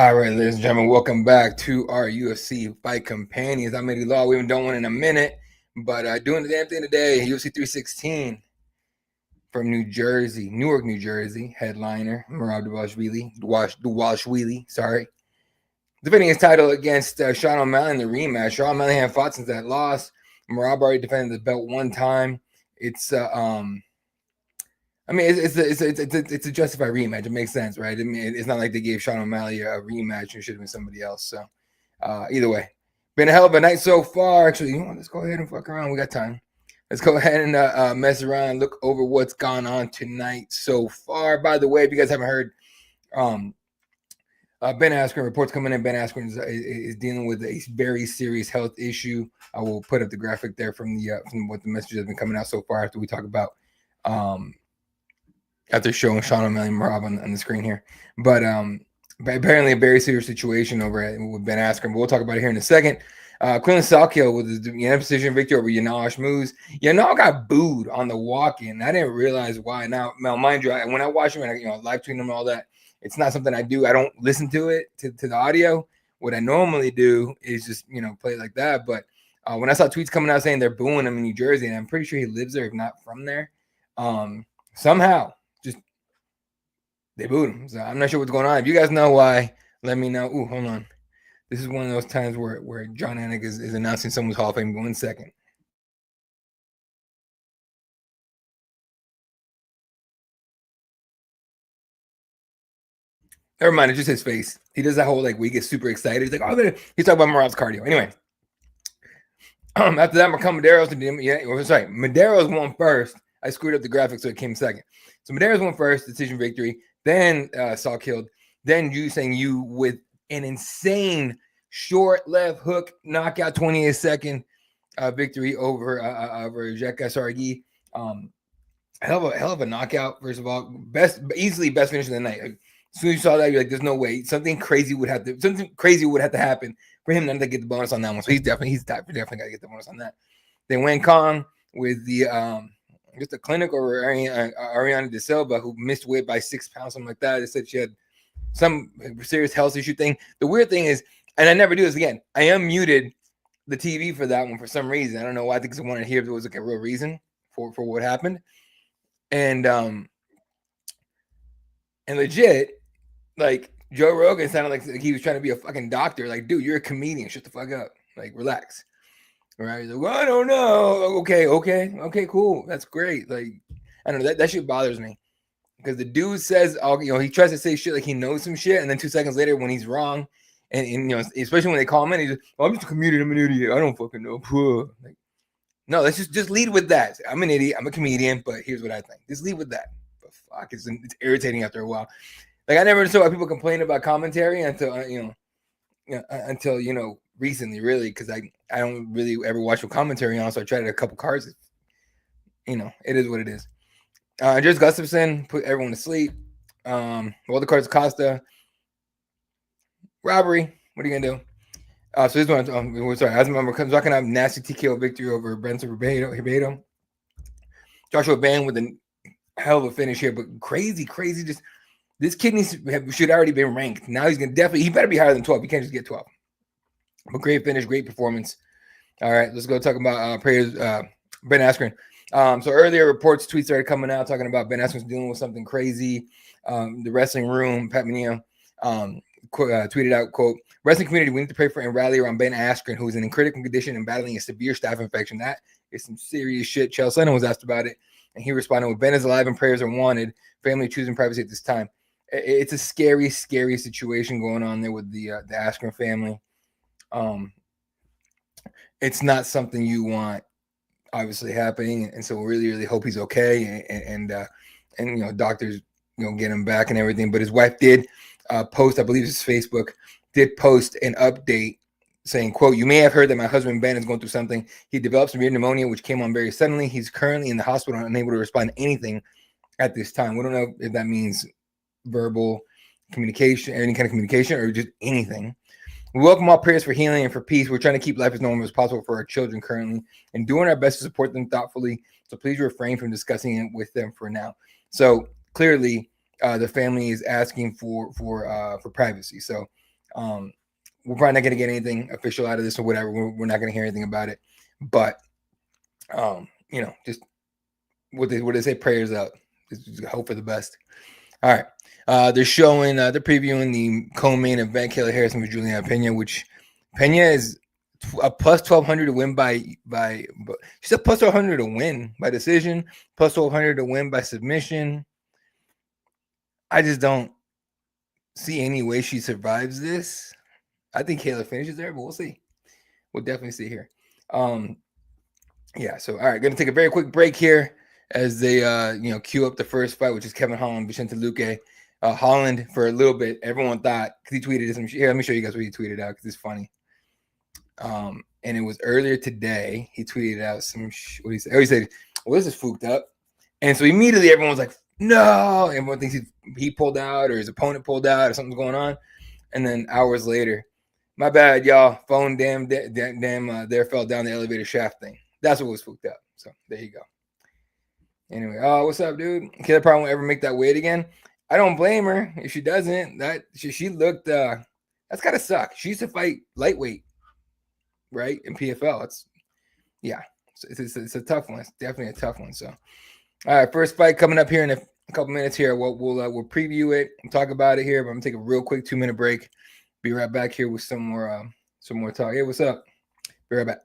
All right, ladies and gentlemen, welcome back to our UFC Fight Companions. I'm Eddie Law. We haven't done one in a minute, but doing the damn thing today. UFC 316 from New Jersey, Newark, New Jersey, headliner Merab Dvalishvili, sorry. Defending his title against Sean O'Malley in the rematch. Sean O'Malley hadn't fought since that loss. Merab already defended the belt one time. It's it's a justified rematch. It makes sense, right? I mean, it's not like they gave Sean O'Malley a rematch. It should have been somebody else. So, either way, been a hell of a night so far. Actually, let's go ahead and fuck around. We got time. Let's go ahead and mess around and look over what's gone on tonight so far. By the way, if you guys haven't heard, Ben Askren, reports coming in. Ben Askren is dealing with a very serious health issue. I will put up the graphic there from what the messages have been coming out so far after we talk about after showing Sean O'Malley and Merab on the screen here. But apparently a very serious situation over with Ben Askren. But we'll talk about it here in a second. Quinlan Salkiel with his unanimous decision victory over Yanal Ashmouz. Yanal got booed on the walk-in. I didn't realize why. Now, mind you, when I watch him and live tweet him and all that, it's not something I do. I don't listen to it, to the audio. What I normally do is just, play it like that. But when I saw tweets coming out saying they're booing him in New Jersey, and I'm pretty sure he lives there, if not from there, somehow, they booed him. So I'm not sure what's going on. If you guys know why, let me know. Ooh, hold on. This is one of those times where John Anik is announcing someone's Hall of Fame. 1 second. Never mind. It's just his face. He does that whole we get super excited. He's like, oh, he's talking about Merab's cardio. Anyway, after that, Medeiros won first. I screwed up the graphics, so it came second. So Medeiros won first, decision victory. Then Saul killed. Then you with an insane short left hook knockout, 28-second victory over Jeka Sargi. Hell of a knockout. First of all, easily best finish of the night. As soon as you saw that, you're like, "There's no way something crazy would have to happen for him not to get the bonus on that one." So he's definitely got to get the bonus on that. Then Wen Kong with the just a clinical Ariana De Silva, who missed weight by 6 pounds, something like that. They said she had some serious health issue thing. The weird thing is, and I never do this again, I unmuted the TV for that one for some reason. I don't know why. I think I wanted to hear if there was a real reason for what happened. And legit, Joe Rogan sounded like he was trying to be a fucking doctor. Like, dude, you're a comedian. Shut the fuck up. Relax. Right? He's like, well, I don't know. Okay, cool. That's great. I don't know. That shit bothers me. Because the dude says, he tries to say shit like he knows some shit, and then 2 seconds later, when he's wrong, and especially when they call him in, he's just, I'm just a comedian. I'm an idiot. I don't fucking know. No, let's just lead with that. I'm an idiot. I'm a comedian, but here's what I think. Just lead with that. But fuck, it's irritating after a while. I never understood why people complain about commentary until recently, really, because I don't really ever watch a commentary on, so I tried a couple cards. It is what it is. Just Gustafson put everyone to sleep. The Cortes-Acosta robbery. What are you gonna do? So this one, sorry, I remember talking about nasty TKO victory over Benson Ribeiro. Joshua Ban with a hell of a finish here, but crazy. Just this kid should already be ranked. Now he better be higher than 12. He can't just get 12. But great finish, great performance. All right, let's go talk about Ben Askren. So earlier reports, tweets started coming out talking about Ben Askren's dealing with something crazy. The wrestling room, Pat Mineo, tweeted out, quote, wrestling community, we need to pray for and rally around Ben Askren, who is in critical condition and battling a severe staph infection. That is some serious shit. Chael Sonnen was asked about it, and he responded with, Ben is alive and prayers are wanted. Family choosing privacy at this time. It's a scary situation going on there with the Askren family. It's not something you want obviously happening, and so we really hope he's okay, and doctors get him back and everything. But his wife did post, I believe it's Facebook, did post an update saying, quote, you may have heard that my husband Ben is going through something. He developed severe pneumonia, which came on very suddenly. He's currently in the hospital, unable to respond to anything at this time. We don't know if that means verbal communication, any kind of communication, or just anything. We welcome all prayers for healing and for peace. We're trying to keep life as normal as possible for our children currently and doing our best to support them thoughtfully. So please refrain from discussing it with them for now. So clearly, the family is asking for privacy. So We're probably not going to get anything official out of this or whatever. We're not going to hear anything about it. But, just what they say, prayers up. Just hope for the best. All right. They're previewing the co-main event, Kayla Harrison for Juliana Pena, which Pena is a plus 1,200 to win she's a plus 1,200 to win by decision, plus 1,200 to win by submission. I just don't see any way she survives this. I think Kayla finishes there, but we'll see. We'll definitely see here. So all right, gonna take a very quick break here as they queue up the first fight, which is Kevin Holland, Vicente Luque. Holland for a little bit, everyone thought, because he tweeted some shit. Here, let me show you guys what he tweeted out because it's funny. And it was earlier today. He tweeted out some what he said. Oh, he said, "Well, this is fooked up," and so immediately everyone was like, "No!" Everyone thinks he pulled out or his opponent pulled out or something's going on. And then hours later, my bad, y'all. Phone damn there fell down the elevator shaft thing. That's what was fooked up. So there you go. Anyway, what's up, dude? Kayla probably won't ever make that weight again. I don't blame her if she doesn't. That she looked. That's gotta suck. She used to fight lightweight, right? In PFL. It's a tough one. It's definitely a tough one. So, all right, first fight coming up here in a couple minutes. Here, we'll preview it and talk about it here. But I'm gonna take a real quick 2-minute break. Be right back here with some more talk. Hey, what's up? Be right back.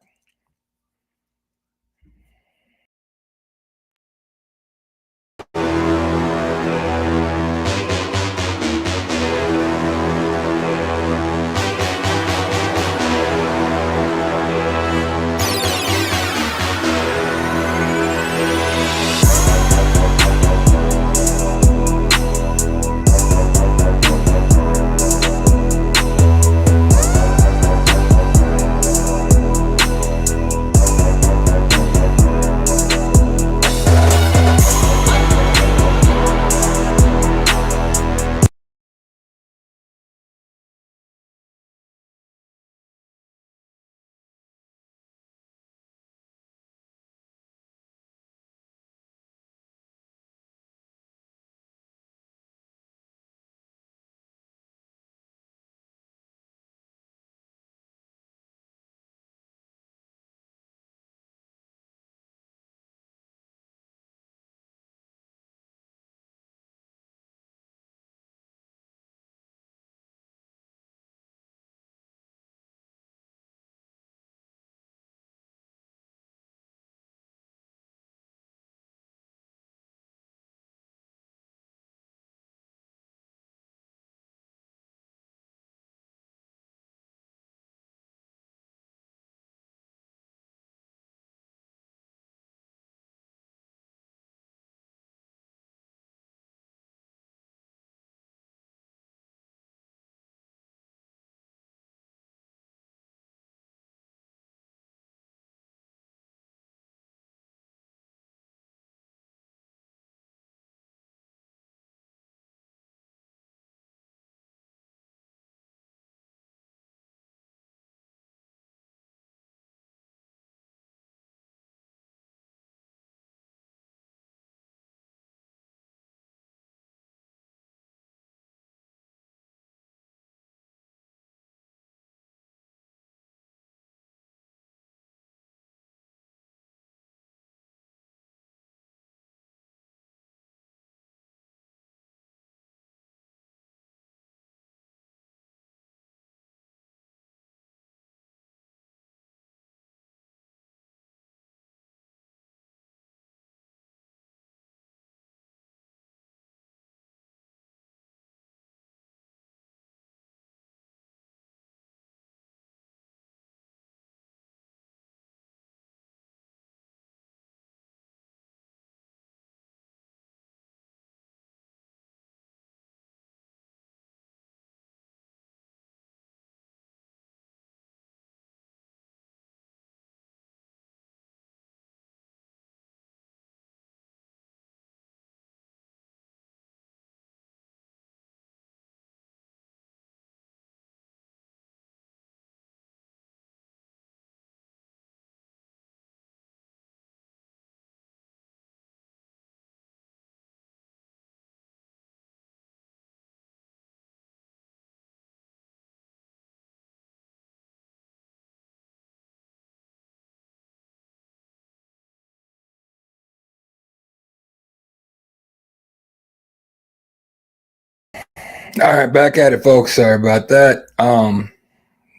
All right, back at it, folks. Sorry about that.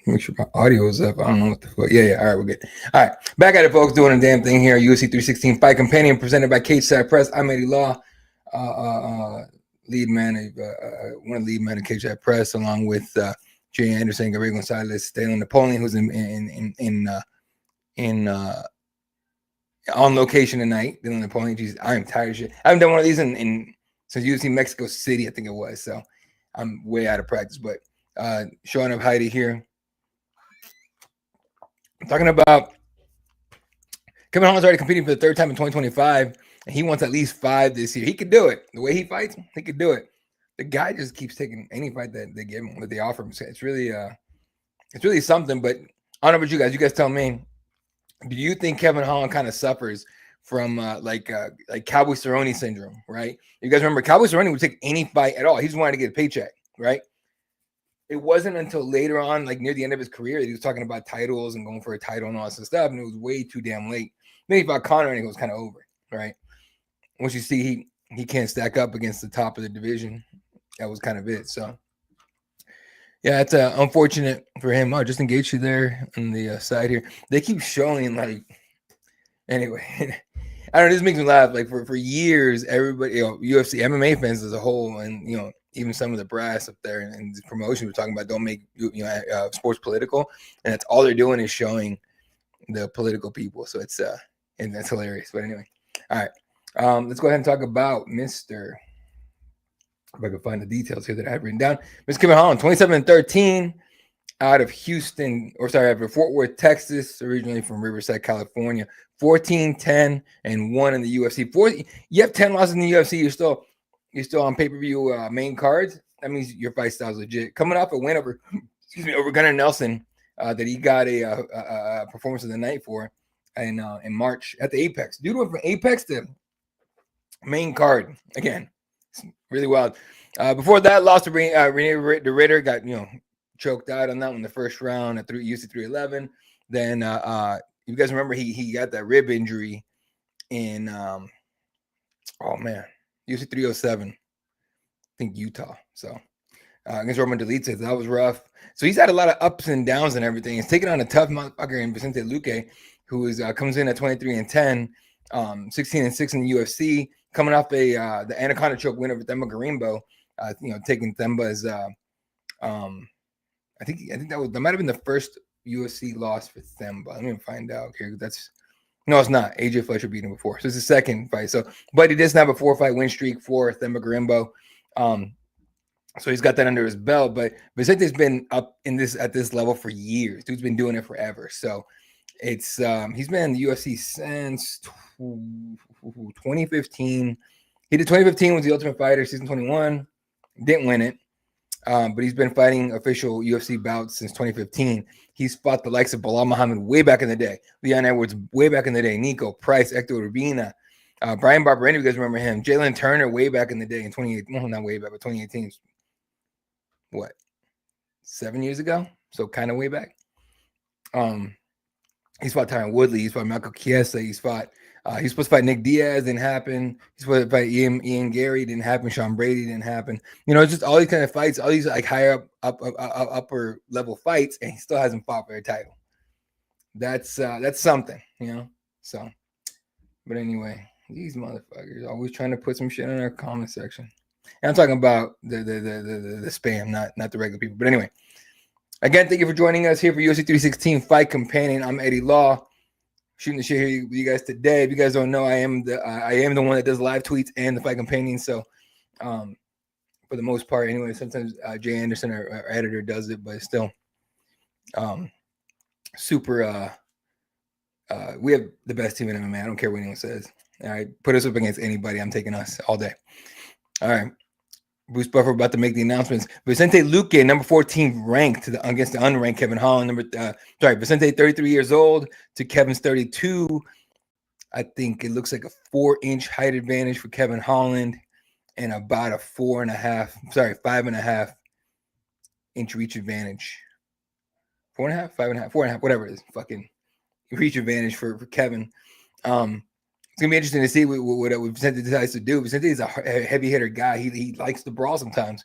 Make sure my audio is up. I don't know what the fuck. Yeah. All right, we're good. All right, back at it, folks. Doing a damn thing here. UFC 316 Fight Companion presented by Cage Press. I'm Eddie Law, lead man, one of the lead men of Cage Press, along with Jay Anderson, Gabriel Gonzalez, Daniel Napoleon, who's on location tonight. Daniel Napoleon. Jeez, I'm tired of shit. I haven't done one of these since UFC Mexico City, I think it was. So I'm way out of practice, but showing up Heidi here. I'm talking about Kevin Holland's already competing for the third time in 2025, and he wants at least 5 this year. He could do it. The way he fights, he could do it. The guy just keeps taking any fight that they give him, that they offer him. So it's really something. But I don't know about you guys. You guys tell me. Do you think Kevin Holland kind of suffers from like Cowboy Cerrone syndrome, right? You guys remember Cowboy Cerrone would take any fight at all. He just wanted to get a paycheck, right? It wasn't until later on, like near the end of his career, that he was talking about titles and going for a title and all this stuff, and it was way too damn late. Then he fought Conor, and it was kind of over, right? Once you see he can't stack up against the top of the division, that was kind of it. So, yeah, it's unfortunate for him. Oh, just engaged you there on the side here. They keep showing like, anyway. I don't know. This makes me laugh. Like for years, everybody, UFC, MMA fans as a whole, and even some of the brass up there and the promotion we're talking about don't make sports political, and that's all they're doing is showing the political people. So it's and that's hilarious. But anyway, all right, let's go ahead and talk about Mr. If I can find the details here that I have written down. Mr. Kevin Holland, 27-13 out of Fort Worth, Texas, originally from Riverside, California. 14-10 and 1 in the UFC. You have 10 losses in the UFC. You're still on pay-per-view main cards. That means your fight style is legit. Coming off a win over Gunnar Nelson that he got a performance of the night for in March at the Apex. Dude went from Apex to main card again. It's really wild. Before that, lost to Rene de Ritter. Got choked out on that one in the first round at UFC 311. Then you guys remember he got that rib injury in UFC 307, I think Utah. So against Roman Dolidze, that was rough. So he's had a lot of ups and downs and everything. He's taking on a tough motherfucker in Vicente Luque, who comes in at 23-10, 16-6 in the UFC, coming off the Anaconda choke win over Themba Gorimbo. Taking Themba's I think that might have been the first UFC loss for Themba. Let me find out here. No, it's not. AJ Fletcher beat him before. So it's the second fight. So, but he doesn't have a 4-fight win streak for Themba Gorimbo. So he's got that under his belt. But Vicente's been up at this level for years. Dude's been doing it forever. So it's he's been in the UFC since 2015. He did 2015 was the Ultimate Fighter season 21. Didn't win it. But he's been fighting official UFC bouts since 2015. He's fought the likes of Bilal Muhammad way back in the day, Leon Edwards way back in the day, Nico Price, Hector Urbina, Brian Barberena, you guys remember him, Jalen Turner way back in the day in 2018, well, not way back, but 2018, what, 7 years ago? So kind of way back. He's fought Tyron Woodley, he's fought Michael Chiesa, he's supposed to fight Nick Diaz, didn't happen. He's supposed to fight Ian Gary, didn't happen. Sean Brady, didn't happen. It's just all these kind of fights, all these like higher upper level fights, and he still hasn't fought for a title. That's something, So, but anyway, these motherfuckers always trying to put some shit in our comment section. And I'm talking about the spam, not the regular people. But anyway, again, thank you for joining us here for UFC 316 Fight Companion. I'm Eddie Law. Shooting the shit here with you guys today. If you guys don't know, I am the one that does live tweets and the Fight Companion. So, for the most part, anyway, sometimes Jay Anderson, our editor, does it, but still, super. We have the best team in MMA. I don't care what anyone says. All right, put us up against anybody. I'm taking us all day. All right. Bruce Buffer about to make the announcements. Vicente Luque, number 14 ranked against the unranked Kevin Holland. Vicente, 33 years old to Kevin's 32. I think it looks like a 4-inch height advantage for Kevin Holland and about a 5.5 inch reach advantage. 4.5, 5.5, 4.5, whatever it is. Fucking reach advantage for Kevin. It's going to be interesting to see what Vicente decides to do. Vicente is a heavy hitter guy. He likes to brawl sometimes.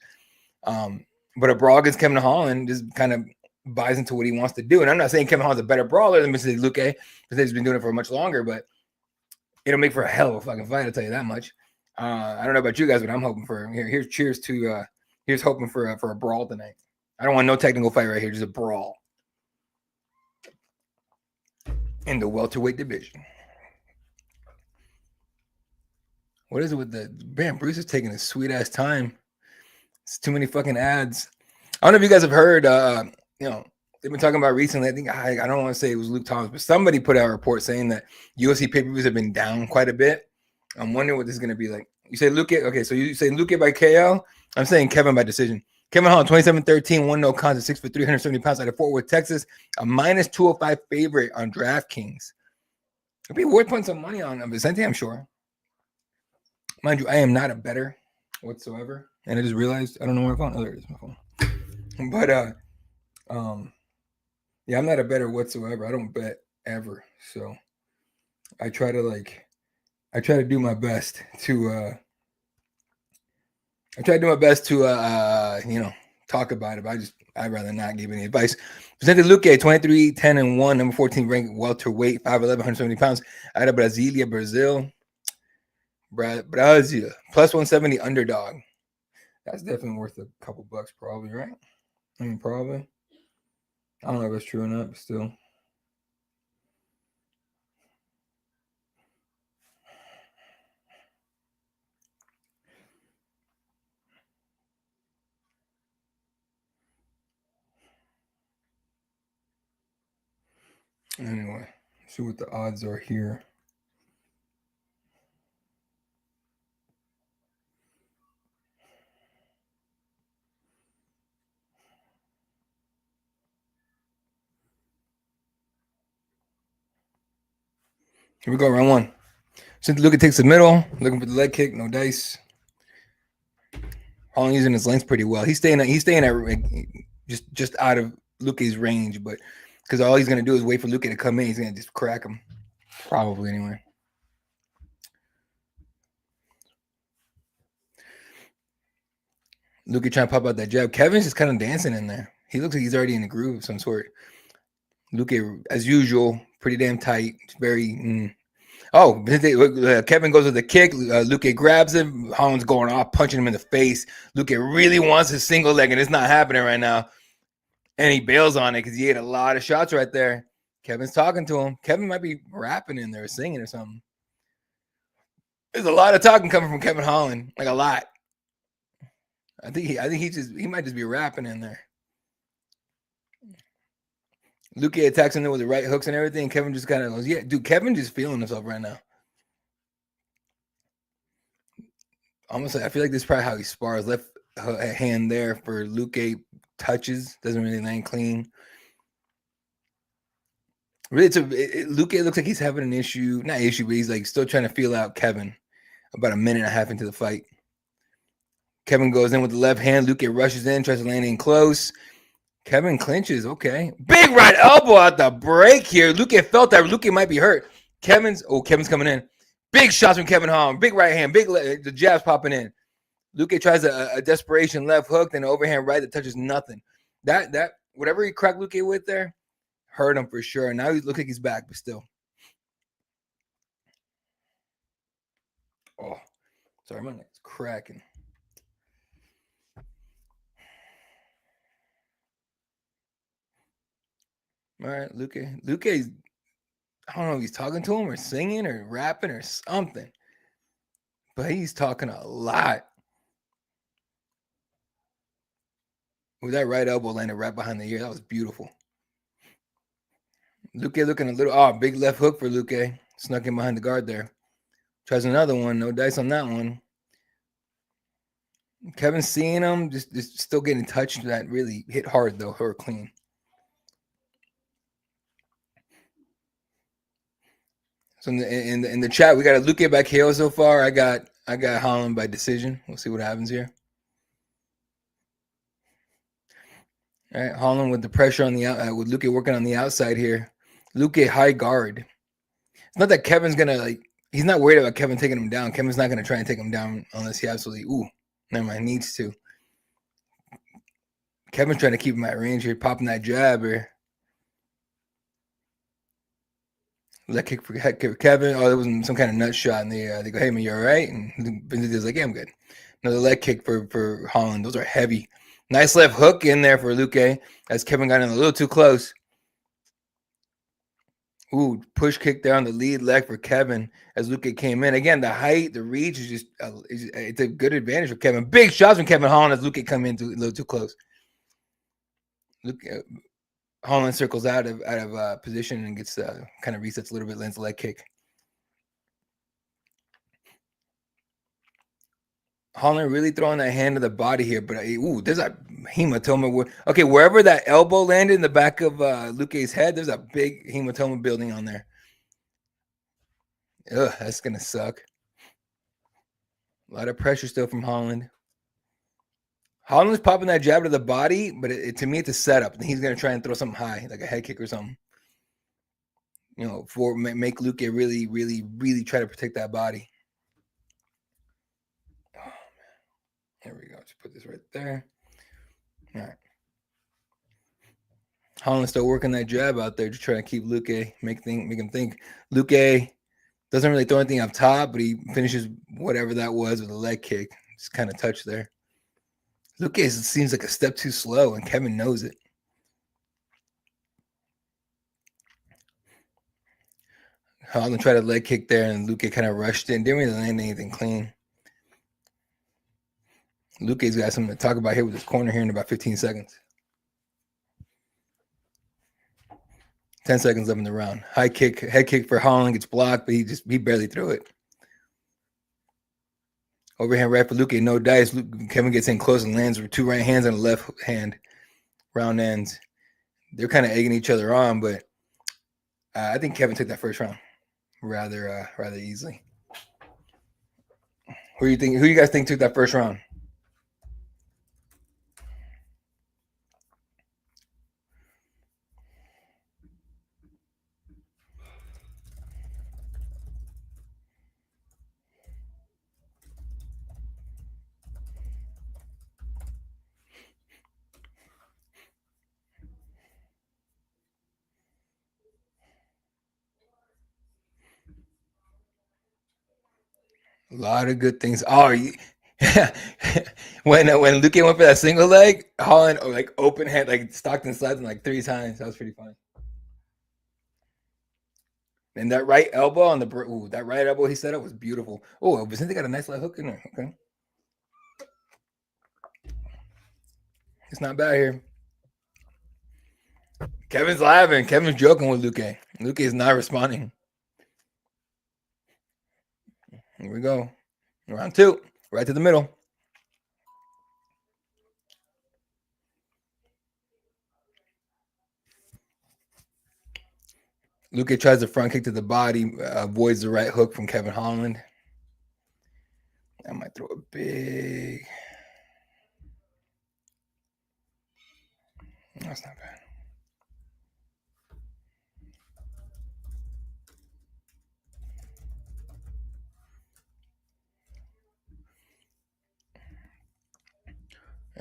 But a brawl against Kevin Holland just kind of buys into what he wants to do. And I'm not saying Kevin Holland's a better brawler than Mr. Luque, because he's been doing it for much longer, but it'll make for a hell of a fucking fight, I'll tell you that much. I don't know about you guys, but I'm hoping for here's cheers to here's hoping for a brawl tonight. I don't want no technical fight right here, just a brawl in the welterweight division. What is it with the man? Bruce is taking a sweet ass time. It's too many fucking ads. I don't know if you guys have heard. They've been talking about recently. I think I don't want to say it was Luke Thomas, but somebody put out a report saying that UFC pay-per-views have been down quite a bit. I'm wondering what this is going to be like. You say Luque, okay? So you say Luque by KO. I'm saying Kevin by decision. Kevin Holland, 27-13, 1-0 contest, 6 for 370 pounds out of Fort Worth, Texas. A -205 favorite on DraftKings. It'd be worth putting some money on Vicente, I'm sure. Mind you, I am not a bettor whatsoever. And I just realized I don't know where my phone. Oh, there it is, my phone. But yeah, I'm not a bettor whatsoever. I don't bet ever. So I try to do my best to talk about it, but I'd rather not give any advice. Vicente Luque, 23-10-1, number 14 ranked welterweight, 5'11", 170 pounds, out of Brasilia, Brazil. Brazil, plus 170 underdog. That's definitely worth a couple bucks, probably, right? I mean, probably. I don't know if it's true or not, but still. Anyway, see what the odds are here. Here we go, round one. Since Luque takes the middle, looking for the leg kick, no dice. Holland using his length pretty well. He's staying at just out of Luque's range, but because all he's gonna do is wait for Luque to come in, he's gonna just crack him. Probably anyway. Luque trying to pop out that jab. Kevin's just kind of dancing in there. He looks like he's already in a groove of some sort. Luque, as usual, pretty damn tight. Very. Kevin goes with the kick. Luque grabs him. Holland's going off, punching him in the face. Luque really wants his single leg, and it's not happening right now. And he bails on it because he ate a lot of shots right there. Kevin's talking to him. Kevin might be rapping in there, singing or something. There's a lot of talking coming from Kevin Holland, like a lot. I think he might just be rapping in there. Luque attacks him with the right hooks and everything. Kevin just kind of goes, yeah, dude, Kevin just feeling himself right now. Honestly, I feel like this is probably how he spars. Left hand there for Luque touches. Doesn't really land clean. Really, Luque looks like he's having an issue. Not issue, but he's like still trying to feel out Kevin about a minute and a half into the fight. Kevin goes in with the left hand. Luque rushes in, tries to land in close. Kevin clinches. Okay. Big right elbow out the break here. Luque felt that Luque might be hurt. Kevin's coming in. Big shots from Kevin Holland. Big right hand. The jabs popping in. Luque tries a desperation left hook, then an overhand right that touches nothing. That whatever he cracked Luque with there hurt him for sure. Now he looks like he's back, but still. Oh, sorry, my neck's cracking. All right, Luque's, I don't know if he's talking to him or singing or rapping or something, but he's talking a lot. With that right elbow landed right behind the ear, that was beautiful. Luque looking a little, big left hook for Luque. Snuck in behind the guard there. Tries another one, no dice on that one. Kevin seeing him, just still getting touched. That really hit hard though, or clean. So in the chat, we got a Luque by KO so far. I got Holland by decision. We'll see what happens here. All right, Holland with the pressure on the out, with Luque working on the outside here. Luque high guard. It's not that Kevin's gonna he's not worried about Kevin taking him down. Kevin's not gonna try and take him down unless he absolutely needs to. Kevin's trying to keep him at range here, popping that jab or leg kick for Kevin. Oh, there was some kind of nut shot, and they go, "Hey man, you all right?" And Vincent's like, "Yeah, I'm good." Another leg kick for Holland. Those are heavy. Nice left hook in there for Luque as Kevin got in a little too close. Ooh, push kick there on the lead leg for Kevin as Luque came in. Again, the height, the reach is just it's a good advantage for Kevin. Big shots from Kevin Holland as Luque come in a little too close. Holland circles out of position and gets kind of resets a little bit, lands a leg kick. Holland really throwing that hand to the body here, but ooh, there's a hematoma. Okay, wherever that elbow landed in the back of Luque's head, there's a big hematoma building on there. Ugh, that's gonna suck. A lot of pressure still from Holland. Holland's popping that jab to the body, but to me, it's a setup. He's gonna try and throw something high, like a head kick or something. You know, for make Luque really, really, really try to protect that body. Oh man, there we go. Let's put this right there. All right. Holland's still working that jab out there, just trying to keep Luque, make him think. Luque doesn't really throw anything up top, but he finishes whatever that was with a leg kick. Just kind of touch there. Luque seems like a step too slow, and Kevin knows it. Holland tried a leg kick there, and Luque kind of rushed in. Didn't really land anything clean. Luque's got something to talk about here with his corner here in about 15 seconds. 10 seconds left in the round. High kick, head kick for Holland gets blocked, but he barely threw it. Overhand right for Luque, no dice. Kevin gets in close and lands with two right hands on the left hand. Round ends. They're kind of egging each other on, but I think Kevin took that first round rather easily. Who do you guys think took that first round? A lot of good things. Oh, when Luque went for that single leg, Holland like open hand, like Stockton slides him like 3 times. That was pretty funny. And that right elbow on that right elbow he set up was beautiful. Oh, Vicente got a nice left hook in there. Okay, it's not bad here. Kevin's laughing. Kevin's joking with Luque. Luque is not responding. Here we go. Round 2, right to the middle. Luque tries the front kick to the body, avoids the right hook from Kevin Holland. I might throw a big. That's not bad.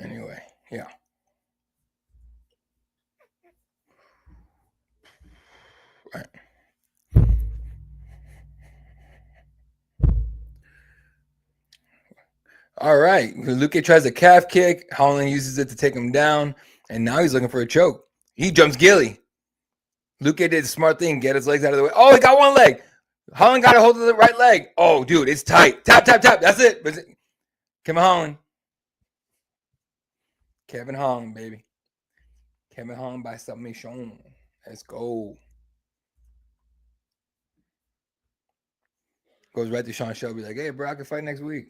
Anyway, yeah. All right. All right. Luque tries a calf kick. Holland uses it to take him down, and now he's looking for a choke. He jumps Gilly. Luque did the smart thing, get his legs out of the way. Oh, he got one leg. Holland got a hold of the right leg. Oh, dude, it's tight. Tap, tap, tap. That's it. Kevin Holland. Kevin Holland, baby. Kevin Holland by submission. Let's go. Goes right to Sean Shelby, like, hey, bro, I can fight next week.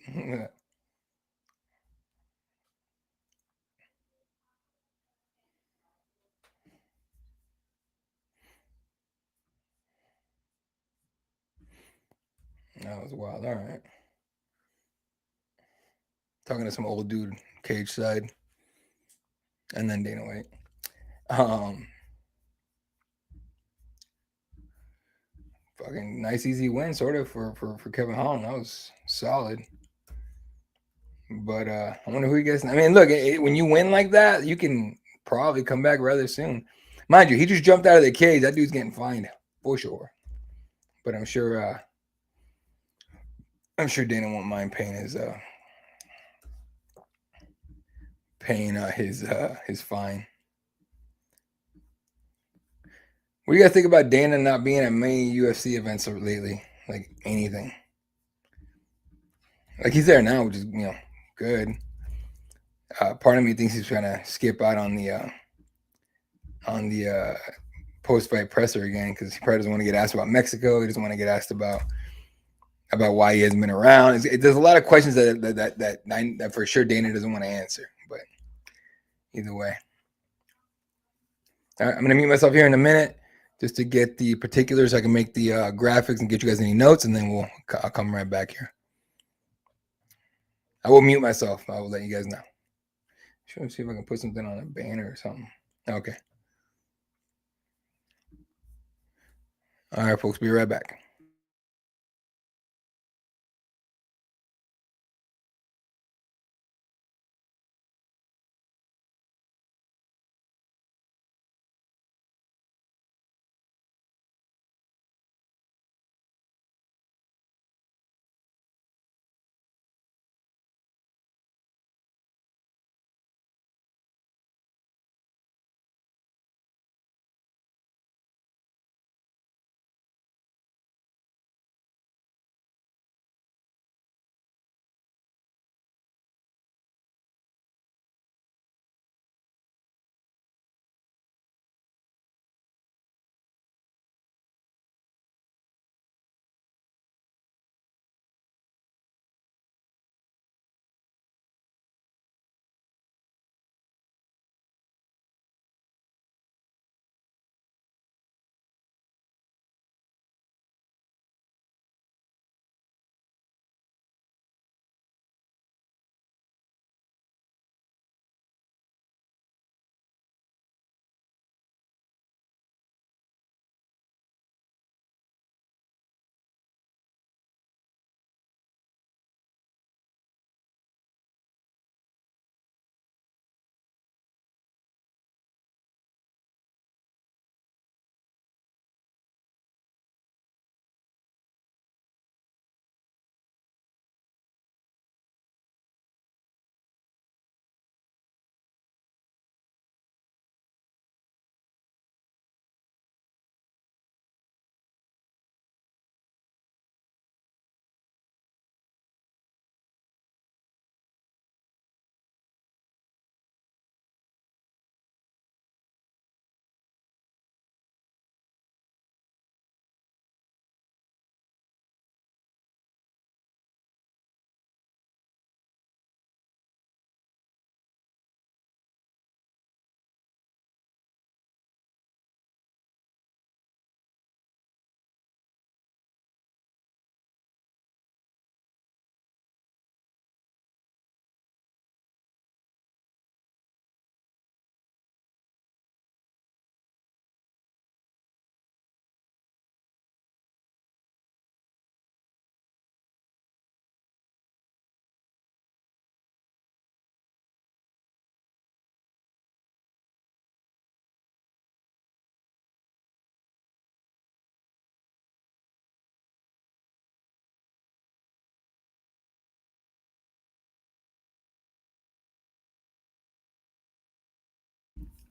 That was wild. All right. Talking to some old dude, cage side. And then Dana White. Fucking nice, easy win, sort of, for Kevin Holland. That was solid. But I wonder who he gets. I mean, look, when you win like that, you can probably come back rather soon. Mind you, he just jumped out of the cage. That dude's getting fined for sure. But I'm sure Dana won't mind paying his fine. What do you guys think about Dana not being at many UFC events lately? Like anything? Like he's there now, which is good. Part of me thinks he's trying to skip out on the post-fight presser again because he probably doesn't want to get asked about Mexico. He doesn't want to get asked about why he hasn't been around. There's a lot of questions that for sure Dana doesn't want to answer. But either way, all right, I'm gonna mute myself here in a minute just to get the particulars. So I can make the graphics and get you guys any notes, and then I'll come right back here. I will mute myself. I will let you guys know. Trying to see if I can put something on a banner or something. Okay. All right, folks. Be right back.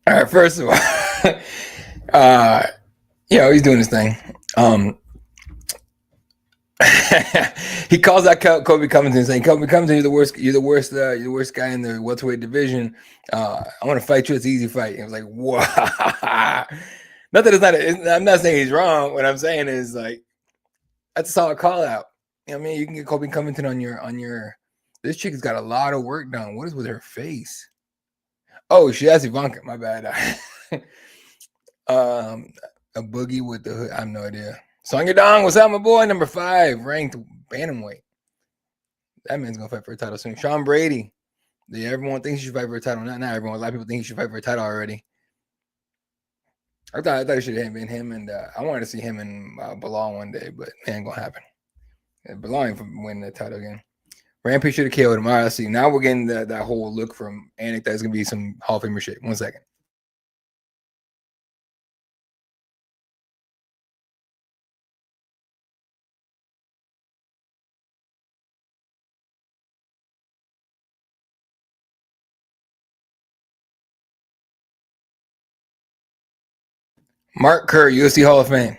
All right. First of all, he's doing his thing. He calls out Kobe Covington saying, "Kobe Covington, you're the worst. You're the worst guy in the welterweight division. I want to fight you. It's an easy fight." And I was like, "Wow." Not that it's not. I'm not saying he's wrong. What I'm saying is like that's a solid call out. I mean, you can get Kobe Covington on your. This chick has got a lot of work done. What is with her face? Oh, she has Ivanka. My bad. A boogie with the hood. I have no idea. Song Yadong, what's up, my boy? Number 5, ranked bantamweight. That man's gonna fight for a title soon. Sean Brady. Yeah, everyone thinks he should fight for a title. Not everyone. A lot of people think he should fight for a title already. I thought it should have been him, and I wanted to see him and Bilal one day, but it ain't gonna happen. Bilal ain't win the title again. Rampage should have killed him. All right, let's see. Now we're getting that whole look from Anik that's going to be some Hall of Famer shit. 1 second. Mark Kerr, UFC Hall of Fame.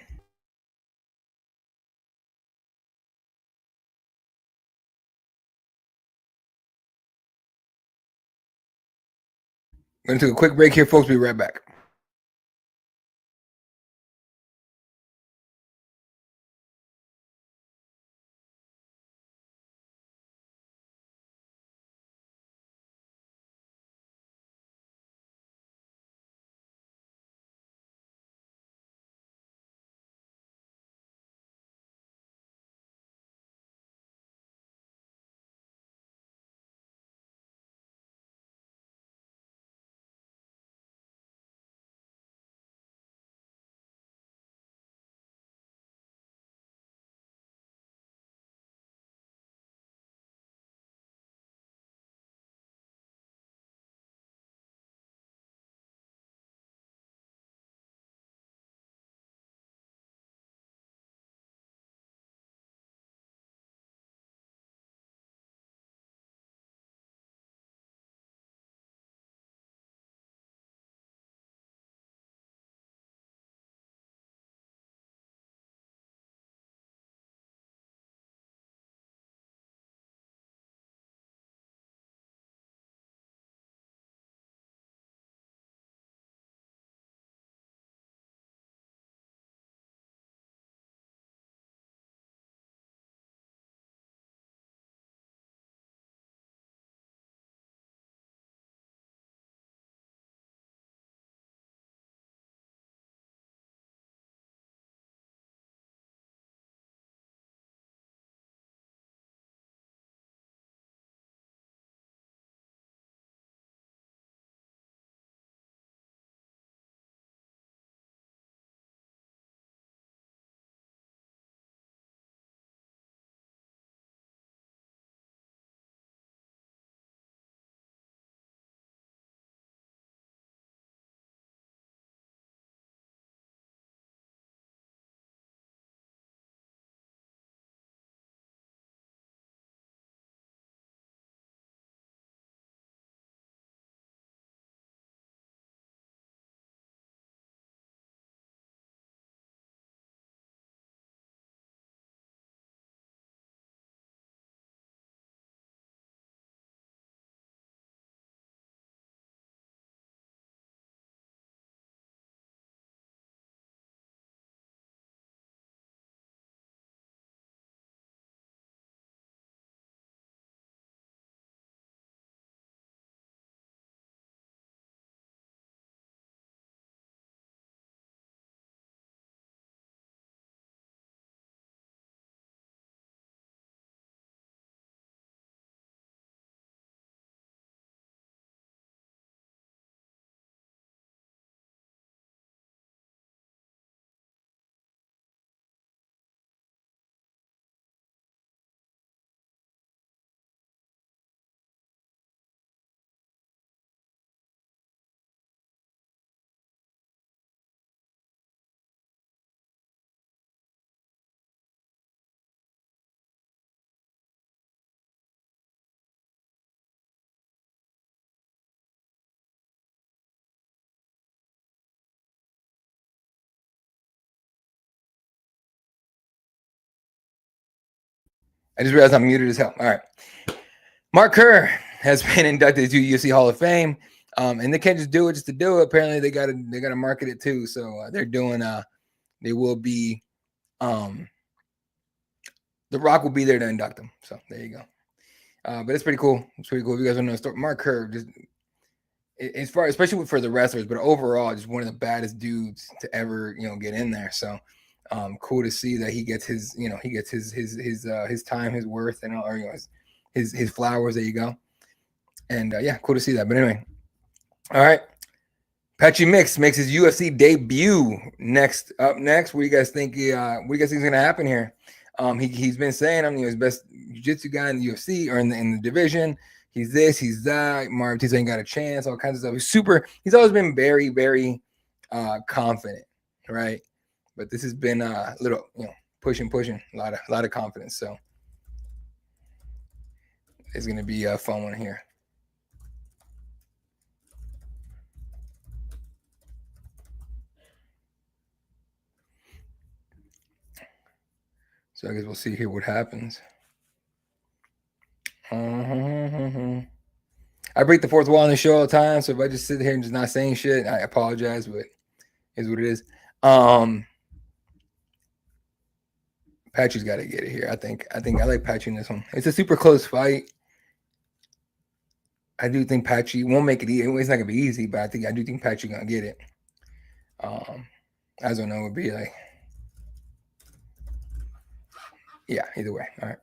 We're going to take a quick break here, folks. We'll be right back. I just realized I'm muted as hell. All right. Mark Kerr has been inducted to UFC Hall of Fame. And they can't just do it just to do it. Apparently they gotta market it too. So they're doing they will be The Rock will be there to induct him. So there you go. But it's pretty cool. It's pretty cool. If you guys want to know the story, Mark Kerr, just as far, especially for the wrestlers, but overall, just one of the baddest dudes to ever, get in there. So cool to see that he gets his, his time, his worth, and all, or, his flowers. There you go. And yeah, cool to see that. But anyway, all right. Patchy makes his UFC debut next. Up next, what do you guys think? What do you guys think is gonna happen here? He's been saying I'm his best jiu-jitsu guy in the UFC or in the division. He's this, he's that. Bautista ain't got a chance, all kinds of stuff. He's always been very, very confident, right? But this has been a little, pushing, a lot of confidence. So it's gonna be a fun one here. So I guess we'll see here what happens. I break the fourth wall on the show all the time, so if I just sit here and just not saying shit, I apologize, but is what it is. Patchy's got to get it here. I think I like Patchy in this one. It's a super close fight. I do think Patchy won't make it easy. It's not gonna be easy, but I do think Patchy gonna get it. I don't know. It would be like, yeah, either way. All right.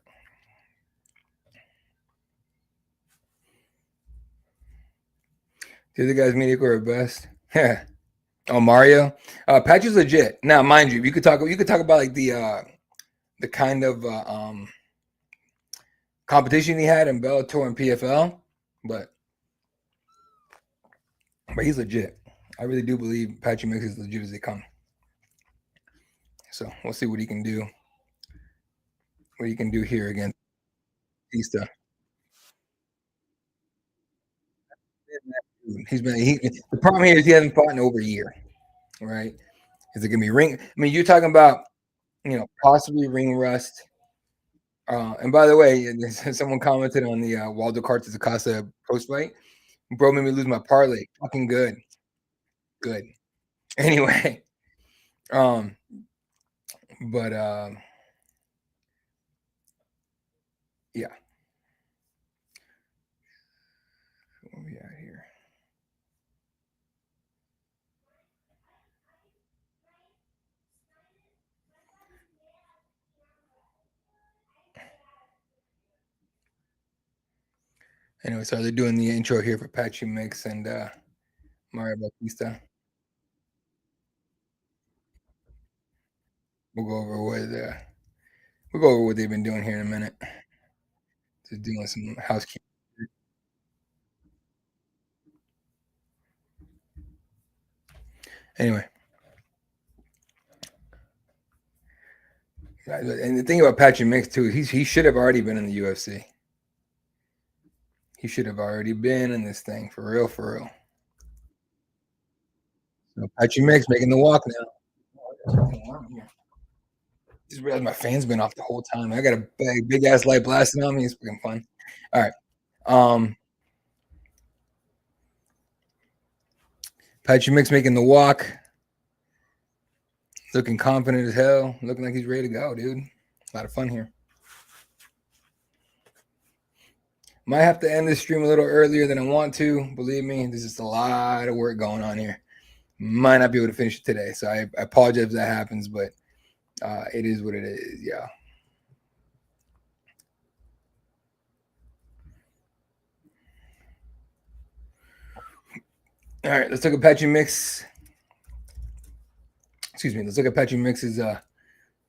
The other guys mediocre or best. Oh, Mario. Patchy's legit. Now, mind you, you could talk about like the kind of competition he had in Bellator and PFL, but he's legit. I really do believe Patchy Mix is legit as they come. So we'll see what he can do. What he can do here against Bautista. The problem here is he hasn't fought in over a year, right? Is it gonna be ring? I mean, you're talking about possibly ring rust. And by the way, someone commented on the Waldo Cortes-Acosta post fight. Bro made me lose my parlay. Fucking good. Anyway, but yeah. What we at here? Anyway, so they're doing the intro here for Patchy Mix and Mario Bautista. We'll go over what they've been doing here in a minute. Just doing some housekeeping. Anyway, and the thing about Patchy Mix too, he should have already been in the UFC. He should have already been in this thing for real. So Patchy Mix making the walk now. Just realized my fan's been off the whole time. I got a big ass light blasting on me. It's freaking fun. All right. Patchy Mix making the walk. Looking confident as hell. Looking like he's ready to go, dude. A lot of fun here. Might have to end this stream a little earlier than I want to. Believe me, there's just a lot of work going on here. Might not be able to finish it today. So I apologize if that happens, but it is what it is. Yeah. All right, let's look at Patchy Mix. Excuse me. Let's look at Patchy Mix's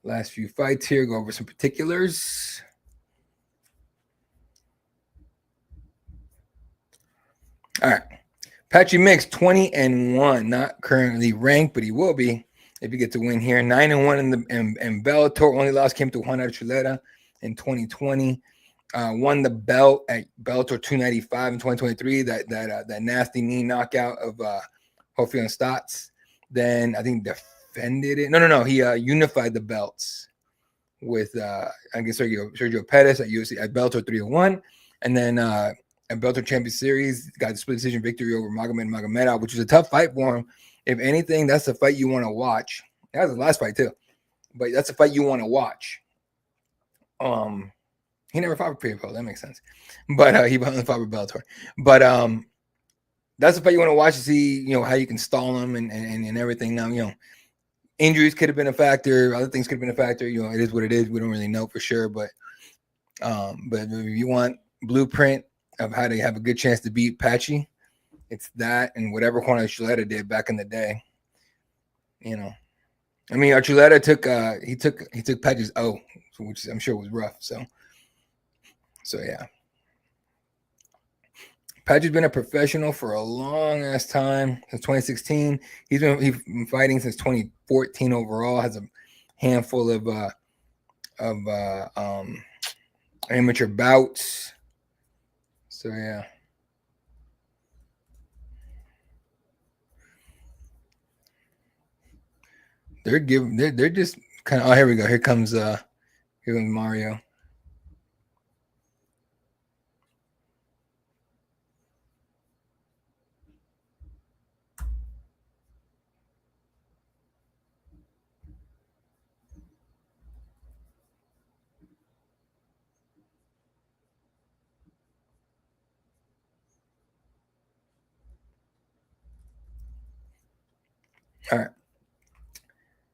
last few fights here. Go over some particulars. All right. Patchy Mix 20-1, not currently ranked, but he will be if he gets to win here. 9-1 in Bellator. Only loss came to Juan Archuleta in 2020. Won the belt at Bellator 295 in 2023. That nasty knee knockout of Hofion Stotts. Then I think defended it. No. He unified the belts with against Sergio Pettis at UFC at Bellator 301, and then at Bellator Champion Series got the split decision victory over Magomedov, which was a tough fight for him. If anything, that's the fight you want to watch. That was the last fight too, but that's a fight you want to watch. He never fought for PFL. That makes sense, but he only fought for Bellator. But that's the fight you want to watch to see, how you can stall him and everything. Now, injuries could have been a factor. Other things could have been a factor. It is what it is. We don't really know for sure, but if you want blueprint of how to have a good chance to beat Patchy, it's that and whatever Juan Archuleta did back in the day. I mean, Archuleta took he took Patchy's O, which I'm sure was rough. So yeah. Patchy's been a professional for a long ass time, since 2016. He's been fighting since 2014 overall. Has a handful of amateur bouts. So yeah. They're just kind of, oh, here we go. Here comes Mario. All right.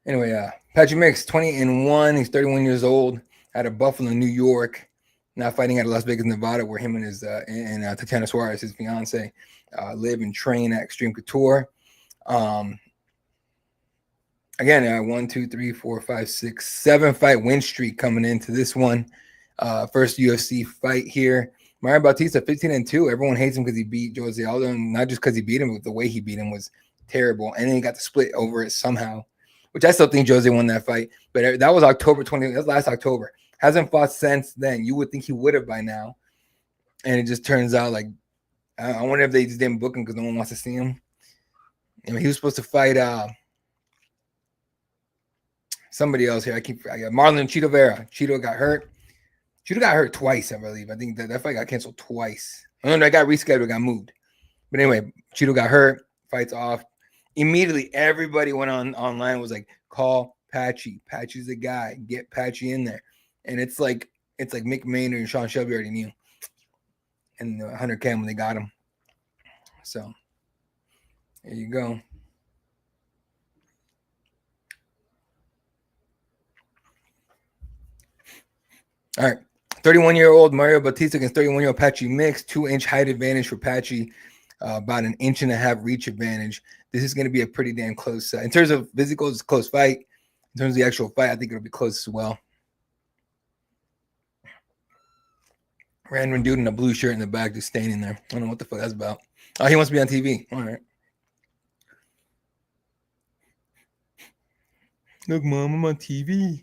Anyway, Patchy Mix, 20-1. He's 31 years old. Out of Buffalo, New York. Now fighting out of Las Vegas, Nevada, where him and his Tatiana Suarez, his fiance, live and train at Extreme Couture. Again, 1, 2, 3, 4, 5, 6, 7 fight win streak coming into this one. First UFC fight here. Merab Bautista, 15-2. Everyone hates him because he beat Jose Aldo, and not just because he beat him, but the way he beat him was terrible. And then he got the split over it somehow, which I still think Jose won that fight. But that was October 20th. That was last October. Hasn't fought since then. You would think he would have by now. And it just turns out like, I wonder if they just didn't book him because no one wants to see him. I mean, he was supposed to fight somebody else here. I got Marlon Chito Vera. Chito got hurt. Chito got hurt twice, I believe. I think that fight got canceled twice. Oh, no, I got rescheduled, got moved. But anyway, Chito got hurt. Fights off. Immediately, everybody went online, was like, call Patchy. Patchy's the guy. Get Patchy in there. And it's like Mick Maynard and Sean Shelby already knew. And Hunter Cam when they got him. So there you go. All right. 31-year-old Mario Bautista against 31-year-old Patchy Mix. 2-inch height advantage for Patchy. About 1.5 inch reach advantage. This is going to be a pretty damn close. In terms of physicals, it's a close fight. In terms of the actual fight, I think it'll be close as well. Random dude in a blue shirt in the back just standing there. I don't know what the fuck that's about. Oh, he wants to be on TV. All right. Look, Mom, I'm on TV.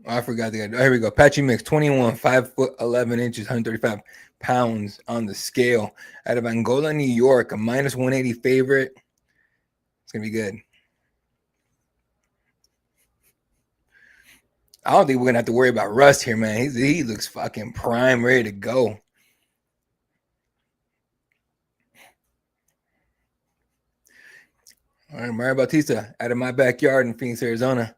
Oh, I forgot the guy. Oh, here we go. Patchy Mix, 21, 5'11" 135 pounds on the scale. Out of Angola, New York, a -180 favorite. It's going to be good. I don't think we're going to have to worry about rust here, man. He looks fucking prime, ready to go. All right, Mario Bautista out of my backyard in Phoenix, Arizona.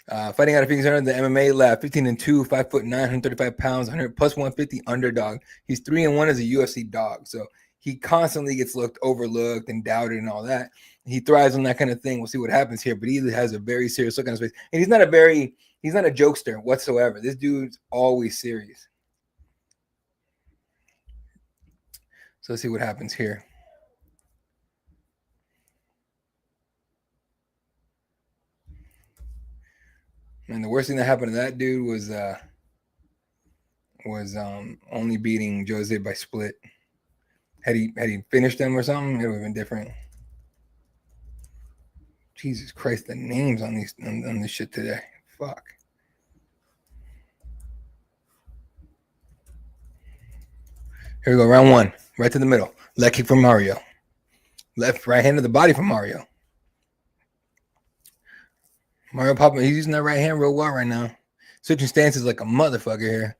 Fighting out of Phoenix, Arizona, the MMA lab, 15-2, 5'9", 135 pounds, 100 plus 150 underdog. He's 3-1 as a UFC dog. So he constantly gets overlooked and doubted and all that. He thrives on that kind of thing. We'll see what happens here, but he has a very serious look on his face. And he's not a jokester whatsoever. This dude's always serious. So let's see what happens here. And the worst thing that happened to that dude was only beating Jose by split. Had he finished them or something, it would have been different. Jesus Christ, the names on this shit today. Fuck. Here we go, round 1. Right to the middle. Leg kick from Mario. Right hand to the body from Mario. Mario popping. He's using that right hand real well right now. Switching stances like a motherfucker here.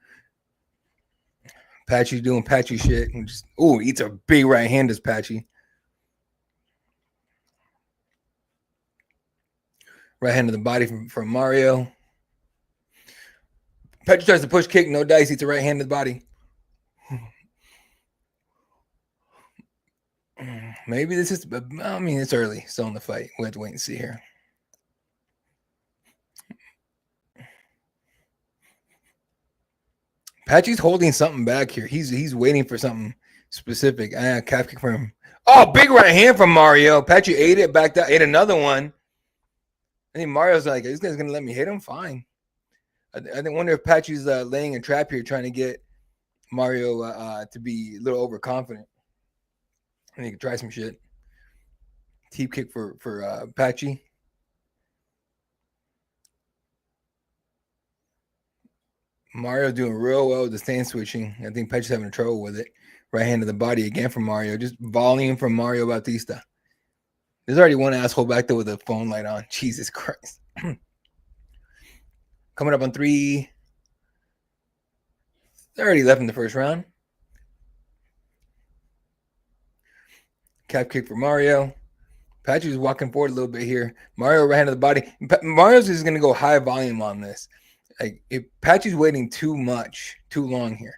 Patchy doing Patchy shit. Eats a big right hand as Patchy. Right hand to the body from Mario. Patchy tries to push kick, no dice. Eats a right hand to the body. Maybe this is, I mean, it's early. Still in the fight. We have to wait and see here. Patchy's holding something back here. He's waiting for something specific. Calf kick from him. Oh, big right hand from Mario. Patchy ate it, backed out, ate another one. I think Mario's like, this guy's gonna let me hit him. Fine. I wonder if Patchy's laying a trap here, trying to get Mario to be a little overconfident. I think he could try some shit. Teep kick for Patchy. Mario doing real well with the stand switching. I think Patchy's having trouble with it. Right hand to the body again from Mario. Just volume from Mario Bautista. There's already one asshole back there with a phone light on. Jesus Christ. Coming up on 3:30 left in the first round. Calf kick for Mario. Patchy's walking forward a little bit here. Mario right hand to the body. Mario's is going to go high volume on this. Like, if Patchy's waiting too long here.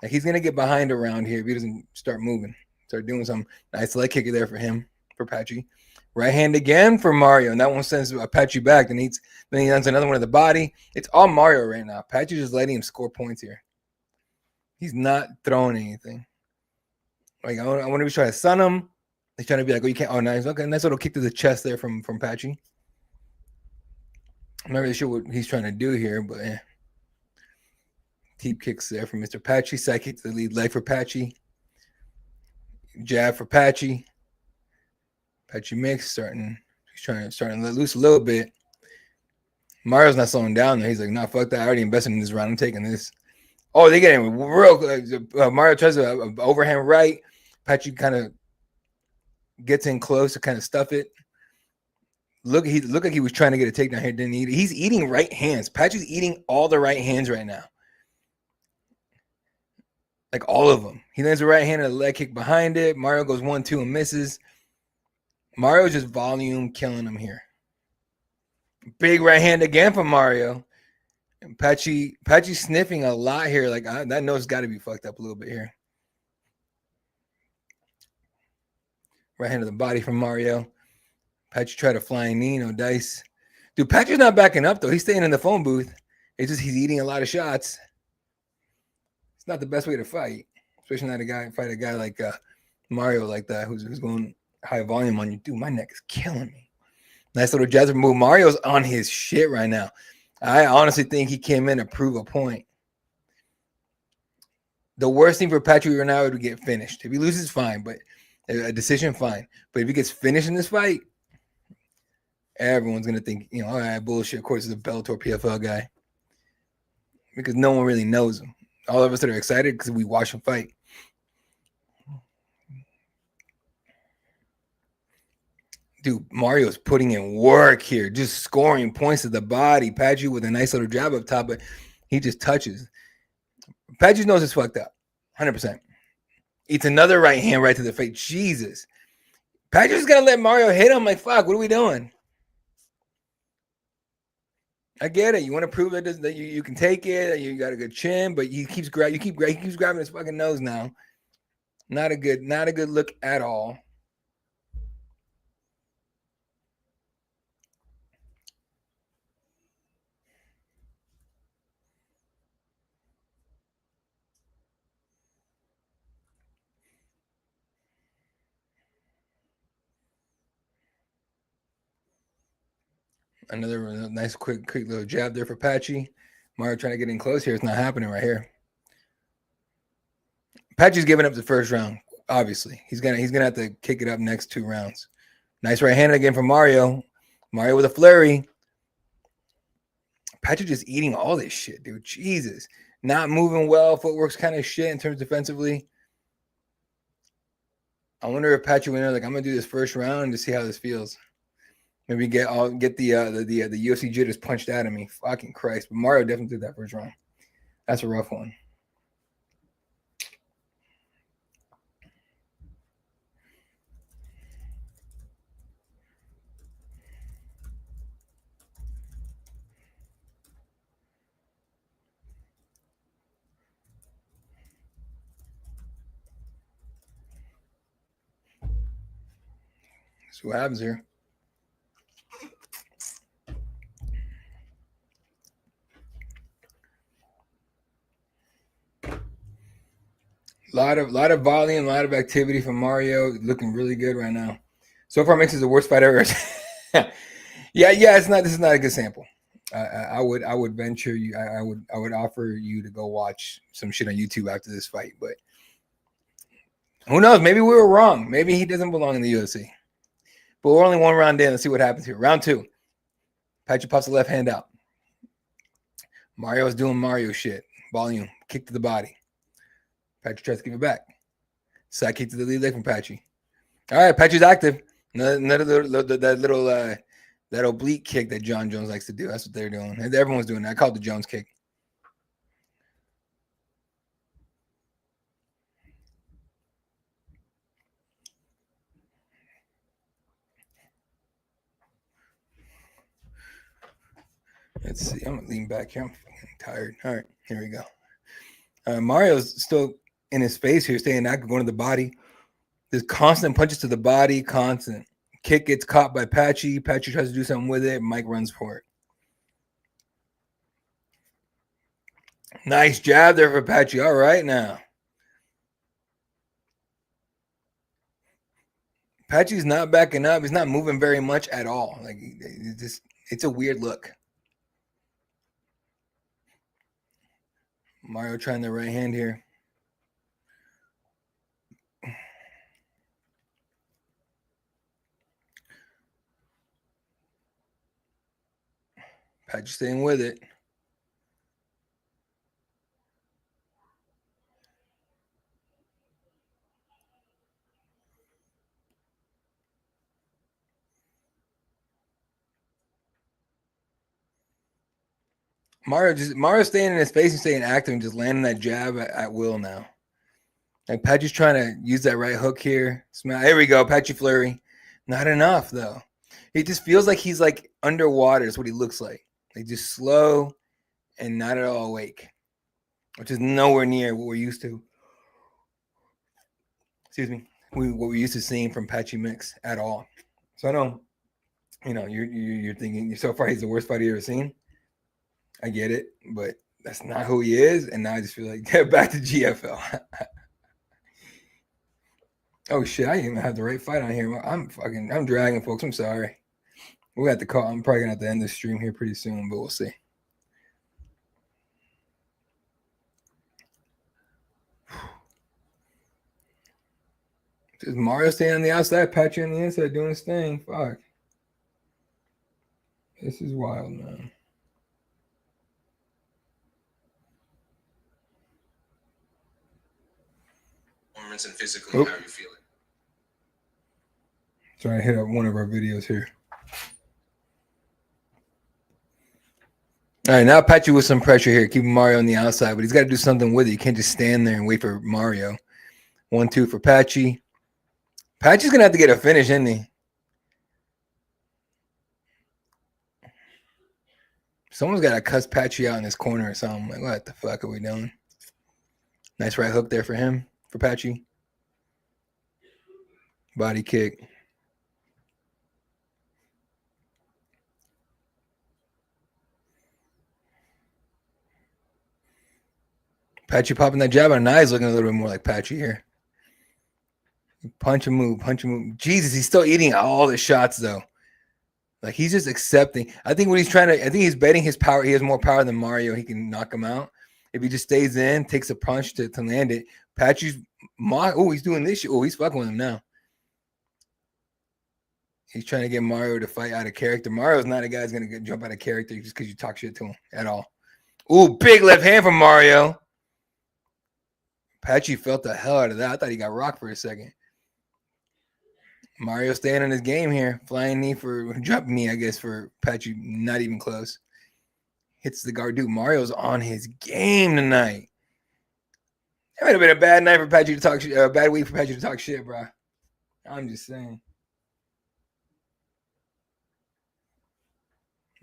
Like, he's going to get behind around here if he doesn't start moving. Start doing some nice leg kick there for him, for Patchy. Right hand again for Mario, and that one sends Patchy back. Then he lands another one at the body. It's all Mario right now. Patchy's just letting him score points here. He's not throwing anything. Like, I wonder if he's trying to stun him. He's trying to be like, oh, you can't. Oh, nice. Okay, nice little kick to the chest there from Patchy. I'm not really sure what he's trying to do here, but yeah. Teep kicks there from Mr. Patchy. Side kick to the lead leg for Patchy. Jab for Patchy. Patchy mix starting to let loose a little bit. Mario's not slowing down there. He's like, nah, fuck that. I already invested in this round. I'm taking this. Oh, they get him real. Mario tries to overhand right. Patchy kind of gets in close to kind of stuff it. Look like he was trying to get a takedown here. Didn't eat it. He's eating right hands. Patchy's eating all the right hands right now. Like all of them. He lands a right hand and a leg kick behind it. Mario goes 1-2 and misses. Mario's just volume killing him here. Big right hand again from Mario. And Patchy sniffing a lot here. Like, that nose got to be fucked up a little bit here. Right hand to the body from Mario. Patchy tried a flying knee, no dice. Dude, Patchy's not backing up, though. He's staying in the phone booth. It's just he's eating a lot of shots. It's not the best way to fight, especially not fight a guy like Mario like that, who's going high volume on you. Dude, my neck is killing me. Nice little jazz move. Mario's on his shit right now. I honestly think he came in to prove a point. The worst thing for Patchy right now would get finished. If he loses, fine, but a decision, fine. But if he gets finished in this fight, everyone's going to think, all right, bullshit. Of course, he's a Bellator PFL guy. Because no one really knows him. All of us that are excited because we watch him fight. Dude, Mario's putting in work here, just scoring points to the body. Patchy with a nice little jab up top, but he just touches. Patchy's nose is fucked up, 100%. Eats another right hand right to the face. Jesus. Patchy's going to let Mario hit him. Like, fuck, what are we doing? I get it. You want to prove that you can take it, that you got a good chin, but he keeps grabbing his fucking nose now. Not a good look at all. Another nice quick little jab there for Patchy. Mario trying to get in close here. It's not happening right here. Patchy's giving up the first round, obviously. He's gonna have to kick it up next 2 rounds. Nice right hand again from Mario. Mario with a flurry. Patchy just eating all this shit, dude. Jesus. Not moving well. Footwork's kind of shit in terms defensively. I wonder if Patchy went in like, I'm gonna do this first round to see how this feels. Maybe get the UFC jitters punched out of me. Fucking Christ. But Mario definitely did that first round. That's a rough one. See what happens here. Lot of volume, a lot of activity from Mario. Looking really good right now. So far, makes it the worst fight ever. yeah. It's not. This is not a good sample. I would venture you. I would offer you to go watch some shit on YouTube after this fight. But who knows? Maybe we were wrong. Maybe he doesn't belong in the UFC. But we're only one round in. Let's see what happens here. Round 2. Patchy pops the left hand out. Mario's doing Mario shit. Volume. Kick to the body. Patchy tries to give it back. Side kick to the lead leg from Patchy. All right, Patchy's active. Another that oblique kick that John Jones likes to do. That's what they're doing. Everyone's doing that. I call it the Jones kick. Let's see. I'm going to lean back here. I'm fucking tired. All right, here we go. Mario's still in his space here, staying active, going to the body. There's constant punches to the body, constant. Kick gets caught by Patchy. Patchy tries to do something with it. Mike runs for it. Nice jab there for Patchy. All right now. Patchy's not backing up. He's not moving very much at all. Like it's a weird look. Mario trying the right hand here. Patchy staying with it. Mario staying in his face and staying active and just landing that jab at will now. Like Patchy's trying to use that right hook here. Here we go. Patchy flurry. Not enough though. It just feels like he's like underwater is what he looks like. Like just slow and not at all awake, which is nowhere near what we're used to. Excuse me. What we're used to seeing from Patchy Mix at all. So I know, you're thinking so far he's the worst fighter you ever seen. I get it, but that's not who he is. And now I just feel like back to GFL. Oh shit! I didn't even have the right fight on here. I'm dragging, folks. I'm sorry. We got the call. I'm probably gonna have to end this stream here pretty soon, but we'll see. Just Mario staying on the outside, Patchy on the inside doing his thing. Fuck. This is wild, man. Performance and physically, how are you feeling? Trying to hit up one of our videos here. All right, now Patchy with some pressure here, keeping Mario on the outside, but he's got to do something with it. You can't just stand there and wait for Mario. 1-2 for Patchy. Patchy's going to have to get a finish, isn't he? Someone's got to cuss Patchy out in this corner or something. Like, what the fuck are we doing? Nice right hook there for him, for Patchy. Body kick. Patchy popping that jab on eyes, looking a little bit more like Patchy here. Punch and move, punch and move. Jesus, he's still eating all the shots though. Like he's just accepting. I think he's betting his power. He has more power than Mario. He can knock him out. If he just stays in, takes a punch to land it. Patchy's he's doing this shit. Oh, he's fucking with him now. He's trying to get Mario to fight out of character. Mario's not a guy who's going to jump out of character just because you talk shit to him at all. Ooh, big left hand from Mario. Patchy felt the hell out of that. I thought he got rocked for a second. Mario staying in his game here. Flying knee for jumping knee, I guess, for Patchy. Not even close. Hits the guard. Dude, Mario's on his game tonight. It might have been a bad night for Patchy to talk shit. A bad week for Patchy to talk shit, bro. I'm just saying.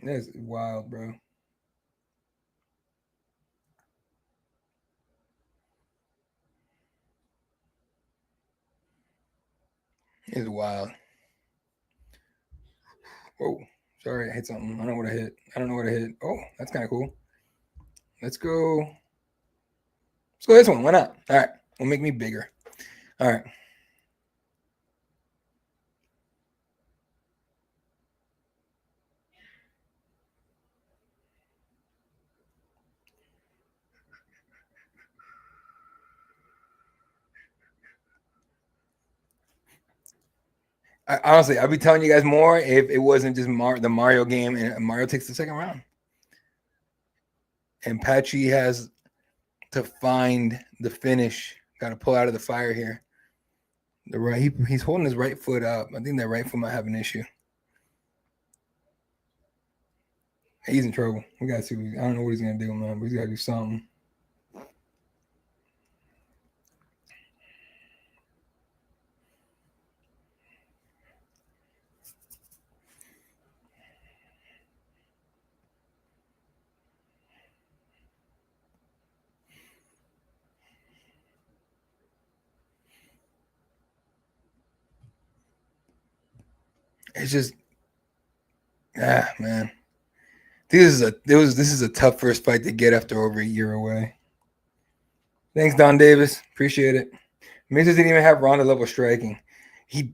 That's wild, bro. It's wild. Whoa. Sorry, I hit something. I don't know what I hit. Oh, that's kind of cool. Let's go this one. Why not? All right. Will make me bigger. All right. Honestly, I'd be telling you guys more if it wasn't just the Mario game and Mario takes the second round. And Patchy has to find the finish. Got to pull out of the fire here. The right, he's holding his right foot up. I think that right foot might have an issue. He's in trouble. We gotta see. I don't know what he's gonna do, man. But he's gotta do something. It's just, man. This is a tough first fight to get after over a year away. Thanks, Don Davis. Appreciate it. Mixers didn't even have Ronda level striking. He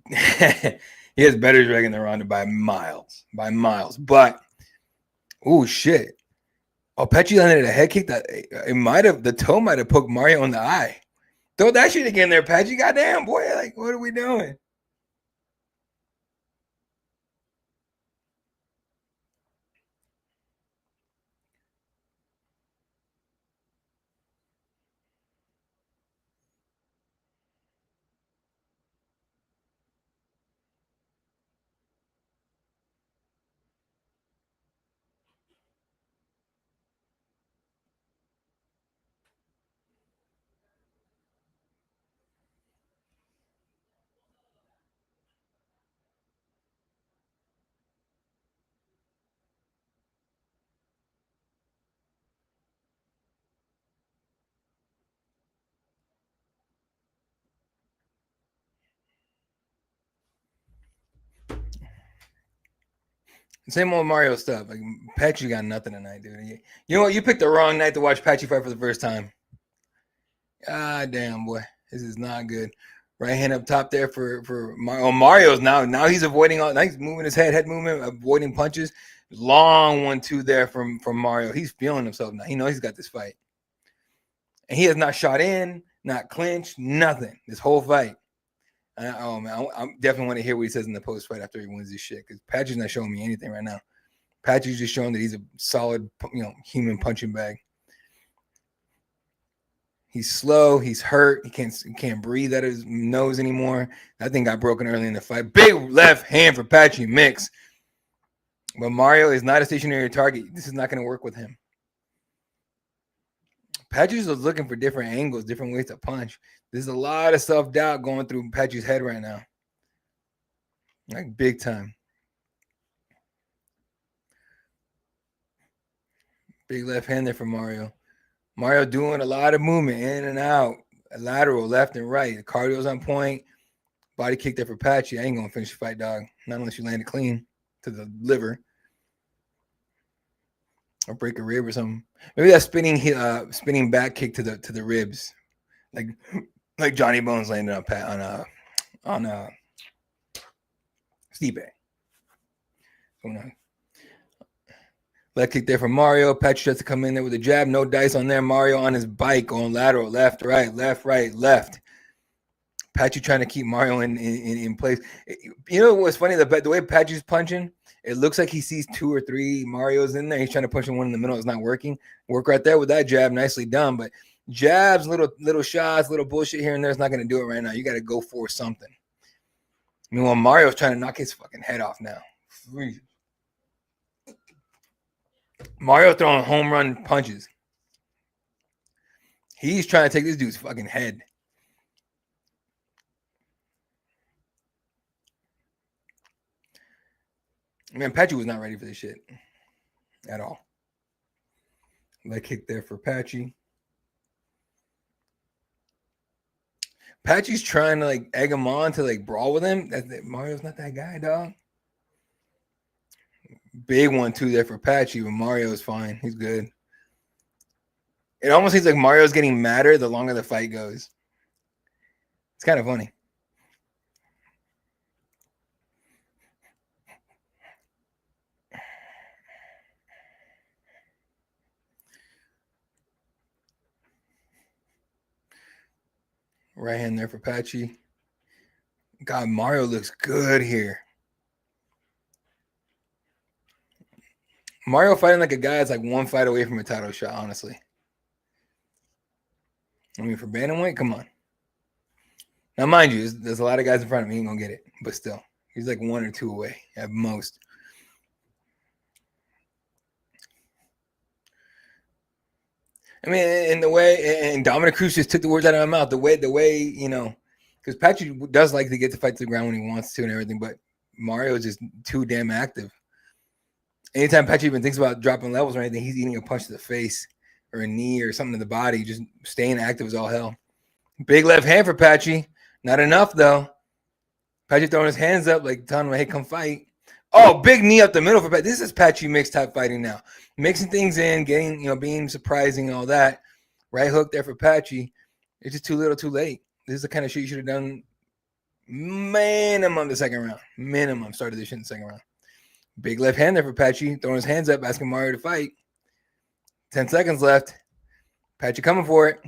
he has better striking than Ronda by miles. But oh shit. Oh, Patchy landed a head kick that the toe might have poked Mario in the eye. Throw that shit again there, Patchy. Goddamn, boy. Like, what are we doing? Same old Mario stuff. Like Patchy got nothing tonight, dude. You know what? You picked the wrong night to watch Patchy fight for the first time. Ah, damn, boy. This is not good. Right hand up top there for Mario. Oh, Mario's now he's avoiding all. Now he's moving his head movement, avoiding punches. Long 1-2 there from Mario. He's feeling himself now. He knows he's got this fight, and he has not shot in, not clinched, nothing this whole fight. Oh man, I definitely want to hear what he says in the post fight after he wins this shit, because Patchy's not showing me anything right now. Patchy's just showing that he's a solid, human punching bag. He's slow. He's hurt. He can't breathe out of his nose anymore. That thing got broken early in the fight. Big left hand for Patchy mix. But Mario is not a stationary target. This is not going to work with him. Patchy's was looking for different angles, different ways to punch. There's a lot of self-doubt going through Patchy's head right now. Like big time. Big left hand there for Mario. Mario doing a lot of movement in and out, lateral, left and right. The cardio's on point. Body kick there for Patchy. I ain't gonna finish the fight, dog. Not unless you land it clean to the liver or break a rib or something. Maybe that spinning back kick to the ribs, like Johnny Bones landed on Stipe. Leg kick there from Mario. Patchy tries to come in there with a jab. No dice on there. Mario on his bike going lateral, left, right, left. Patchy trying to keep Mario in place. You know what's funny? The way Patchy's punching, it looks like he sees 2 or 3 Marios in there. He's trying to punch one in the middle. It's not working. Work right there with that jab. Nicely done. But jabs, little shots, little bullshit here and there is not going to do it right now. You got to go for something. Meanwhile, Mario's trying to knock his fucking head off now. Mario throwing home run punches. He's trying to take this dude's fucking head. Man, Patchy was not ready for this shit at all. Leg kick there for Patchy. Patchy's trying to egg him on to brawl with him. Mario's not that guy, dog. Big 1-2 there for Patchy, but Mario is fine. He's good. It almost seems like Mario's getting madder the longer the fight goes. It's kind of funny. Right hand there for Patchy. God, Mario looks good here. Mario fighting like a guy is like one fight away from a title shot, honestly. I mean, for bantamweight, come on. Now, mind you, there's a lot of guys in front of me. He ain't gonna get it, but still, he's like 1 or 2 away at most. I mean, in the way, and Dominic Cruz just took the words out of my mouth. The way, you know, because Patchy does like to get the fight to the ground when he wants to and everything, but Mario is just too damn active. Anytime Patchy even thinks about dropping levels or anything, he's eating a punch to the face or a knee or something to the body, just staying active as all hell. Big left hand for Patchy. Not enough, though. Patchy throwing his hands up like telling him, hey, come fight. Oh, big knee up the middle for Patchy. This is Patchy mixed type fighting now. Mixing things in, getting, you know, being surprising and all that. Right hook there for Patchy. It's just too little, too late. This is the kind of shit you should have done minimum the second round. Minimum. Started this shit in the second round. Big left hand there for Patchy. Throwing his hands up, asking Mario to fight. 10 seconds left. Patchy coming for it.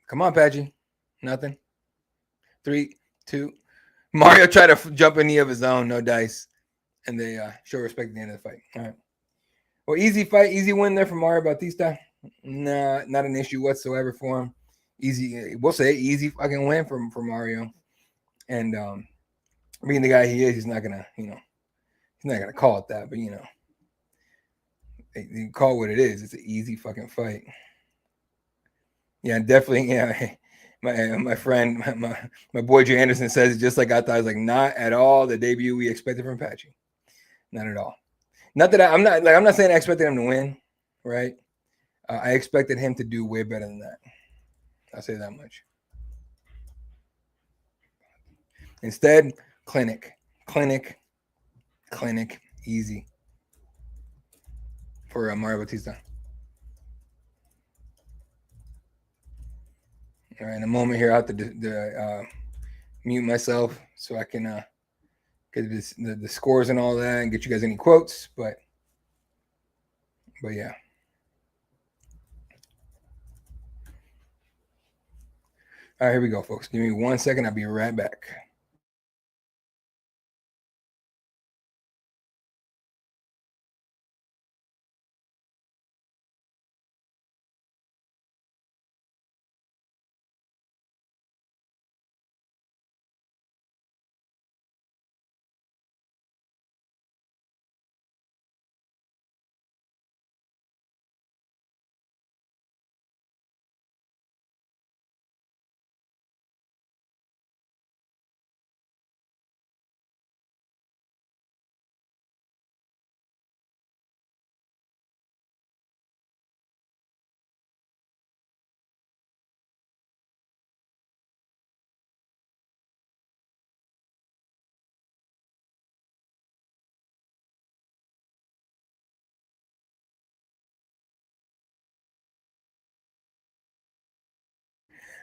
Come on, Patchy. Nothing. 3, 2. Mario tried to jump a knee of his own. No dice. And they show respect at the end of the fight. All right. Well, easy fight. Easy win there for Mario Bautista. Nah, not an issue whatsoever for him. Easy. We'll say easy fucking win for Mario. And being the guy he is, he's not going to, you know, he's not going to call it that. But, you know, you call it what it is. It's an easy fucking fight. Yeah, definitely. Yeah. My friend, my boy Jay Anderson says it just like I thought. I was like, not at all the debut we expected from Patchy. Not at all. Not that I'm not saying I expected him to win, right? I expected him to do way better than that. I'll say that much. Instead, clinic, easy for Mario Bautista. All right, in a moment here, I have to mute myself so I can get the scores and all that and get you guys any quotes. But yeah. All right, here we go, folks. Give me 1 second. I'll be right back.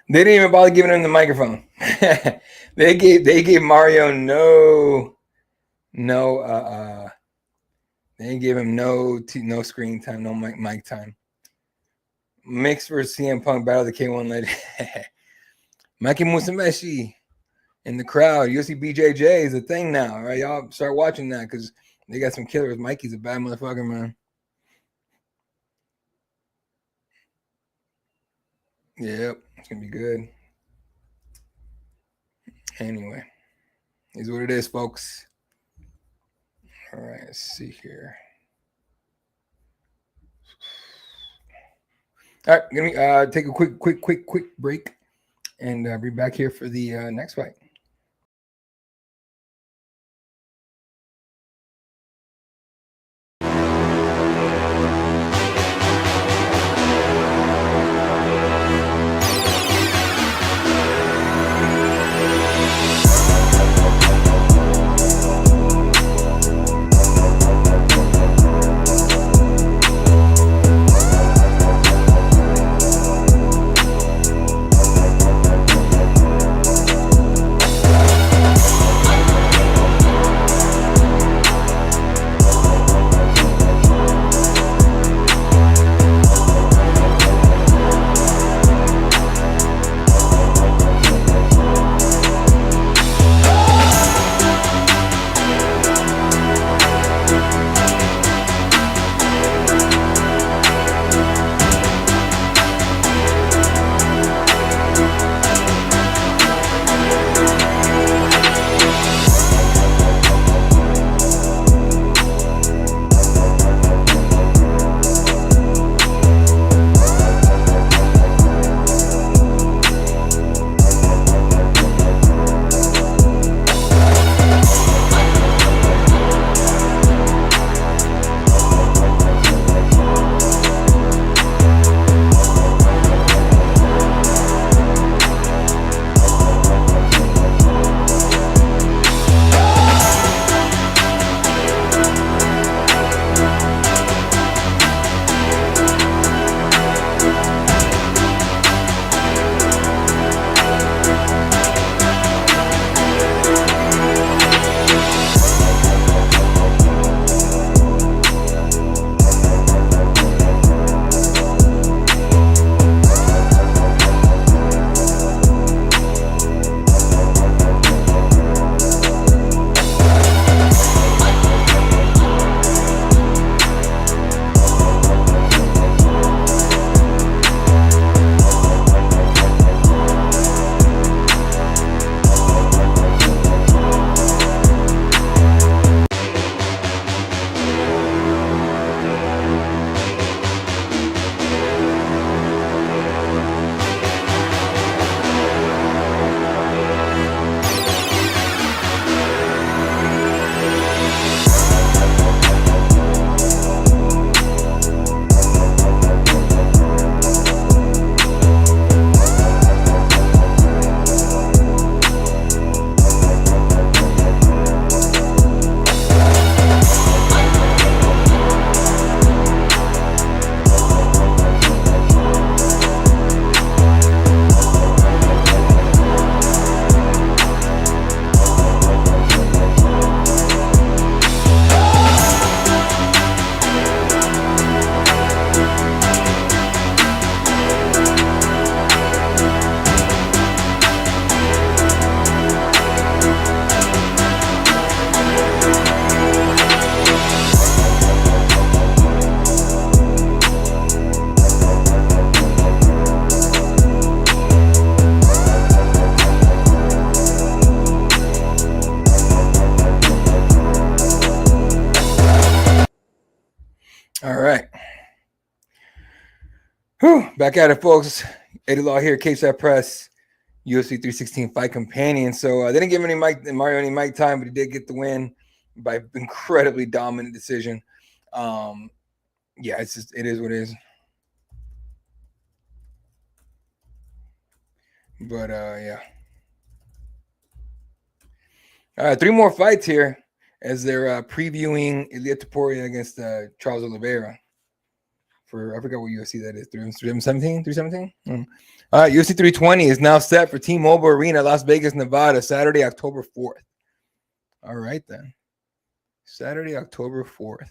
They didn't even bother giving him the microphone. They gave Mario no they didn't give him no screen time, no mic time. Mix versus CM Punk battle of the K1 legend. Mikey Musumeci in the crowd. UFC BJJ is a thing now. All right, y'all start watching that because they got some killers. Mikey's a bad motherfucker, man. Yep, it's gonna be good. Anyway, is what it is, folks. All right, let's see here. All right, gonna take a quick break, and be back here for the next fight. All right. Whew, back at it, folks. Eddie Law here, Cape Press, UFC 316 Fight Companion. So they didn't give Mario any mic time, but he did get the win by incredibly dominant decision. Yeah, it is what it is. But yeah. All right, 3 more fights here as they're previewing Ilia Topuria against Charles Oliveira. I forgot what UFC that is. 317? 317? All right, UFC 320 is now set for T-Mobile Arena, Las Vegas, Nevada, Saturday, October 4th. All right, then. Saturday, October 4th.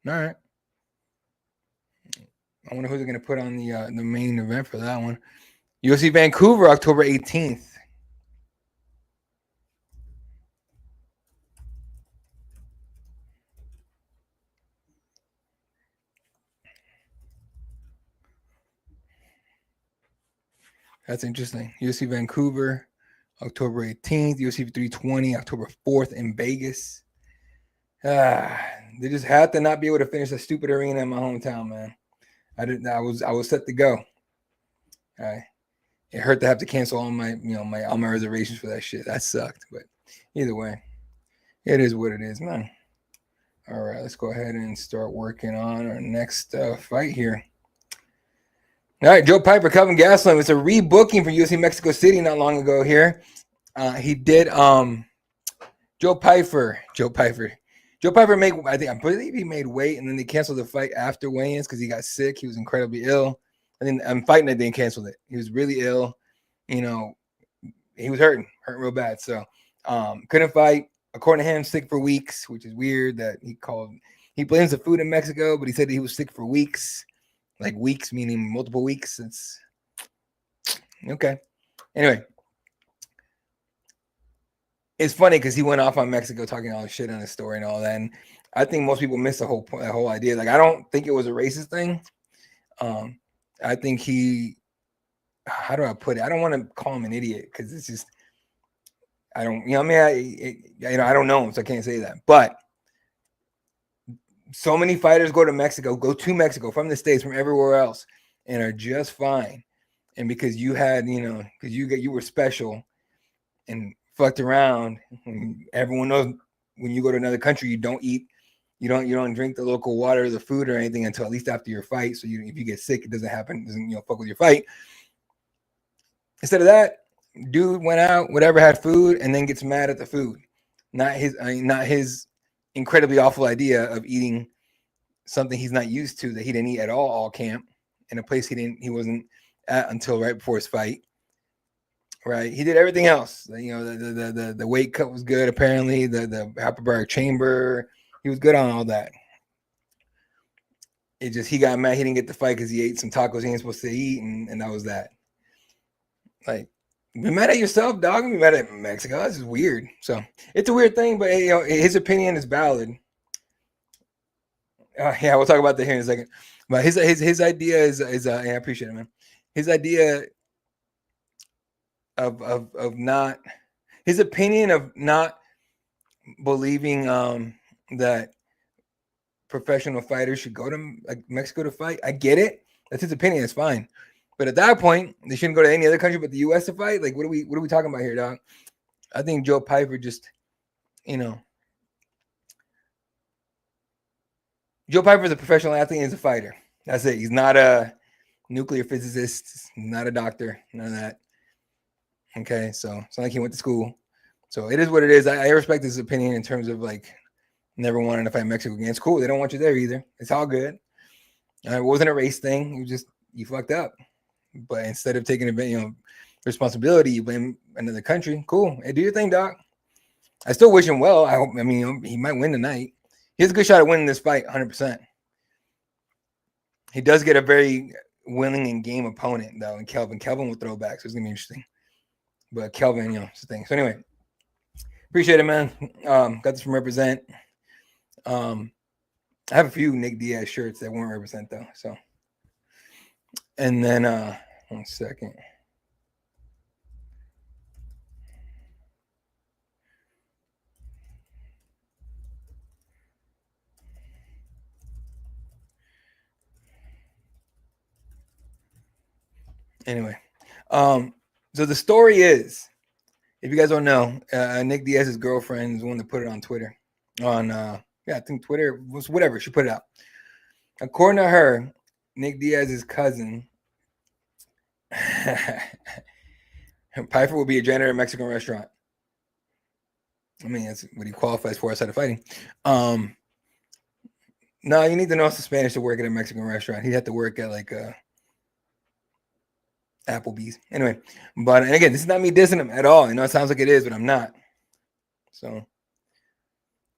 All right. I wonder who they're going to put on the main event for that one. UFC Vancouver, October 18th. That's interesting. UFC Vancouver, October 18th. UFC 320, October 4th in Vegas. They just had to not be able to finish a stupid arena in my hometown, man. I was set to go. It hurt to have to cancel all my reservations for that shit. That sucked, but either way, it is what it is, man. All right, let's go ahead and start working on our next fight here. All right, Joe Pyfer, Kelvin Gastelum. It's a rebooking for UFC Mexico City not long ago here. He did Joe Pyfer made, I believe he made weight, and then they canceled the fight after weigh-ins because he got sick. He was incredibly ill. And then I'm fighting it, they canceled it. He was really ill. You know, he was hurting real bad. So couldn't fight. According to him, sick for weeks, which is weird that he blames the food in Mexico, but he said that he was sick for weeks. Like weeks, meaning multiple weeks. It's okay. Anyway, it's funny because he went off on Mexico talking all the shit on his story and all that. And I think most people miss the whole idea. Like, I don't think it was a racist thing. I think how do I put it? I don't want to call him an idiot because it's just, I don't know him, so I can't say that. But so many fighters go to Mexico from the States, from everywhere else, and are just fine. And because you had, because you were special and fucked around, everyone knows when you go to another country, you don't eat, you don't drink the local water or the food or anything until at least after your fight. So if you get sick, it doesn't fuck with your fight. Instead of that, dude went out, whatever, had food, and then gets mad at the food. Not his incredibly awful idea of eating something he's not used to, that he didn't eat at all camp, in a place he wasn't at until right before his fight. Right, he did everything else. The weight cut was good. Apparently, the hyperbaric chamber, he was good on all that. It just, he got mad. He didn't get the fight because he ate some tacos he ain't supposed to eat, and that was that. Like, be mad at yourself, dog. Be mad at Mexico. This is weird. So it's a weird thing, but his opinion is valid. Yeah, we'll talk about that here in a second. But his idea is I appreciate it, man. His idea of not, his opinion of not believing that professional fighters should go to Mexico to fight. I get it. That's his opinion. It's fine. But at that point, they shouldn't go to any other country but the U.S. to fight. Like, what are we talking about here, dog? I think Joe Pyfer just, Joe Pyfer is a professional athlete and he's a fighter. That's it. He's not a nuclear physicist. He's not a doctor. None of that. Okay, so it's not like he went to school. So it is what it is. I respect his opinion in terms of never wanting to fight Mexico again. It's cool. They don't want you there either. It's all good. It wasn't a race thing. You fucked up. But instead of taking responsibility, you blame another country. Cool. Hey, do your thing, doc. I still wish him well. He might win tonight. He has a good shot at winning this fight, 100%. He does get a very willing and game opponent, though, in Kelvin. Kelvin will throw back, so it's going to be interesting. But Kelvin, it's the thing. So anyway, appreciate it, man. Got this from Represent. I have a few Nick Diaz shirts that won't represent, though. So, and then 1 second. Anyway, so the story is, if you guys don't know, Nick Diaz's girlfriend is the one that put it on Twitter. I think Twitter was whatever. She put it out. According to her, Nick Diaz's cousin, Pyfer will be a janitor at a Mexican restaurant. I mean, that's what he qualifies for outside of fighting. No, you need to know some Spanish to work at a Mexican restaurant. He'd have to work at like Applebee's. Anyway, but and again, this is not me dissing him at all. You know, it sounds like it is, but I'm not. So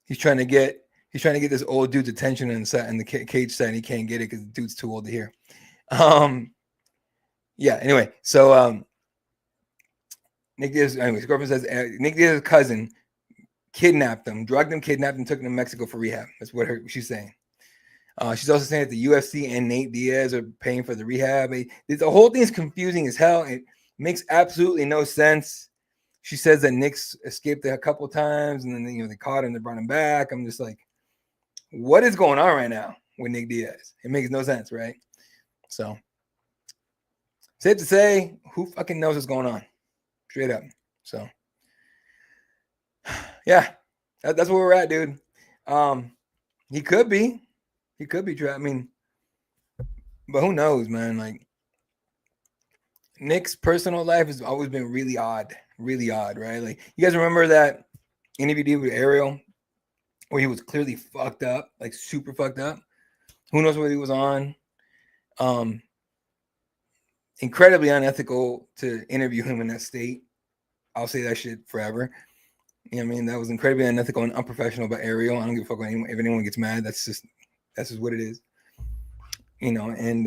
he's trying to get this old dude's attention in the cage set, and he can't get it because the dude's too old to hear. Yeah. Anyway, so Nick Diaz. Anyways, girlfriend says Nick Diaz's cousin kidnapped him, drugged him, kidnapped him, took him to Mexico for rehab. That's what she's saying. She's also saying that the UFC and Nate Diaz are paying for the rehab. The whole thing is confusing as hell. It makes absolutely no sense. She says that Nick's escaped a couple of times, and then they caught him, they brought him back. I'm just like, what is going on right now with Nick Diaz? It makes no sense, right? So, safe to say, who fucking knows what's going on? Straight up. So, yeah, that's where we're at, dude. He could be trapped. I mean, but who knows, man? Like, Nick's personal life has always been really odd, right? Like, you guys remember that interview he did with Ariel where he was clearly fucked up, like super fucked up? Who knows what he was on? Incredibly unethical to interview him in that state. I'll say that shit forever. You know what I mean? That was incredibly unethical and unprofessional by Ariel. I don't give a fuck if anyone gets mad. That's just what it is. You know, and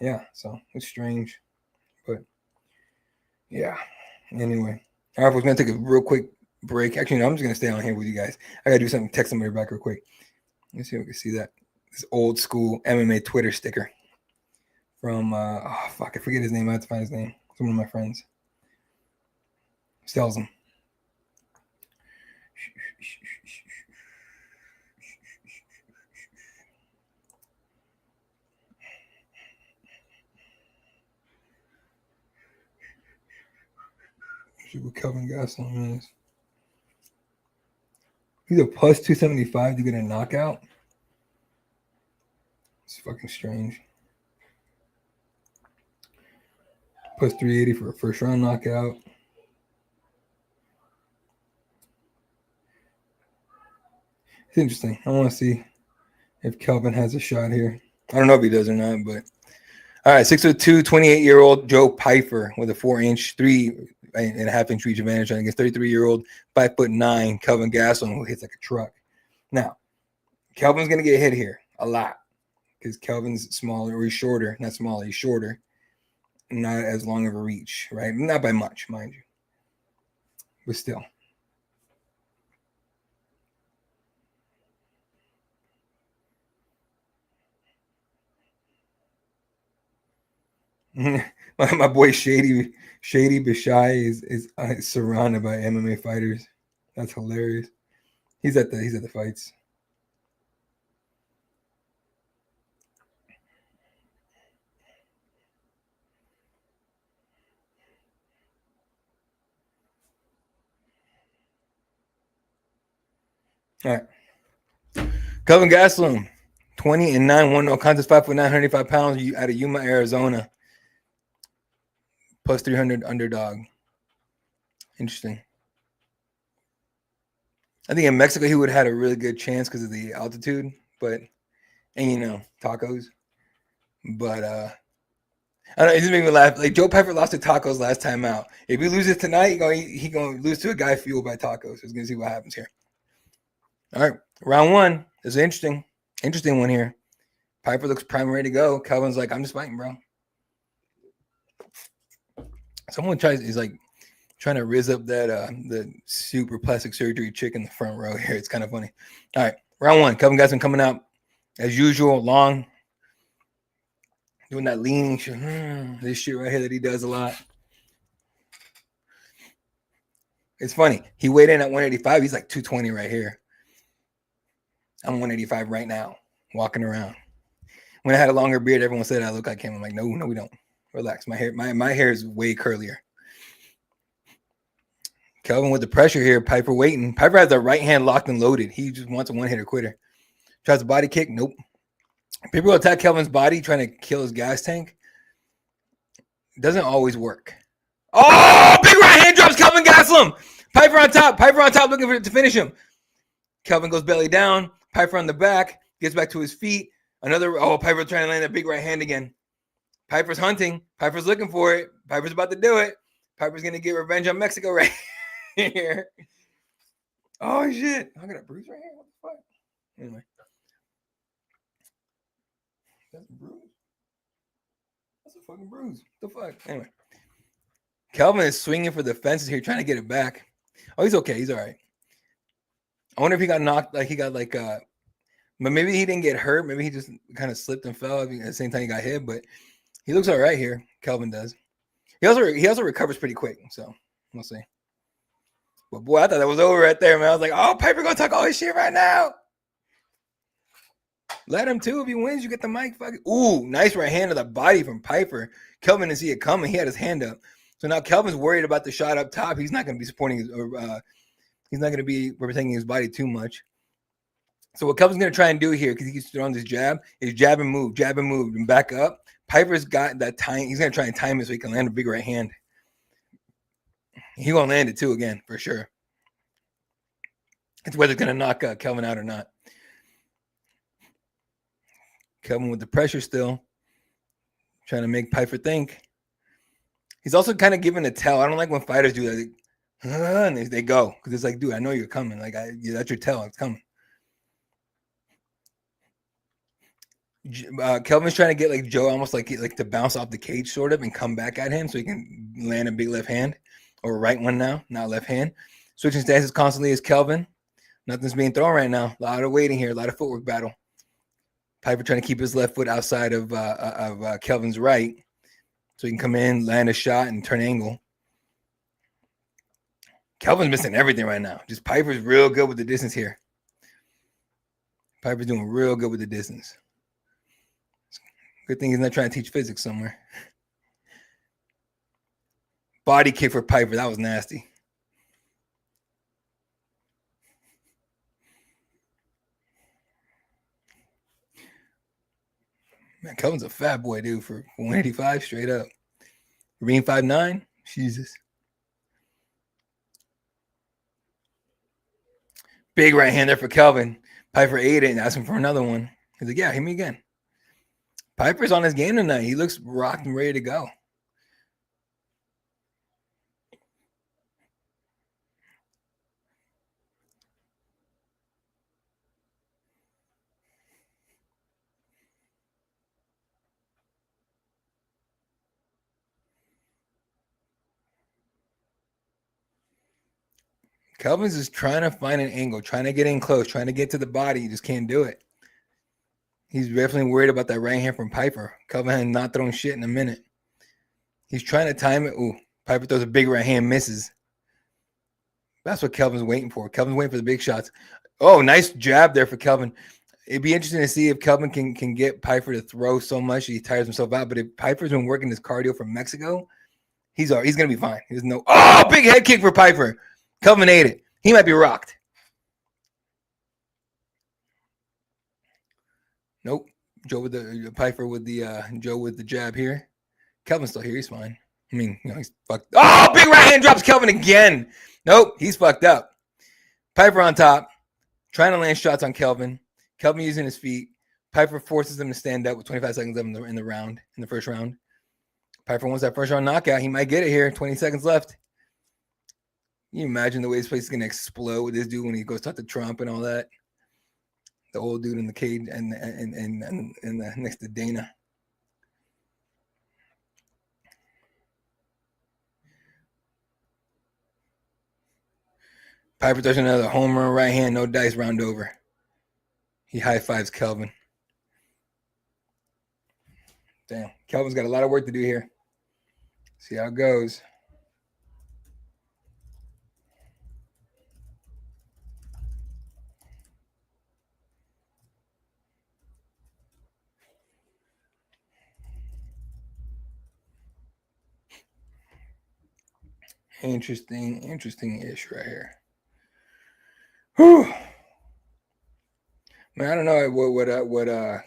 yeah, so it's strange. But yeah. Anyway. All right, we're gonna take a real quick break. Actually, no, I'm just gonna stay on here with you guys. I gotta do something, text somebody back real quick. Let's see if we can see that. This old school MMA Twitter sticker from I forget his name. I have to find his name. It's one of my friends. Sells them. See what Kelvin Gastelum is. He's a plus 275 to get a knockout. It's fucking strange. Plus 380 for a first round knockout. It's interesting. I want to see if Kelvin has a shot here. I don't know if he does or not, but all right, 6'2", 28-year-old Joe Pyfer with a 4-inch, 3.5-inch reach advantage against 33-year-old 5'9" Kelvin Gastelum, who hits like a truck. Now, Kelvin's gonna get hit here a lot because Kelvin's smaller, or he's shorter. Not smaller, he's shorter. Not as long of a reach, right? Not by much, mind you, but still. My boy Shady Bashai is surrounded by MMA fighters. That's hilarious. He's at the fights. All right. Kelvin Gastelum, 20-9, 1-0 contest, 5'9", 185 pounds out of Yuma, Arizona. Plus 300 underdog. Interesting. I think in Mexico he would have had a really good chance because of the altitude, and tacos. But I don't know, it just made me laugh. Like, Joe Pyfer lost to tacos last time out. If he loses tonight, he gonna lose to a guy fueled by tacos. So we're gonna see what happens here. All right, round one is an interesting one here. Pyfer looks prime ready to go. Kelvin's like, I'm just fighting, bro. Someone is like trying to riz up that the super plastic surgery chick in the front row here. It's kind of funny. All right, round one. Kelvin Gastelum coming out as usual, long, doing that leaning shit. This shit right here that he does a lot. It's funny. He weighed in at 185. He's like 220 right here. I'm 185 right now, walking around. When I had a longer beard, everyone said I look like him. I'm like, no, we don't. Relax. My hair is way curlier. Kelvin with the pressure here. Pyfer waiting. Pyfer has the right hand locked and loaded. He just wants a one-hitter quitter. Tries a body kick. Nope. People attack Kelvin's body trying to kill his gas tank. Doesn't always work. Oh, big right hand drops Kelvin Gastelum. Pyfer on top. Pyfer on top looking to finish him. Kelvin goes belly down. Pyfer on the back. Gets back to his feet. Pyfer trying to land that big right hand again. Pyfer's hunting. Pyfer's looking for it. Pyfer's about to do it. Pyfer's going to get revenge on Mexico right here. Oh, shit. I got a bruise right here. What the fuck? Anyway. That's a bruise. That's a fucking bruise. What the fuck? Anyway. Kelvin is swinging for the fences here, trying to get it back. Oh, he's okay. He's all right. I wonder if he got knocked, but maybe he didn't get hurt. Maybe he just kind of slipped and fell at the same time he got hit, but he looks all right here. Kelvin does. He also recovers pretty quick, so we'll see. But boy, I thought that was over right there, man. I was like, oh, Pyfer gonna talk all his shit right now. Let him too. If he wins, you get the mic. Ooh, nice right hand to the body from Pyfer. Kelvin didn't see it coming. He had his hand up. So now Kelvin's worried about the shot up top. He's not going to be supporting he's not going to be protecting his body too much. So what Kelvin's going to try and do here, because he keeps throwing this jab, is jab and move, and back up. Pyfer's got that time. He's going to try and time it so he can land a big right hand. He won't land it too again, for sure. It's whether it's going to knock Kelvin out or not. Kelvin with the pressure still. Trying to make Pyfer think. He's also kind of giving a tell. I don't like when fighters do that. And they go. Because it's like, dude, I know you're coming. Like, that's your tell. It's coming. Kelvin's trying to get like Joe almost like to bounce off the cage sort of and come back at him so he can land a big left hand or right one now, not left hand. Switching stances constantly is Kelvin. Nothing's being thrown right now. A lot of waiting here, a lot of footwork battle. Pyfer trying to keep his left foot outside of Kelvin's right so he can come in, land a shot, and turn angle. Kelvin's missing everything right now. Just Pyfer's real good with the distance here. Pyfer's doing real good with the distance. Good thing he's not trying to teach physics somewhere. Body kick for Pyfer. That was nasty. Man, Kelvin's a fat boy, dude, for 185 straight up. Green 5'9". Jesus. Big right hand there for Kelvin. Pyfer ate it and asked him for another one. He's like, yeah, hit me again. Pyfer's on his game tonight. He looks rocked and ready to go. Kelvin's just trying to find an angle, trying to get in close, trying to get to the body. He just can't do it. He's definitely worried about that right hand from Pyfer. Kelvin had not thrown shit in a minute. He's trying to time it. Ooh, Pyfer throws a big right hand, misses. That's what Kelvin's waiting for. Kelvin's waiting for the big shots. Oh, nice jab there for Kelvin. It'd be interesting to see if Kelvin can get Pyfer to throw so much he tires himself out. But if Pyfer's been working his cardio from Mexico, he's going to be fine. There's no. Oh, big head kick for Pyfer. Kelvin ate it. He might be rocked. Nope. Joe with the Pyfer with the Joe with the jab here. Kelvin's still here. He's fine. I mean, he's fucked. Oh, big right hand drops Kelvin again. Nope, he's fucked up. Pyfer on top, trying to land shots on Kelvin. Kelvin using his feet. Pyfer forces him to stand up with 25 seconds left in the first round. Pyfer wants that first round knockout. He might get it here. 20 seconds left. Can you imagine the way this place is going to explode with this dude when he goes talk to Trump and all that? The old dude in the cage and next to Dana. Pyfer throws another home run right hand, no dice, round over. He high fives Kelvin. Damn, Kelvin's got a lot of work to do here. See how it goes. Interesting-ish right here. Whew. Man, I don't know what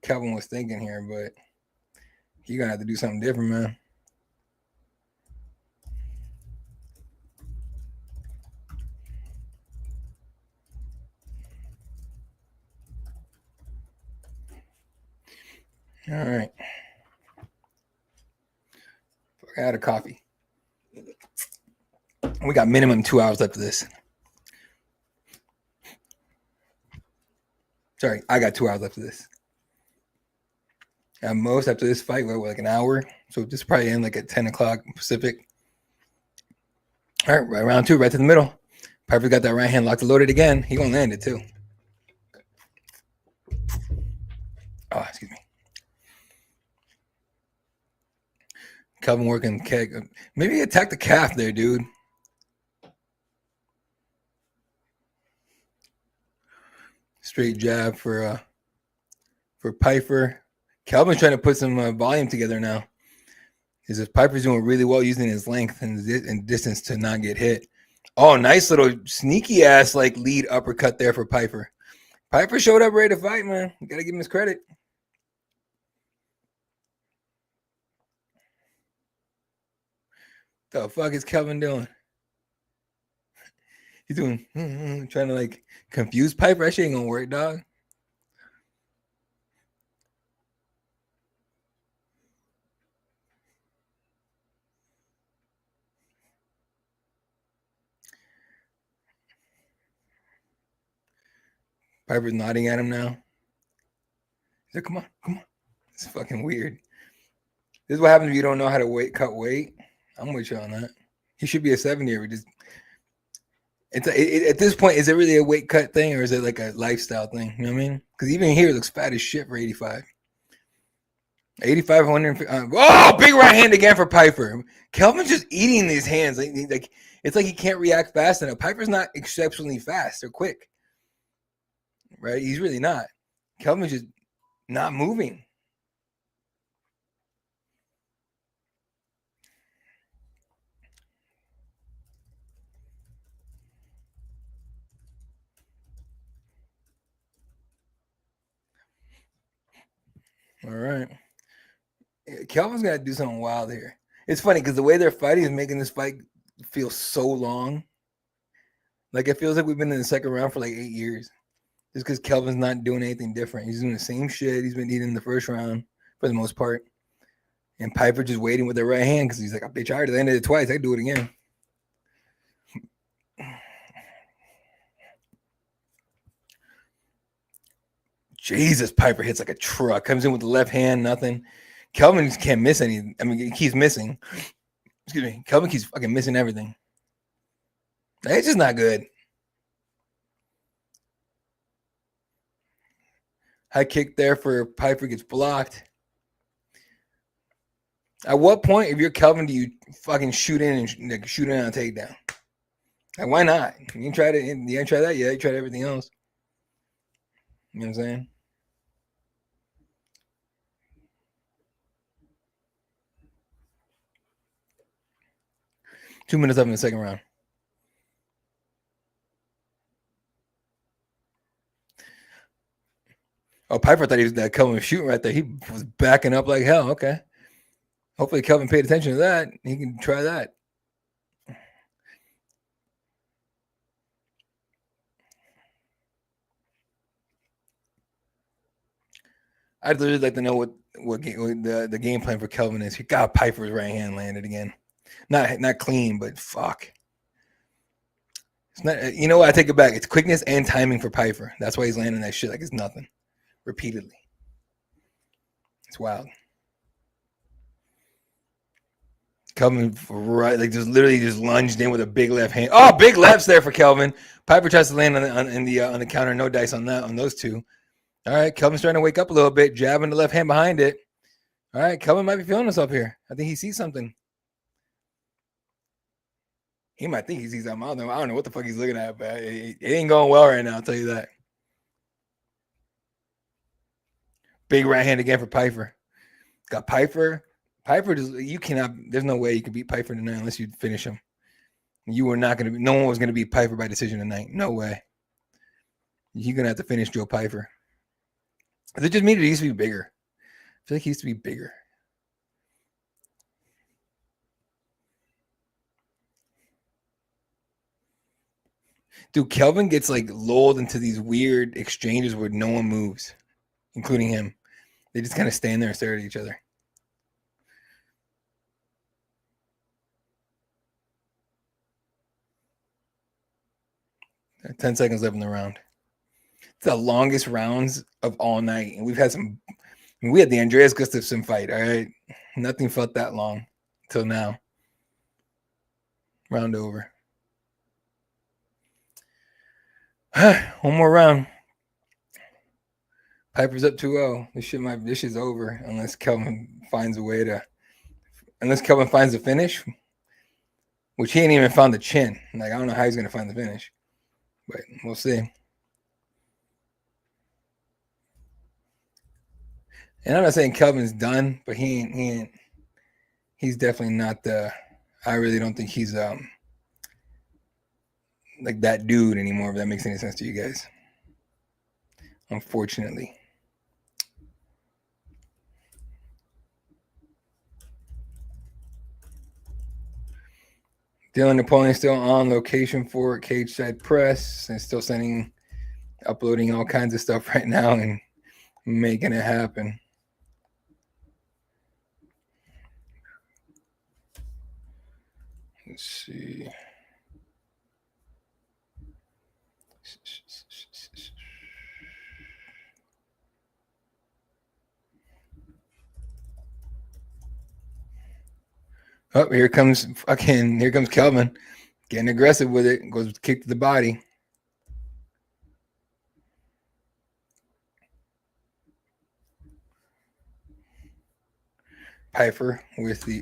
Kelvin was thinking here, but you're gonna have to do something different, man. All right. I had a coffee. We got minimum 2 hours left of this. Sorry, I got 2 hours left of this. At most, after this fight, we're like an hour. So this probably end like at 10 o'clock Pacific. All right, right, round 2, right to the middle. Pyfer got that right hand locked and loaded again. He gonna land it too. Oh, excuse me. Kelvin working keg. Maybe attack the calf there, dude. Straight jab for Pyfer. Kelvin's trying to put some volume together now. Is if Pyfer's doing really well using his length and distance to not get hit. Oh, nice little sneaky ass like lead uppercut there for Pyfer. Pyfer showed up ready to fight, man. You gotta give him his credit. The fuck is Kelvin doing? He's doing trying to like confuse Pyfer. That shit ain't gonna work, dog. Piper's nodding at him now. He's like, come on. It's fucking weird. This is what happens if you don't know how to cut weight. I'm with you on that. He should be a 70-year. At this point, is it really a weight cut thing or is it like a lifestyle thing? You know what I mean? Because even here, it looks fat as shit for 85. 85, 150. Oh, big right hand again for Pyfer. Kelvin's just eating these hands. Like it's like he can't react fast enough. Pyfer's not exceptionally fast or quick. Right? He's really not. Kelvin's just not moving. All right. Kelvin's got to do something wild here. It's funny because the way they're fighting is making this fight feel so long. Like it feels like we've been in the second round for like 8 years. Just because Kelvin's not doing anything different. He's doing the same shit he's been eating in the first round for the most part. And Pyfer just waiting with the right hand because he's like, bitch, I already landed it twice. I can do it again. Jesus, Pyfer hits like a truck. Comes in with the left hand, nothing. Kelvin just can't miss any. I mean, he keeps missing. Excuse me. Kelvin keeps fucking missing everything. It's just not good. High kick there for Pyfer gets blocked. At what point, if you're Kelvin, do you fucking shoot in and like, shoot in on a takedown? Like, why not? You ain't tried it. You ain't tried that yet. You tried everything else. You know what I'm saying? Two minutes up in the second round. Oh, Pyfer thought he was that Kelvin was shooting right there. He was backing up like hell. Okay. Hopefully Kelvin paid attention to that. He can try that. I'd literally like to know what the game plan for Kelvin is. He got Pyfer's right hand landed again. Not clean, but fuck. It's not. You know what? I take it back. It's quickness and timing for Pyfer. That's why he's landing that shit like it's nothing, repeatedly. It's wild. Kelvin right, like just literally just lunged in with a big left hand. Oh, big lefts there for Kelvin. Pyfer tries to land on the counter. No dice on that on those two. All right, Kelvin's trying to wake up a little bit, jabbing the left hand behind it. All right, Kelvin might be feeling himself here. I think he sees something. He might think he sees something. I don't know what the fuck he's looking at, but it ain't going well right now, I'll tell you that. Big right hand again for Pyfer. Got Pyfer. Pyfer just, you cannot, there's no way you can beat Pyfer tonight unless you finish him. You were not going to be. No one was going to beat Pyfer by decision tonight. No way. You're going to have to finish Joe Pyfer. Is it just me? Or he used to be bigger? I feel like he used to be bigger. Dude, Kelvin gets like lulled into these weird exchanges where no one moves, including him. They just kind of stand there and stare at each other. There 10 seconds left in the round. It's the longest rounds of all night. And we've had some, we had the Andreas Gustafsson fight, all right? Nothing felt that long until now. Round over. One more round. Piper's up 2-0. This shit's over unless Kelvin finds a way to, unless Kelvin finds the finish, which he ain't even found the chin. Like, I don't know how he's gonna find the finish, but we'll see. And I'm not saying Kelvin's done, but he's definitely not the. I really don't think he's like that dude anymore. If that makes any sense to you guys, unfortunately. Dylan Napoleon still on location for Cage Side Press and still uploading all kinds of stuff right now and making it happen. Let's see. Oh, here comes Kelvin getting aggressive with it. Goes kick to the body. Pyfer with the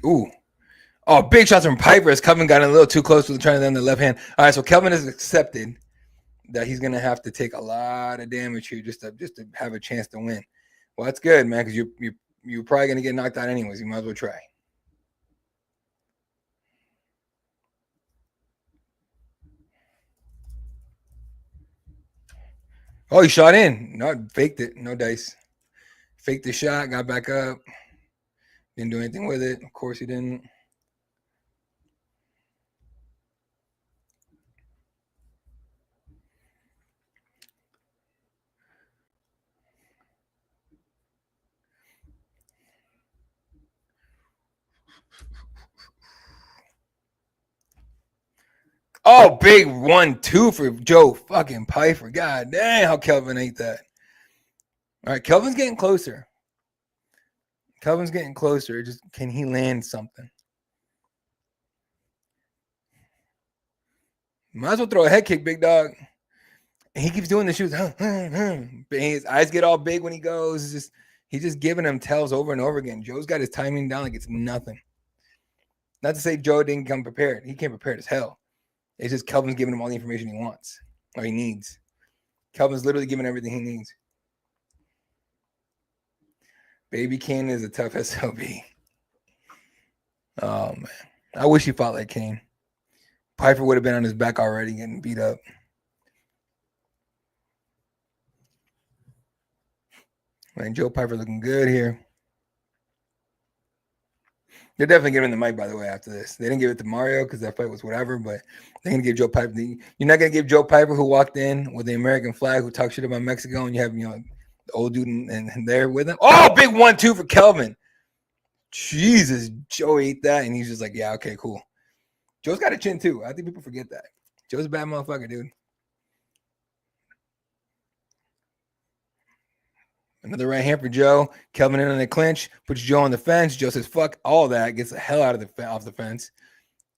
big shots from Pyfer as Kelvin got a little too close to trying to land the left hand. All right, so Kelvin has accepted that he's gonna have to take a lot of damage here just to have a chance to win. Well, that's good, man, because you're probably gonna get knocked out anyways. You might as well try. Oh, he shot in. No, faked it. No dice. Faked the shot, got back up. Didn't do anything with it. Of course he didn't. Oh, big 1-2 for Joe fucking Pyfer. God dang, how Kelvin ate that. All right, Kelvin's getting closer. Just can he land something? Might as well throw a head kick, big dog. And he keeps doing the shoots. His eyes get all big when he goes. He's just giving him tells over and over again. Joe's got his timing down like it's nothing. Not to say Joe didn't come prepared. He came prepared as hell. It's just Kelvin's giving him all the information he wants or he needs. Kelvin's literally giving everything he needs. Baby Kane is a tough SOB. Oh, man. I wish he fought like Kane. Pyfer would have been on his back already getting beat up. Man, Joe Pyfer looking good here. They're definitely giving the mic, by the way, after this. They didn't give it to Mario because that fight was whatever, but they're going to give Joe Pyfer. You're not going to give Joe Pyfer, who walked in with the American flag, who talked shit about Mexico, and you have, the old dude and there with him. Oh, big 1-2 for Kelvin. Jesus, Joe ate that, and he's just like, yeah, okay, cool. Joe's got a chin, too. I think people forget that. Joe's a bad motherfucker, dude. Another right hand for Joe. Kelvin in on the clinch, puts Joe on the fence. Joe says, fuck all that, gets the hell out of off the fence,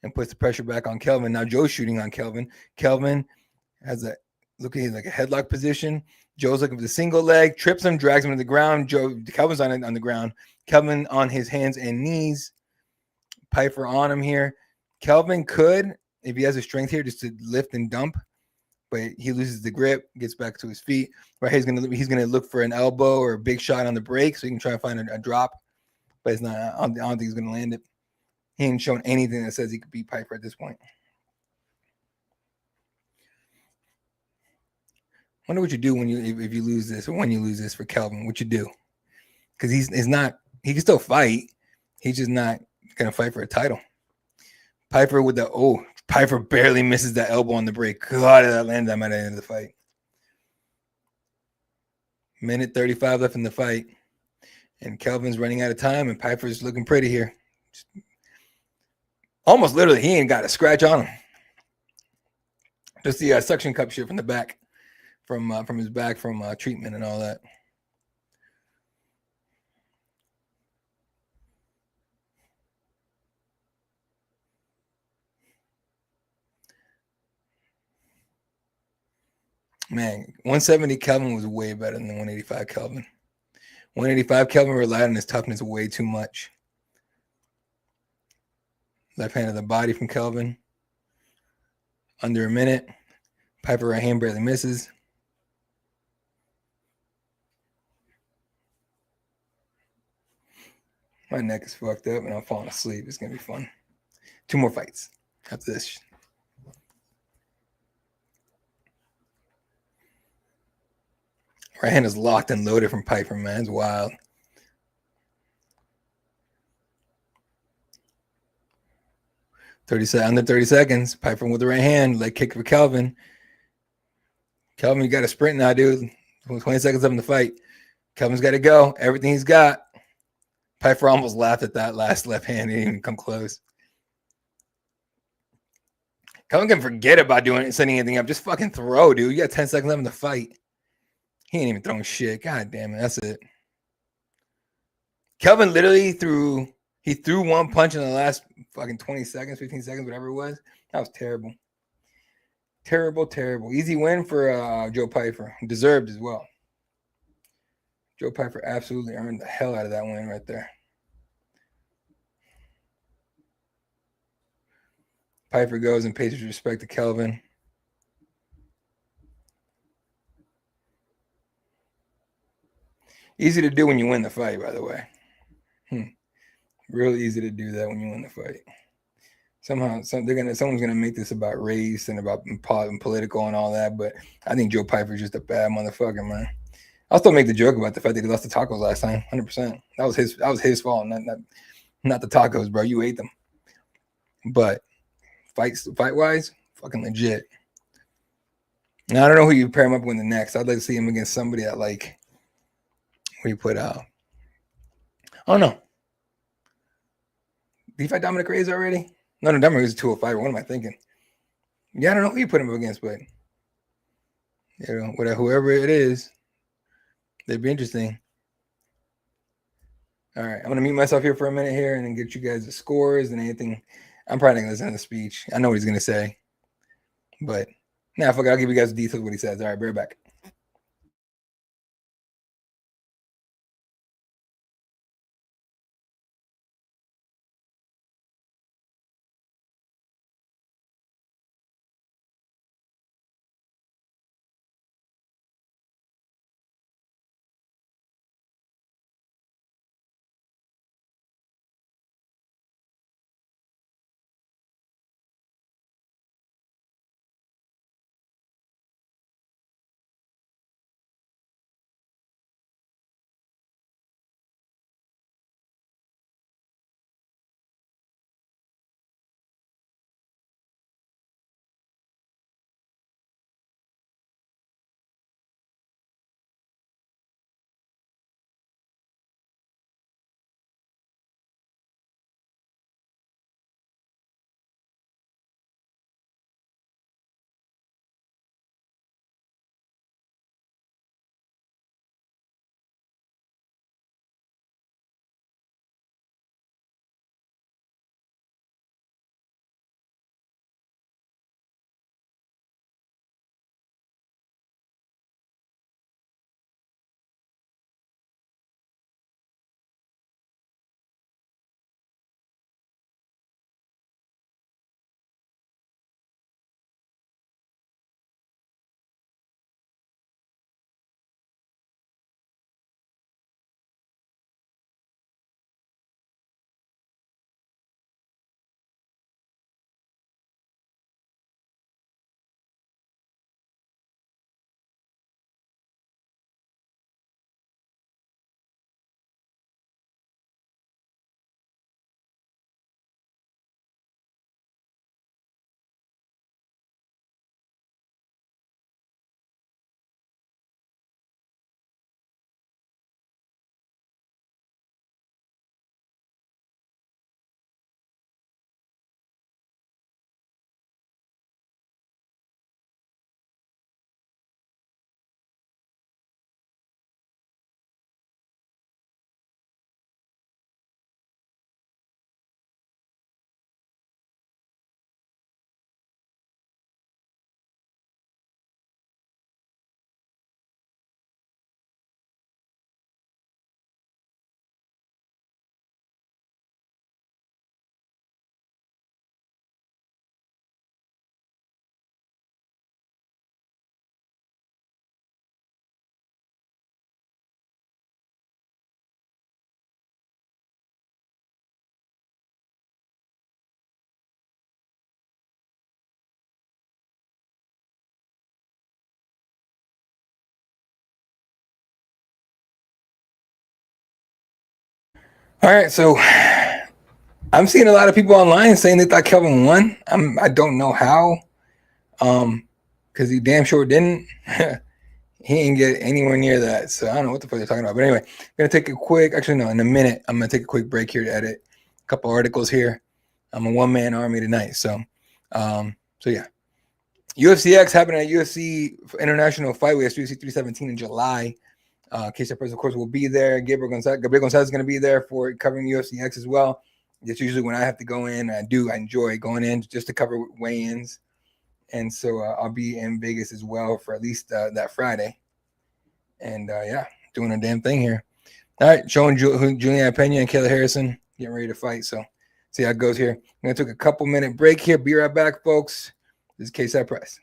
and puts the pressure back on Kelvin. Now Joe's shooting on Kelvin. Kelvin has look at him like a headlock position. Joe's looking for the single leg, trips him, drags him to the ground. Kelvin's on the ground. Kelvin on his hands and knees. Pyfer on him here. Kelvin could, if he has the strength here, just to lift and dump, but he loses the grip, gets back to his feet. Right here, he's gonna look for an elbow or a big shot on the break, so he can try to find a drop. But it's not. I don't think he's gonna land it. He ain't shown anything that says he could beat Pyfer at this point. Wonder what you do when you if you lose this or when you lose this for Kelvin. What you do? Because he's not. He can still fight. He's just not gonna fight for a title. Pyfer with the Pyfer barely misses that elbow on the break. God, that landed him at the end of the fight. Minute 35 left in the fight, and Kelvin's running out of time, and Pyfer's looking pretty here. Almost literally, he ain't got a scratch on him. Just the suction cup shit from the back, from his back from treatment and all that. Man, 170 Kelvin was way better than 185 Kelvin. 185 Kelvin relied on his toughness way too much. Left hand of the body from Kelvin. Under a minute. Pyfer right hand barely misses. My neck is fucked up and I'm falling asleep. It's going to be fun. 2 more fights after this. Right hand is locked and loaded from Pyfer, man. It's wild. Under 30 seconds. Pyfer with the right hand. Leg kick for Kelvin. Kelvin, you got to sprint now, dude. 20 seconds up in the fight. Kelvin's got to go. Everything he's got. Pyfer almost laughed at that last left hand. He didn't even come close. Kelvin can forget about setting anything up. Just fucking throw, dude. You got 10 seconds left in the fight. He ain't even throwing shit. God damn it. That's it. Kelvin literally threw one punch in the last fucking 20 seconds, 15 seconds, whatever it was. That was terrible. Terrible. Easy win for Joe Pyfer. Deserved as well. Joe Pyfer absolutely earned the hell out of that win right there. Pyfer goes and pays his respect to Kelvin. Easy to do when you win the fight, by the way. Real easy to do that when you win the fight. Somehow, someone's gonna make this about race and about political and all that, but I think Joe Pyfer's just a bad motherfucker, man. I'll still make the joke about the fact that he lost the tacos last time, 100%. That was his fault, not the tacos, bro. You ate them. But fight wise, fucking legit. Now I don't know who you pair him up with the next. I'd like to see him against somebody that like who you put out. Oh no. Did he fight Dominic Reyes already? No, Dominic Reyes is 205. What am I thinking? Yeah, I don't know who you put him up against, but whoever it is, they'd be interesting. All right, I'm gonna mute myself here for a minute here and then get you guys the scores and anything. I'm probably not gonna listen to the speech. I know what he's gonna say, but fuck it, I'll give you guys the details of what he says. All right, be right back. All right, so I'm seeing a lot of people online saying they thought Kelvin won. I don't know how, because he damn sure didn't. He didn't get anywhere near that, so I don't know what the fuck they're talking about. But anyway, I'm gonna take a quick. Actually, no, in a minute, I'm gonna take a quick break here to edit a couple articles here. I'm a one-man army tonight, so yeah. UFC X happening at UFC International Fight Week, UFC 317 in July. Kayla, of course, will be there. Gabriel Gonzalez is going to be there for covering UFC X as well. It's usually when I have to go in. I enjoy going in just to cover weigh-ins. And so I'll be in Vegas as well for at least that Friday. And yeah, doing a damn thing here. All right, showing Juliana Pena and Kayla Harrison getting ready to fight. So see how it goes here. I'm going to take a couple minute break here. Be right back, folks. This is KSI Press.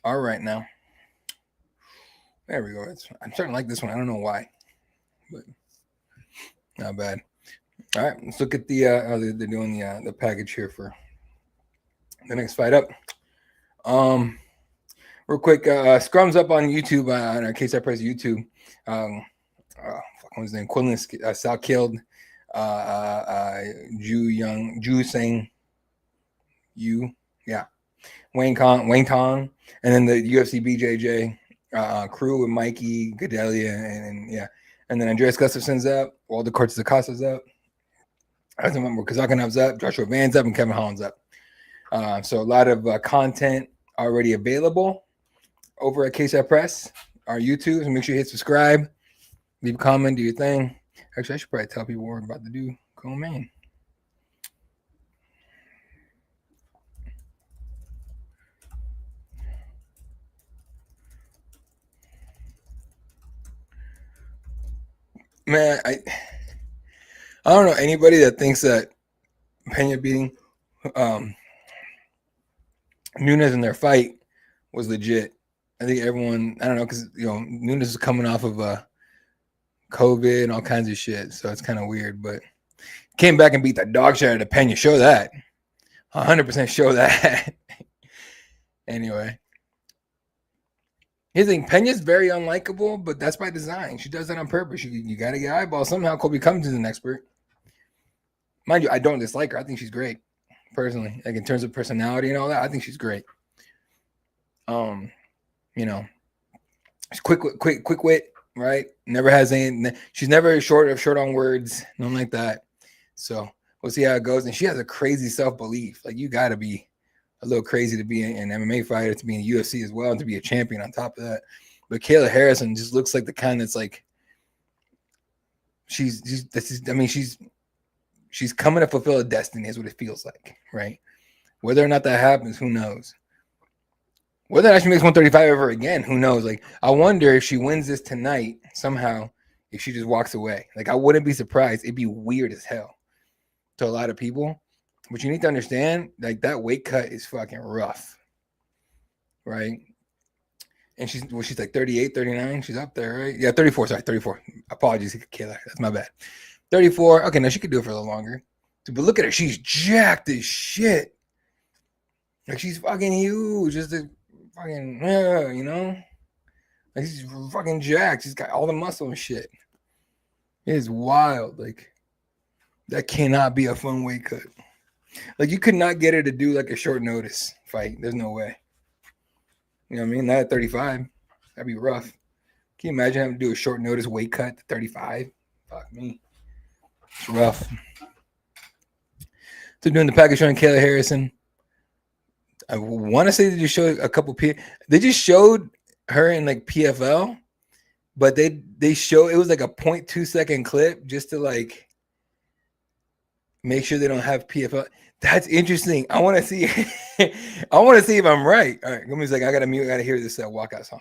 All right now. There we go. I'm starting to like this one. I don't know why, but not bad. All right, let's look at the they're doing the package here for the next fight up. Real quick, Scrums up on YouTube on our KSI Press YouTube. What was his name? Quinlan Sal killed Ju Sang Yu, yeah, Wayne Tong, and then the UFC BJJ crew with Mikey Gadelia and yeah, and then Andreas Gustafsson's up, Walter Cortes-Acosta's up. I don't remember Kazakinov's up, Joshua Van's up, and Kevin Holland's up. So a lot of content already available over at KSI Press, our YouTube. So make sure you hit subscribe, leave a comment, do your thing. Actually, I should probably tell people what we're about to do. Cool, man. Man, I don't know anybody that thinks that Pena beating Nunes in their fight was legit. I think everyone, I don't know, because Nunes is coming off of COVID and all kinds of shit, so it's kind of weird. But came back and beat the dog shit out of Pena. Show that, 100% show that. Anyway, here's the thing: Pena's very unlikable, but that's by design. She does that on purpose. You got to get eyeballs somehow. Colby Cummins is an expert. Mind you, I don't dislike her. I think she's great, personally. Like in terms of personality and all that, I think she's great. She's quick wit, right? Never has any. She's never short on words, nothing like that. So we'll see how it goes. And she has a crazy self-belief. Like you got to be a little crazy to be an MMA fighter, to be in UFC as well, and to be a champion on top of that. But Kayla Harrison just looks like the kind that's like she's She's coming to fulfill a destiny is what it feels like, right? Whether or not that happens, who knows? Whether or not she makes 135 ever again, who knows? Like, I wonder if she wins this tonight somehow, if she just walks away. Like, I wouldn't be surprised. It'd be weird as hell to a lot of people. But you need to understand, like, that weight cut is fucking rough, right? And she's like 38, 39. She's up there, right? Yeah, 34. Sorry, 34. Apologies, Kayla. That's my bad. 34. Okay, now she could do it for a little longer. But look at her. She's jacked as shit. Like, she's fucking huge. Just a fucking, you know? Like, she's fucking jacked. She's got all the muscle and shit. It is wild. Like, that cannot be a fun weight cut. Like, you could not get her to do, like, a short notice fight. There's no way. You know what I mean? Not at 35. That'd be rough. Can you imagine having to do a short notice weight cut to 35? Fuck me. It's rough. So doing the package showing Kayla Harrison. I want to say they just showed a couple. They just showed her in like PFL, but they show it was like a 0.2 second clip just to like make sure they don't have PFL. That's interesting. I want to see. I want to see if I'm right. All right, let me like I gotta mute. I gotta hear this walkout song.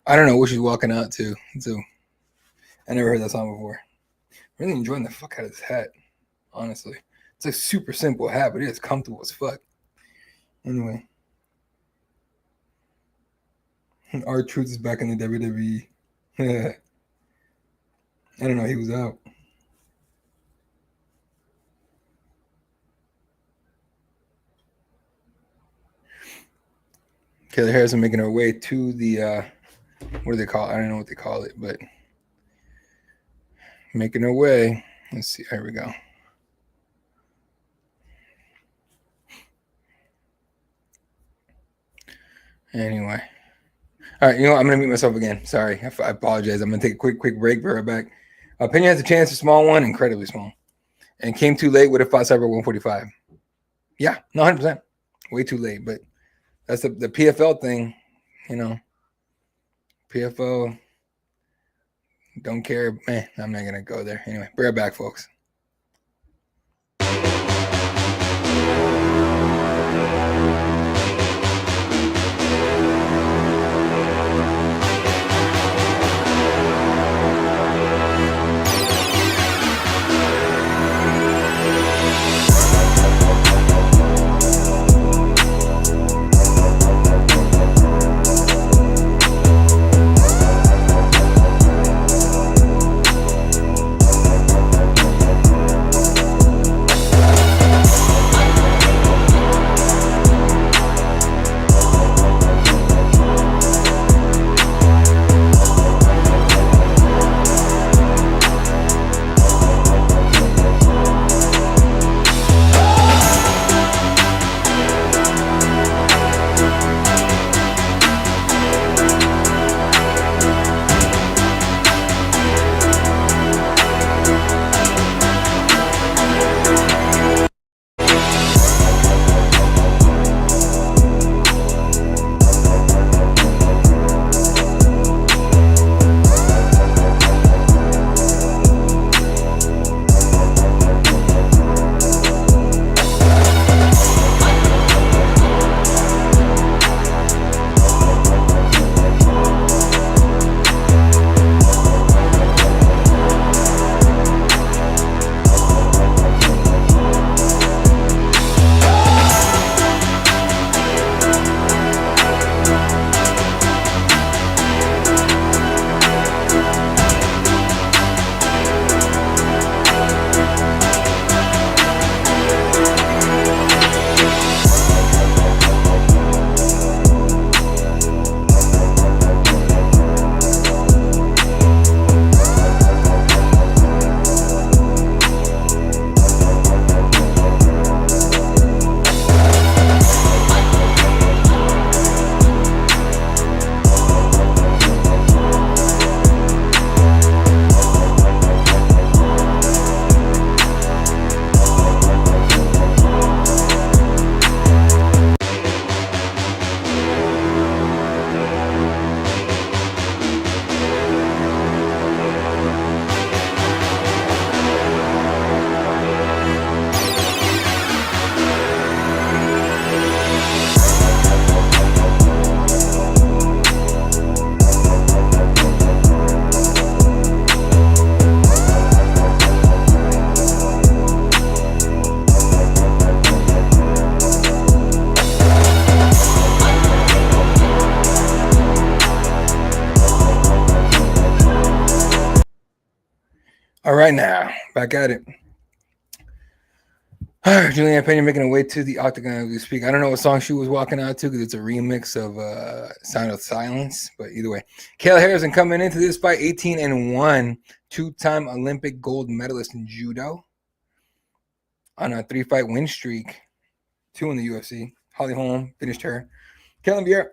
I don't know what she's walking out to. So I never heard that song before. Really enjoying the fuck out of this hat, honestly. It's a super simple hat, but it is comfortable as fuck. Anyway. R-Truth is back in the WWE. I don't know, he was out. Kayla Harrison making her way to the what do they call it? I don't know what they call it, but making her way. Let's see. Here we go. Anyway. All right, you know what? I'm going to mute myself again. Sorry. I apologize. I'm going to take a quick break. Be right back. Pena has a chance, a small one, incredibly small. And came too late with a 5-cyber 145. Yeah, no, 100%. Way too late. But that's the PFL thing, you know. PFL, don't care. I'm not going to go there. Anyway, be right back, folks. All right, now back at it. Juliana Pena making her way to the octagon as we speak. I don't know what song she was walking out to because it's a remix of Sound of Silence. But either way, Kayla Harrison coming into this fight 18-1, two-time Olympic gold medalist in judo on a 3-fight win streak, 2 in the UFC. Holly Holm finished her. Caitlin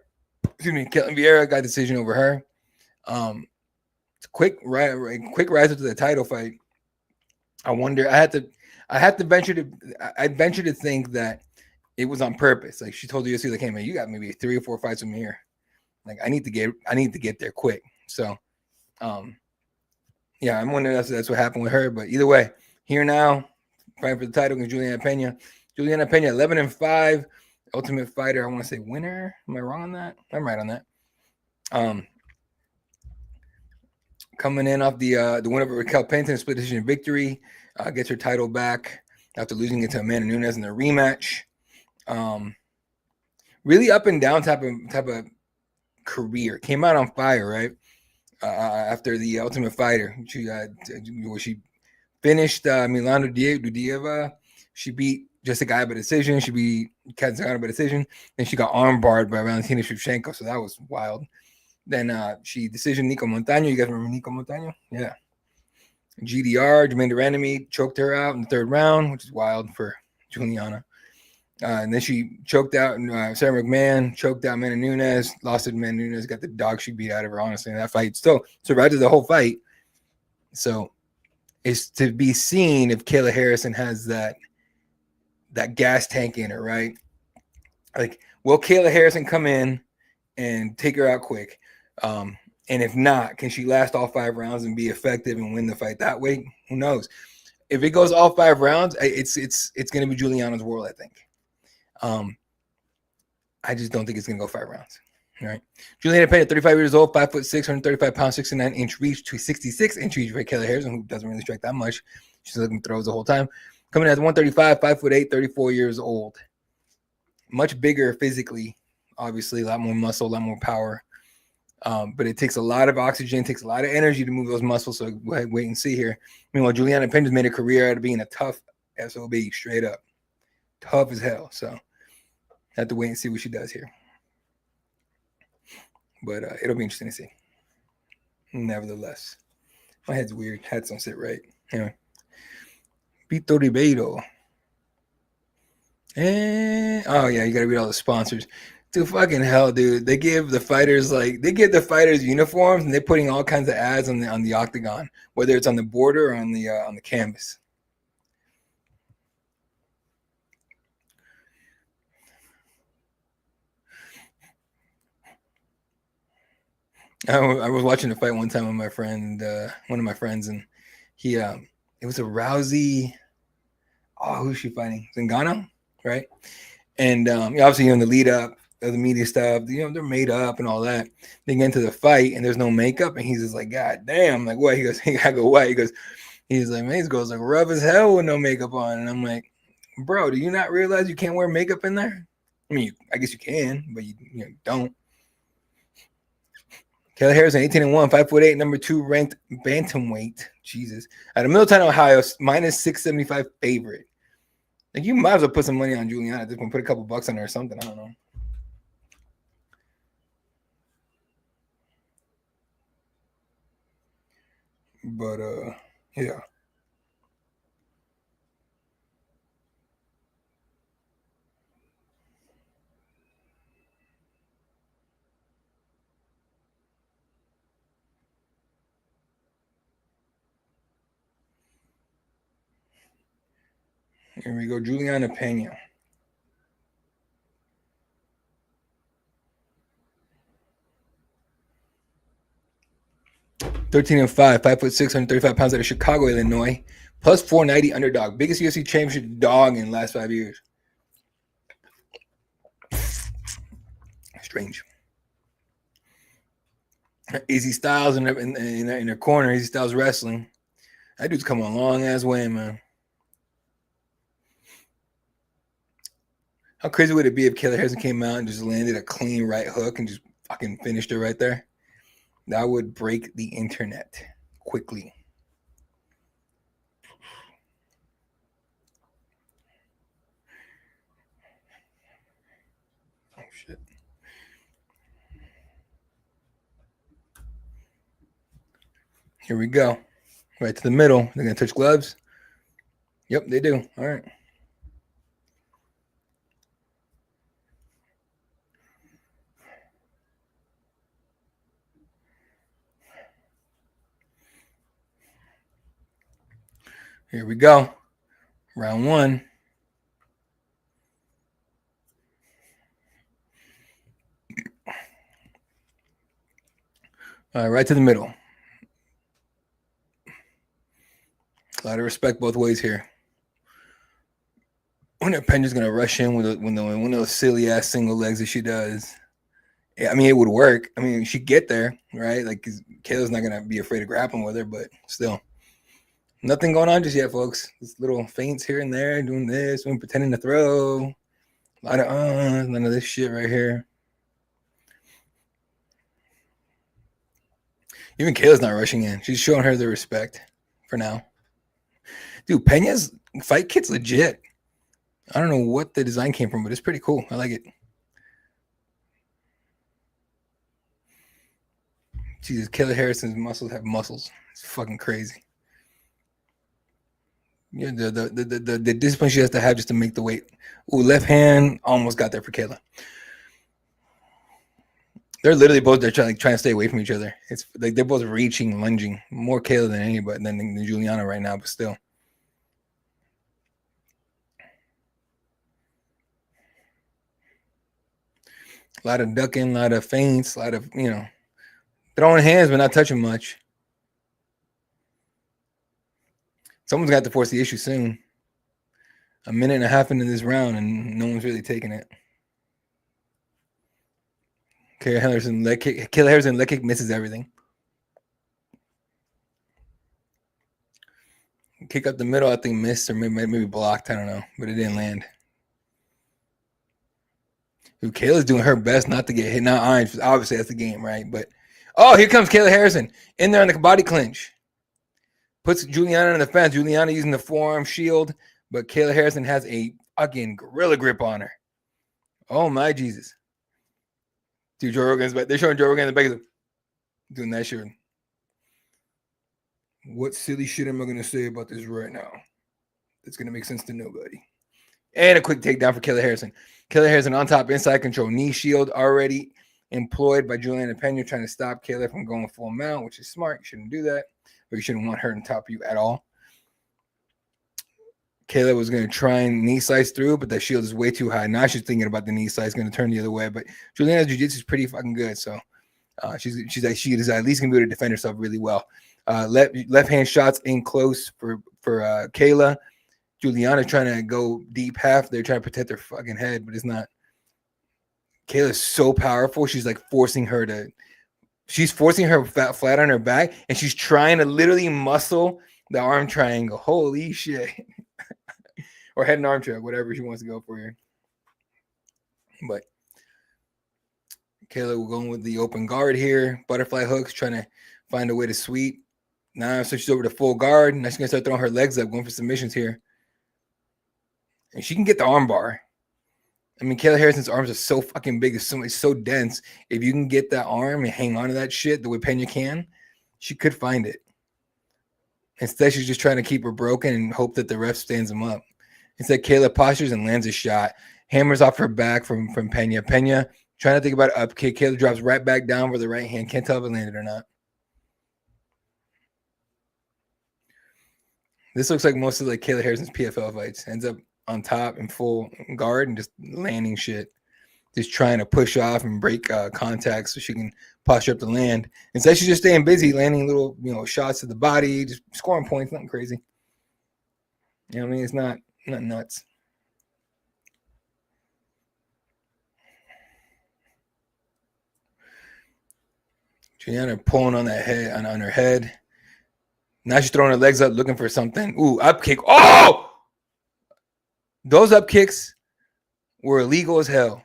Vieira got decision over her. Quick rise up to the title fight. I wonder. I'd venture to think that it was on purpose. Like she told the UFC, like, hey man, you got maybe 3 or 4 fights with me here. Like I need to get there quick. So, yeah, I'm wondering if that's what happened with her. But either way, here now, fighting for the title against Juliana Pena. Juliana Pena, 11-5, Ultimate Fighter. I want to say winner. Am I wrong on that? I'm right on that. Coming in off the win over Raquel Pennington, split decision victory, gets her title back after losing it to Amanda Nunes in the rematch. Really up and down type of career. Came out on fire, right? After the Ultimate Fighter, she finished Milano Dudieva. She beat Jessica Guy by decision. She beat Kazakhstan by decision. Then she got armbarred by Valentina Shevchenko, so that was wild. Then she decision Nico Montano. You guys remember Nico Montano? Yeah. GDR, Jermaine Durandamy, choked her out in the 3rd round, which is wild for Juliana. And then she choked out Sarah McMahon, choked out Amanda Nunes, lost to Amanda Nunes, got the dog she beat out of her, honestly, in that fight. Still survived the whole fight. So it's to be seen if Kayla Harrison has that gas tank in her, right? Like, will Kayla Harrison come in and take her out quick? And if not, can she last all 5 rounds and be effective and win the fight that way? Who knows? If it goes all 5 rounds, it's going to be Juliana's world, I think. I just don't think it's going to go 5 rounds. All right. Juliana Pena, 35 years old, 5'6", 135 pounds, 69-inch reach to 66-inch reach for Kayla Harrison, who doesn't really strike that much. She's looking throws the whole time. Coming in at 135, 5'8", 34 years old. Much bigger physically, obviously, a lot more muscle, a lot more power. But it takes a lot of oxygen, takes a lot of energy to move those muscles. So wait and see here. Meanwhile, Juliana Pena's made a career out of being a tough SOB, straight up. Tough as hell. So have to wait and see what she does here. But it'll be interesting to see. Nevertheless, my head's weird. Heads don't sit right. Anyway. Pito Ribeiro. And oh yeah, you gotta read all the sponsors. Dude, fucking hell, dude. They give the fighters uniforms, and they're putting all kinds of ads on the octagon, whether it's on the border or on the canvas. I was watching the fight one time with my friend, one of my friends, and he it was a Rousey. Oh, who's she fighting? Zingano, right? And obviously, in the lead up, the media stuff, they're made up and all that. They get into the fight, and there's no makeup, and he's just like, God damn, like what? He goes, I go, what? He's like, man, these girls look rough as hell with no makeup on, and I'm like, bro, do you not realize you can't wear makeup in there? I mean, I guess you can, but you don't. Kayla Harrison, 18-1, 5'8", number 2 ranked bantamweight. Jesus. At a Middletown, Ohio, minus 675 favorite. Like, you might as well put some money on Juliana at this point, put a couple bucks on her or something. I don't know. But yeah. Here we go, Juliana Pena. (13-5, 5'6", 135 pounds out of Chicago, Illinois. Plus 490 underdog. Biggest UFC championship dog in the last 5 years. Strange. Easy Styles in her corner. Easy Styles wrestling. That dude's come a long ass way, man. How crazy would it be if Kayla Harrison came out and just landed a clean right hook and just fucking finished her right there? That would break the internet quickly. shit. Here we go. Right to the middle. They're going to touch gloves. Yep, they do. All right. Here we go. Round one. All right, right to the middle. A lot of respect both ways here. When Pena's gonna rush in with one of those silly ass single legs that she does. Yeah, I mean, it would work. I mean, she'd get there, right? Like, Kayla's not gonna be afraid of grappling with her, but still, nothing going on just yet, folks. Just little feints here and there, doing this, pretending to throw. A lot of none of this shit right here. Even Kayla's not rushing in. She's showing her the respect for now. Dude, Pena's fight kit's legit. I don't know what the design came from, but it's pretty cool. I like it. Jesus, Kayla Harrison's muscles have muscles. It's fucking crazy. Yeah, the discipline she has to have just to make the weight. Ooh, left hand almost got there for Kayla. They're literally both there trying to stay away from each other. It's like they're both reaching, lunging. More Kayla than anybody than Juliana right now, but still. A lot of ducking, a lot of feints, a lot of, throwing hands but not touching much. Someone's got to force the issue soon. A minute and a half into this round, and no one's really taking it. Kayla Harrison leg kick misses everything. Kick up the middle, I think missed or maybe blocked. I don't know, but it didn't land. Dude, Kayla's doing her best not to get hit. Not orange. Obviously, that's the game, right? But here comes Kayla Harrison in there on the body clinch. Puts Juliana in the fence. Juliana using the forearm shield, but Kayla Harrison has a fucking gorilla grip on her. Oh my Jesus! Dude, Joe Rogan's back. They're showing Joe Rogan in the back doing that shit. What silly shit am I gonna say about this right now? That's gonna make sense to nobody. And a quick takedown for Kayla Harrison. Kayla Harrison on top, inside control, knee shield already employed by Juliana Pena, trying to stop Kayla from going full mount, which is smart. You shouldn't do that, but you shouldn't want her on top of you at all. Kayla was going to try and knee slice through, but that shield is way too high. Now she's thinking about the knee slice, going to turn the other way. But Juliana's jiu-jitsu is pretty fucking good, so she is at least going to be able to defend herself really well. Left hand shots in close for Kayla. Juliana trying to go deep half. They're trying to protect their fucking head, but it's not. Kayla's so powerful. She's like forcing her flat on her back, and she's trying to literally muscle the arm triangle. Holy shit. Or head and arm triangle, whatever she wants to go for here. But Kayla will go with the open guard here. Butterfly hooks, trying to find a way to sweep. Now switches over to full guard. Now she's going to start throwing her legs up, going for submissions here. And she can get the arm bar. I mean, Kayla Harrison's arms are so fucking big. It's so dense. If you can get that arm and hang on to that shit the way Pena can, she could find it. Instead, she's just trying to keep her broken and hope that the ref stands him up. Instead, Kayla postures and lands a shot. Hammers off her back from Pena. Pena trying to think about an up kick. Kayla drops right back down with the right hand. Can't tell if it landed or not. This looks like most of like Kayla Harrison's PFL fights. Ends up on top in full guard and just landing shit. Just trying to push off and break contact so she can posture up to land. Instead, she's just staying busy, landing little shots to the body, just scoring points, nothing crazy. You know what I mean? It's not nuts. Juliana pulling on that head, on her head. Now she's throwing her legs up, looking for something. Ooh, up kick. Oh! Those up kicks were illegal as hell.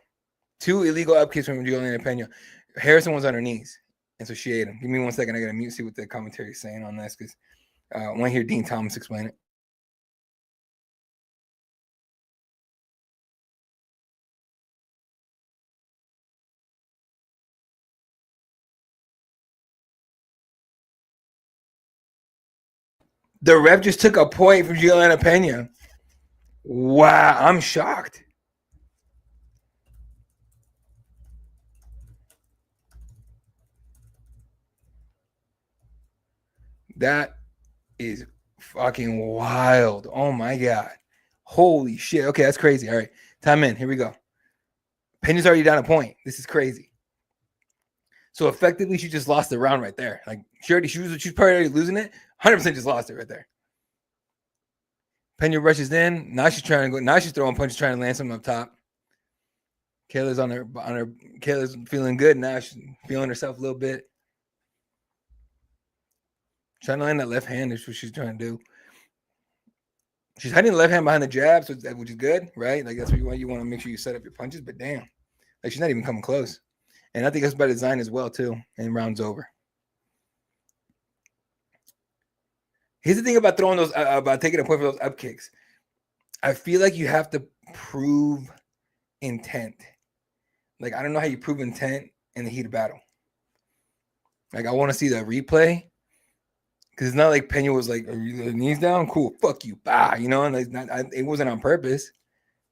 2 illegal up kicks from Juliana Pena. Harrison was on her knees, and so she ate him. Give me 1 second. I got to mute, see what the commentary is saying on this, because I want to hear Dean Thomas explain it. The ref just took a point from Juliana Pena. Wow, I'm shocked. That is fucking wild. Oh my God. Holy shit. Okay, that's crazy. All right, time in. Here we go. Pena's already down a point. This is crazy. So effectively, she just lost the round right there. Like she's probably already losing it. 100% just lost it right there. Pena rushes in. Now she's trying to go. Now she's throwing punches, trying to land something up top. Kayla's on her. Kayla's feeling good now. She's feeling herself a little bit. Trying to land that left hand is what she's trying to do. She's hiding the left hand behind the jab, which is good, right? Like that's what you want to make sure you set up your punches. But damn, like she's not even coming close. And I think that's by design as well too. And round's over. Here's the thing about throwing those, about taking a point for those up kicks. I feel like you have to prove intent. Like I don't know how you prove intent in the heat of battle. Like I want to see the replay. Because it's not like Pena was like, "Are you knees down? Cool, fuck you, bah." You know, and like it wasn't on purpose.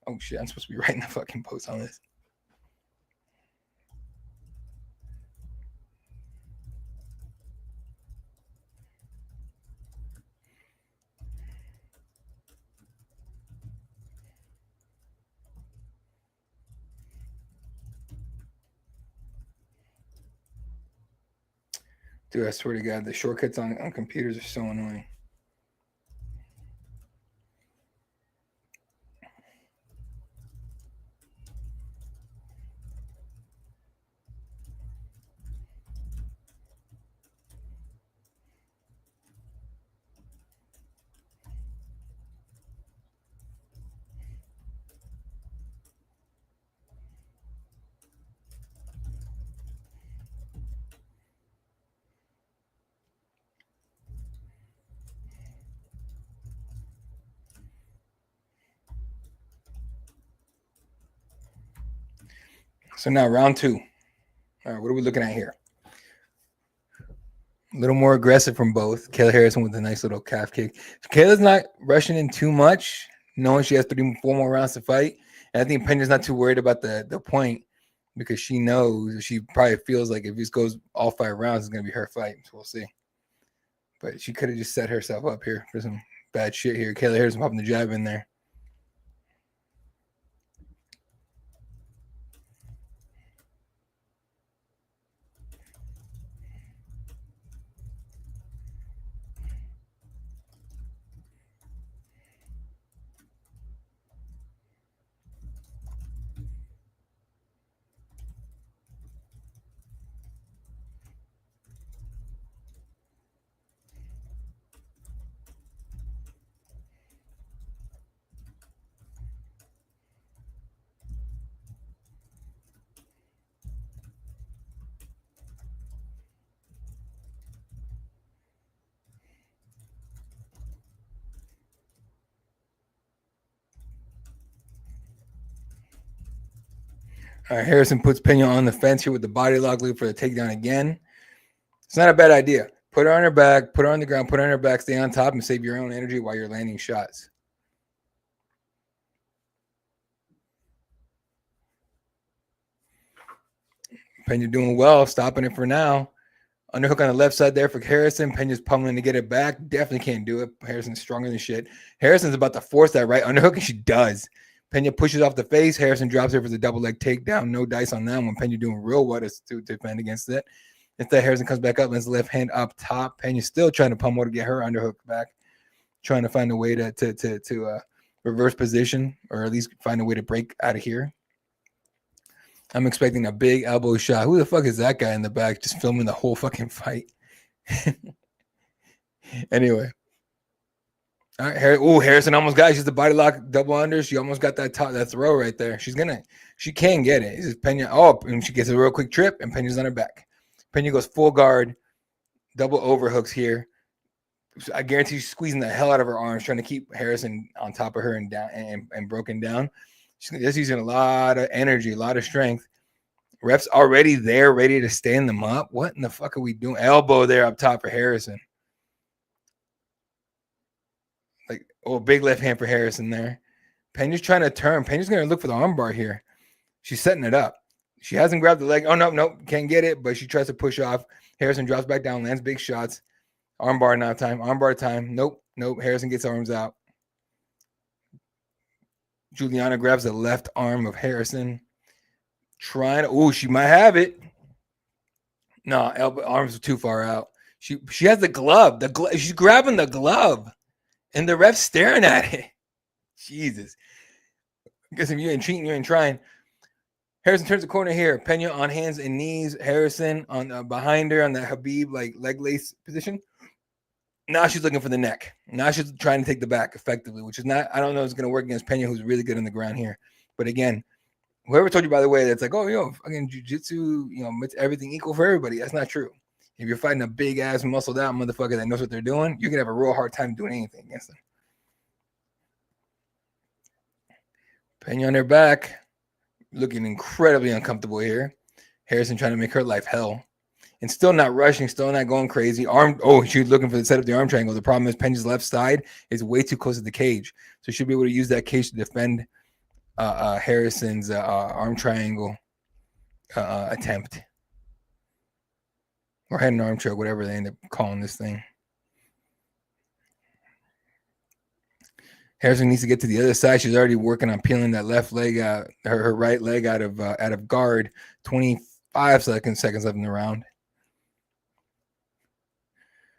Oh shit, I'm supposed to be writing the fucking post on this. Dude, I swear to God, the shortcuts on computers are so annoying. So now round two. All right, what are we looking at here? A little more aggressive from both. Kayla Harrison with a nice little calf kick. Kayla's not rushing in too much, knowing she has 4 more rounds to fight. And I think Pena's not too worried about the point because she knows, she probably feels like if this goes all 5 rounds, it's going to be her fight. So we'll see. But she could have just set herself up here for some bad shit here. Kayla Harrison popping the jab in there. All right, Harrison puts Pena on the fence here with the body lock, looking for the takedown again. It's not a bad idea. Put her on her back, put her on the ground, put her on her back, stay on top, and save your own energy while you're landing shots. Pena doing well, stopping it for now. Underhook on the left side there for Harrison. Pena's pummeling to get it back. Definitely can't do it. Harrison's stronger than shit. Harrison's about to force that right underhook, and she does. Pena pushes off the face. Harrison drops her for the double leg takedown. No dice on that one. Pena doing real well to defend against it. Instead, Harrison comes back up, lands the left hand up top. Pena's still trying to pummel to get her underhook back, trying to find a way to reverse position or at least find a way to break out of here. I'm expecting a big elbow shot. Who the fuck is that guy in the back just filming the whole fucking fight? Anyway. All right, Harrison almost got it. She's the body lock double under. She almost got that throw right there. She can get it. It's just Pena. Oh, and she gets a real quick trip, and Pena's on her back. Pena goes full guard, double overhooks here. I guarantee she's squeezing the hell out of her arms, trying to keep Harrison on top of her and down and broken down. She's just using a lot of energy, a lot of strength. Ref's already there, ready to stand them up. What in the fuck are we doing? Elbow there up top for Harrison. Oh, big left hand for Harrison there. Pena's trying to turn. Pena's going to look for the armbar here. She's setting it up. She hasn't grabbed the leg. Oh, no, can't get it, but she tries to push off. Harrison drops back down, lands big shots. Armbar now time. Armbar time. Nope. Harrison gets arms out. Juliana grabs the left arm of Harrison. Trying to, oh, she might have it. No, elbow arms are too far out. She has the glove. She's grabbing the glove. And the ref's staring at it. Jesus. I guess if you ain't cheating, you ain't trying. Harrison turns the corner here. Pena on hands and knees. Harrison on behind her on that Habib like leg lace position. Now she's looking for the neck. Now she's trying to take the back effectively, which is not, I don't know if it's going to work against Pena, who's really good on the ground here. But again, whoever told you, by the way, that's like, oh, fucking jiu-jitsu, it's everything equal for everybody. That's not true. If you're fighting a big-ass, muscled-out motherfucker that knows what they're doing, you're going to have a real hard time doing anything against them. Pena on their back, looking incredibly uncomfortable here. Harrison trying to make her life hell. And still not rushing, still not going crazy. She's looking for the set of the arm triangle. The problem is Pena's left side is way too close to the cage. So she'll be able to use that cage to defend Harrison's arm triangle attempt. Or head and arm choke, whatever they end up calling this thing. Harrison needs to get to the other side. She's already working on peeling that left leg out, her right leg out of guard. 25 seconds left in the round.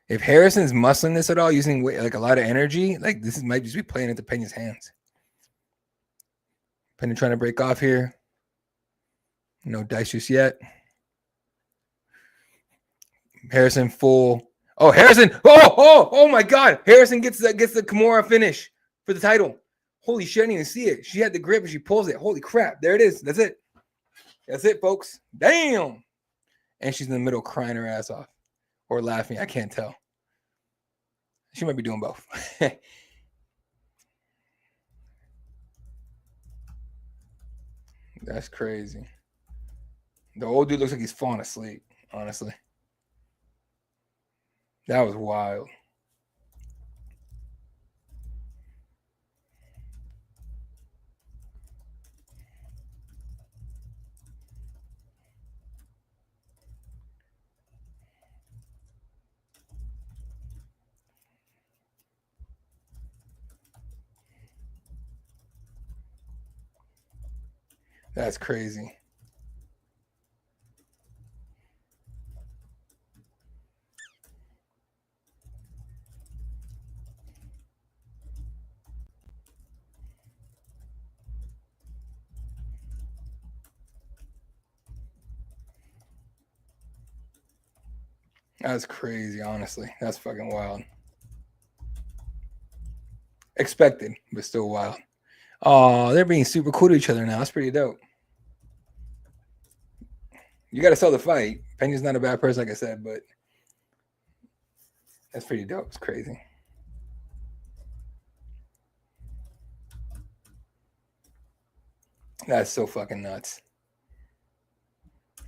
If Harrison's muscling this at all, using like a lot of energy, like this might just be playing into Pena's hands. Pena trying to break off here. No dice just yet. Harrison full. Oh, Harrison! Oh my God! Harrison gets the Kimura finish for the title. Holy shit! I didn't even see it. She had the grip and she pulls it. Holy crap! There it is. That's it. That's it, folks. Damn! And she's in the middle crying her ass off. Or laughing. I can't tell. She might be doing both. That's crazy. The old dude looks like he's falling asleep, honestly. That was wild. That's crazy. That's crazy, honestly. That's fucking wild. Expected, but still wild. Oh, they're being super cool to each other now. That's pretty dope. You got to sell the fight. Pena's not a bad person, like I said, but that's pretty dope. It's crazy. That's so fucking nuts.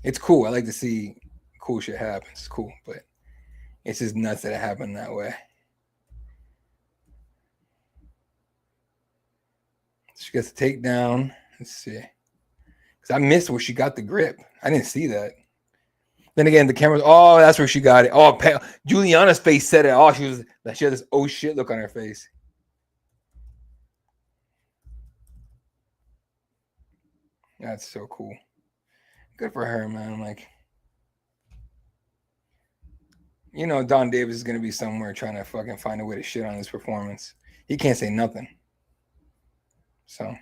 It's cool. I like to see cool shit happen. It's cool, but it's just nuts that it happened that way. She gets a takedown. Let's see. Because I missed where she got the grip. I didn't see that. Then again, the camera's, oh, that's where she got it. Oh, Juliana's face said it. Oh, she had this oh shit look on her face. That's so cool. Good for her, man. Like, Don Davis is going to be somewhere trying to fucking find a way to shit on his performance. He can't say nothing. So.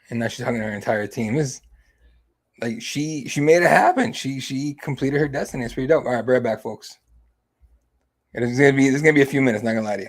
And now she's hugging her entire team. This, like, she made it happen. She completed her destiny. It's pretty dope. All right, be right back, folks. It's gonna be a few minutes. Not gonna lie to you.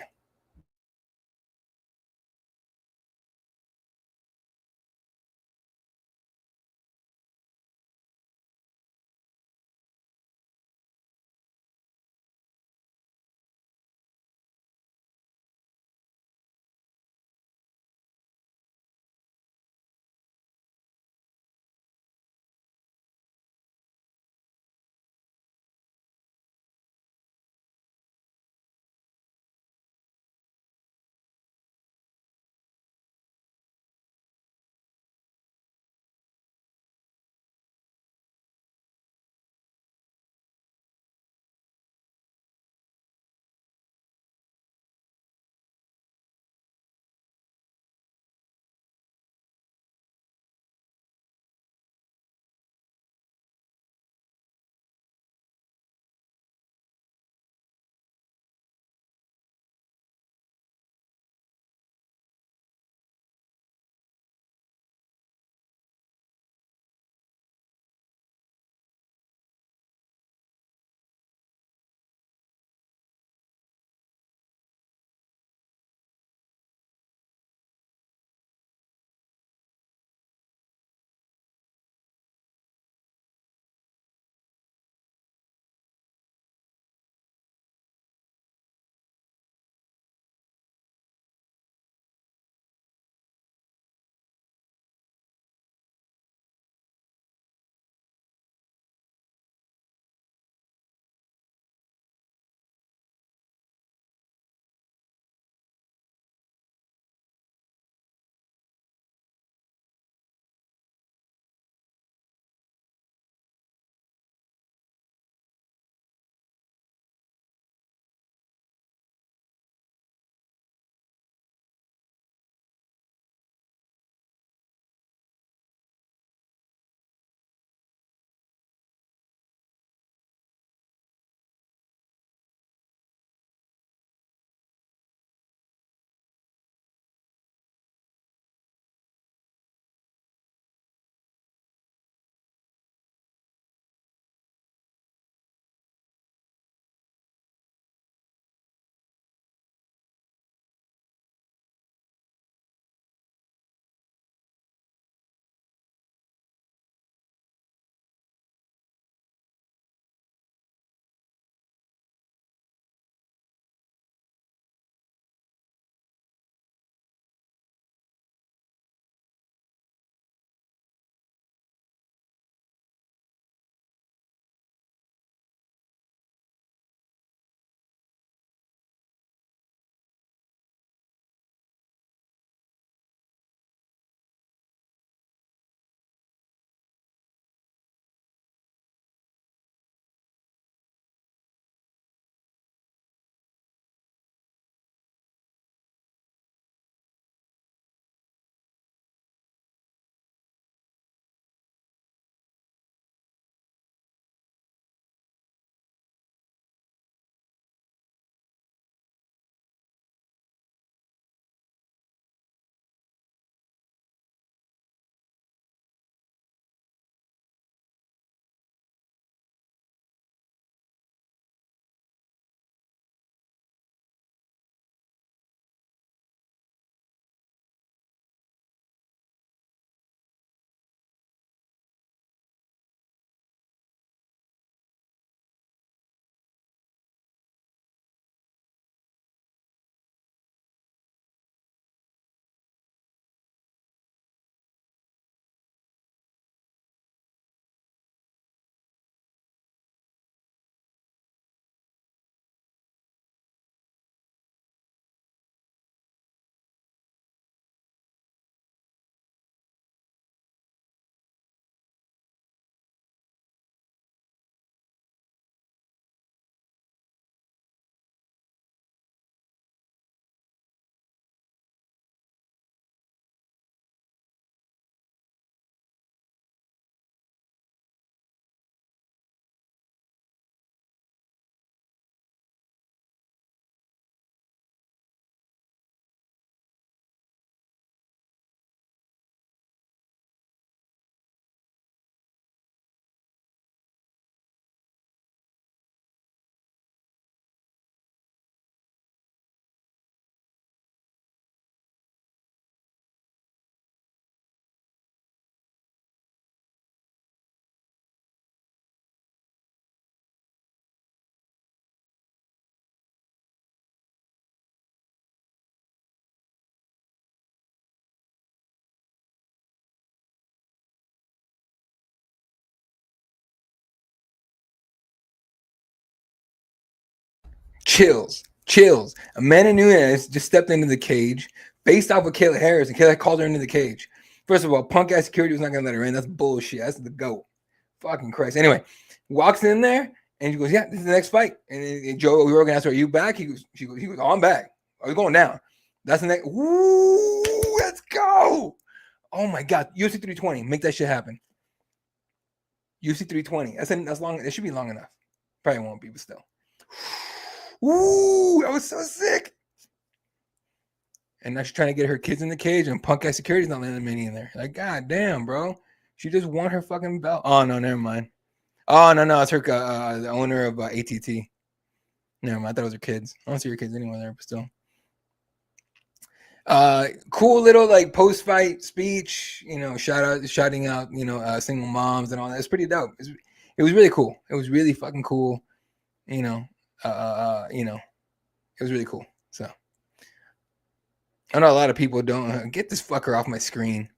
Chills. Amanda Nunes just stepped into the cage, faced off with Kayla Harris, and Kayla called her into the cage. First of all, punk ass security was not gonna let her in. That's bullshit. That's the GOAT. Fucking Christ. Anyway, walks in there and she goes, "Yeah, this is the next fight." And Joe Rogan asked her, "Are you back?" He goes, "Oh, I'm back. I was going down." That's the next. Woo! Let's go. Oh my God, UFC 320. Make that shit happen. UFC 320. That's long. It should be long enough. Probably won't be, but still. Ooh, that was so sick. And now she's trying to get her kids in the cage, and punk ass security's not letting many in there. Like, God damn, bro. She just won her fucking belt. Oh, no, never mind. Oh, no. It's her, the owner of ATT. Never mind. I thought it was her kids. I don't see her kids anywhere there, but still. Cool little like post-fight speech, shouting out, single moms and all that. It's pretty dope. It was really cool. It was really fucking cool. It was really cool. So I know a lot of people don't get this fucker off my screen.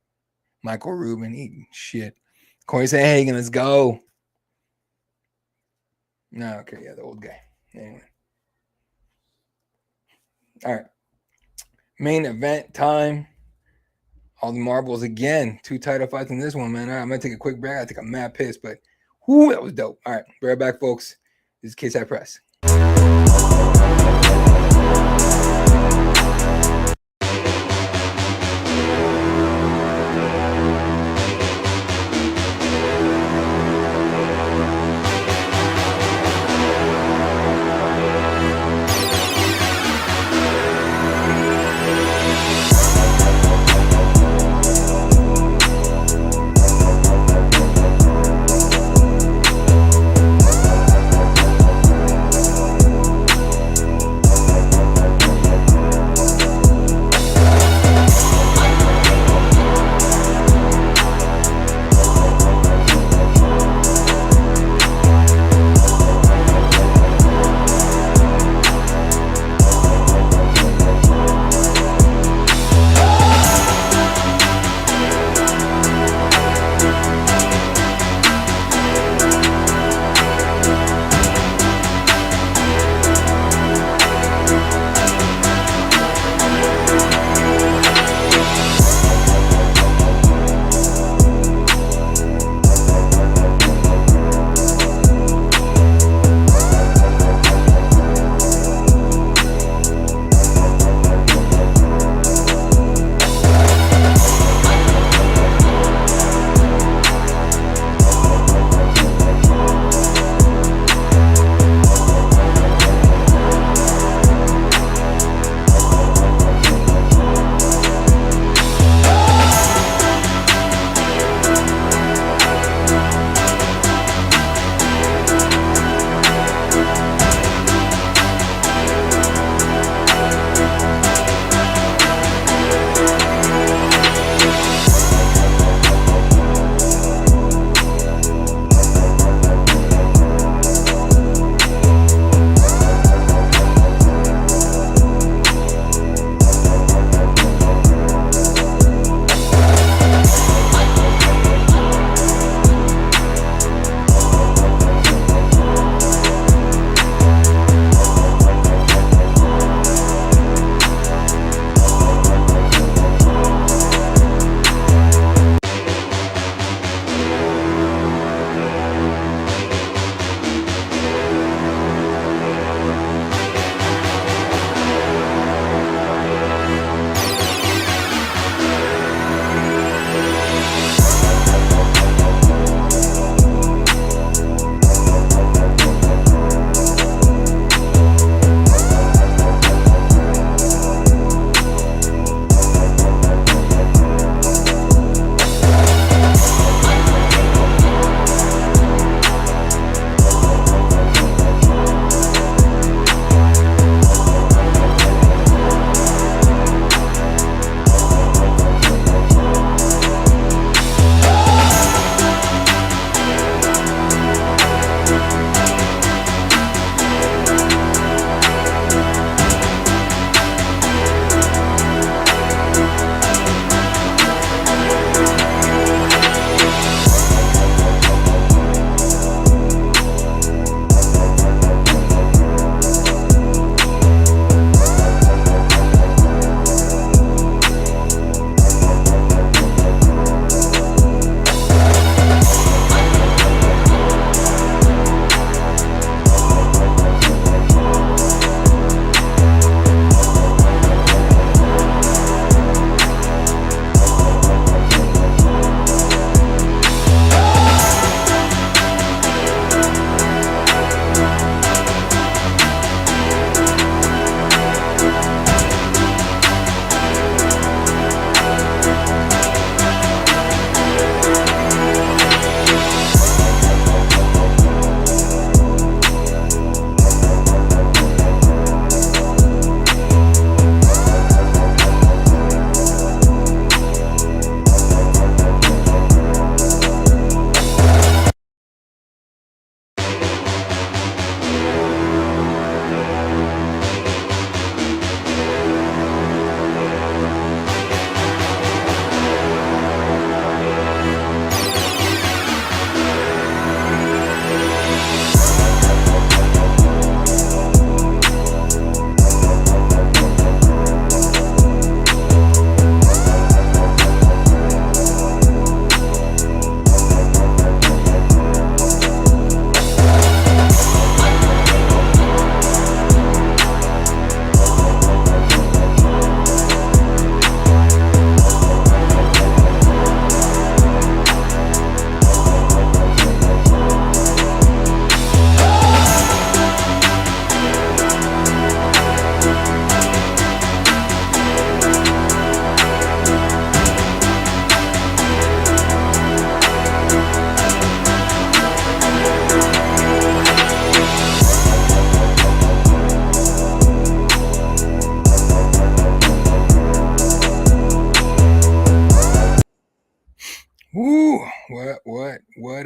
Michael Rubin eating shit. Corey saying, "Hey, let's go." No, okay, yeah, the old guy. Anyway. All right. Main event time. All the marbles again. 2 title fights in this one, man. All right, I'm gonna take a quick break. I think I'm mad pissed, but whoo, that was dope. All right, be right back, folks. This is Case Press.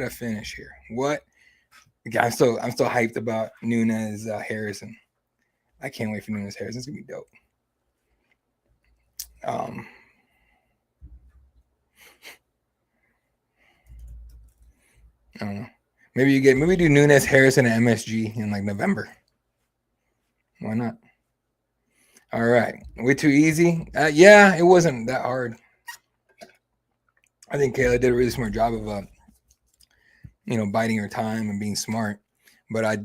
a finish here. What? I'm still hyped about Nunes Harrison. I can't wait for Nunes Harrison. It's gonna be dope. I don't know. Maybe do Nunes Harrison at MSG in like November. Why not? All right. Way too easy? Yeah, it wasn't that hard. I think Kayla did a really smart job of biding her time and being smart. But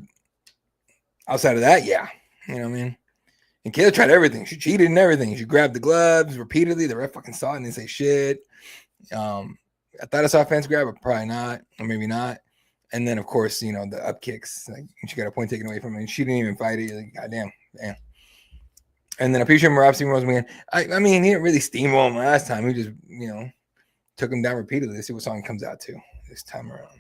outside of that, yeah. You know what I mean? And Kayla tried everything. She cheated and everything. She grabbed the gloves repeatedly. The ref fucking saw it and didn't say shit. I thought I saw a fence grab, but probably not, or maybe not. And then, of course, the up kicks. Like, she got a point taken away from her. And she didn't even fight it. Like, goddamn, damn. And then I'm pretty sure Merab steamrolls him again. I mean, he didn't really steamroll him last time. He just, took him down repeatedly. Let's see what song he comes out to this time around.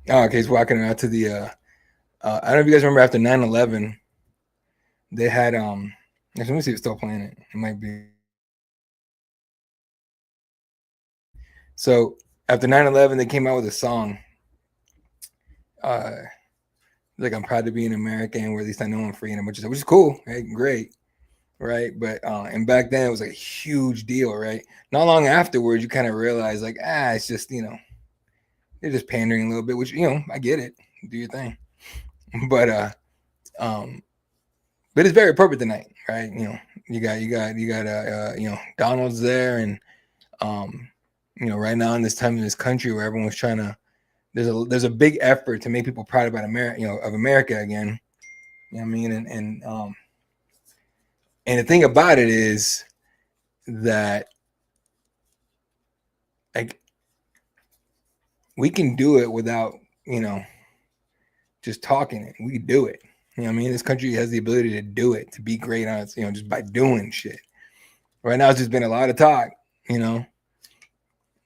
Oh, okay, he's walking out to the I don't know if you guys remember after 9/11, they had let me see if it's still playing it. It might be. So after 9/11, they came out with a song. Like, I'm proud to be an American, or at least I know I'm free, and which is cool, right? Great, right? But and back then it was like a huge deal, right? Not long afterwards, you kind of realize like, it's just they're just pandering a little bit, which I get it. Do your thing, but but it's very appropriate tonight, right? You got Donald's there, and right now in this time in this country where everyone's trying to, there's a big effort to make people proud about America, of America again. You know what I mean? And the thing about it is that, like, we can do it without just talking it. We can do it. You know what I mean? This country has the ability to do it, to be great on its, just by doing shit. Right now, it's just been a lot of talk,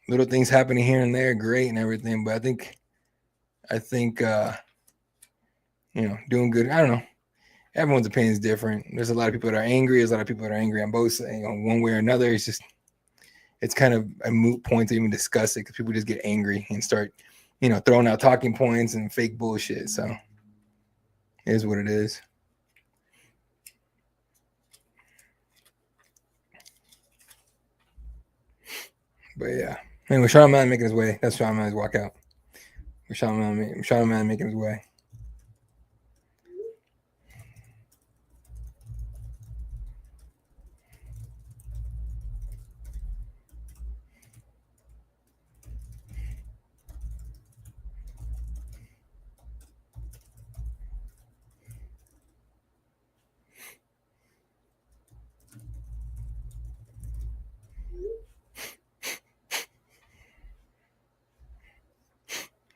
little things happening here and there, great and everything. But I think doing good. I don't know. Everyone's opinion is different. There's a lot of people that are angry. There's a lot of people that are angry on both, one way or another. It's kind of a moot point to even discuss it because people just get angry and start, throwing out talking points and fake bullshit. So it is what it is. But yeah. Anyway, Sean Man making his way. That's Sean Man's walkout. Sean Man making his way.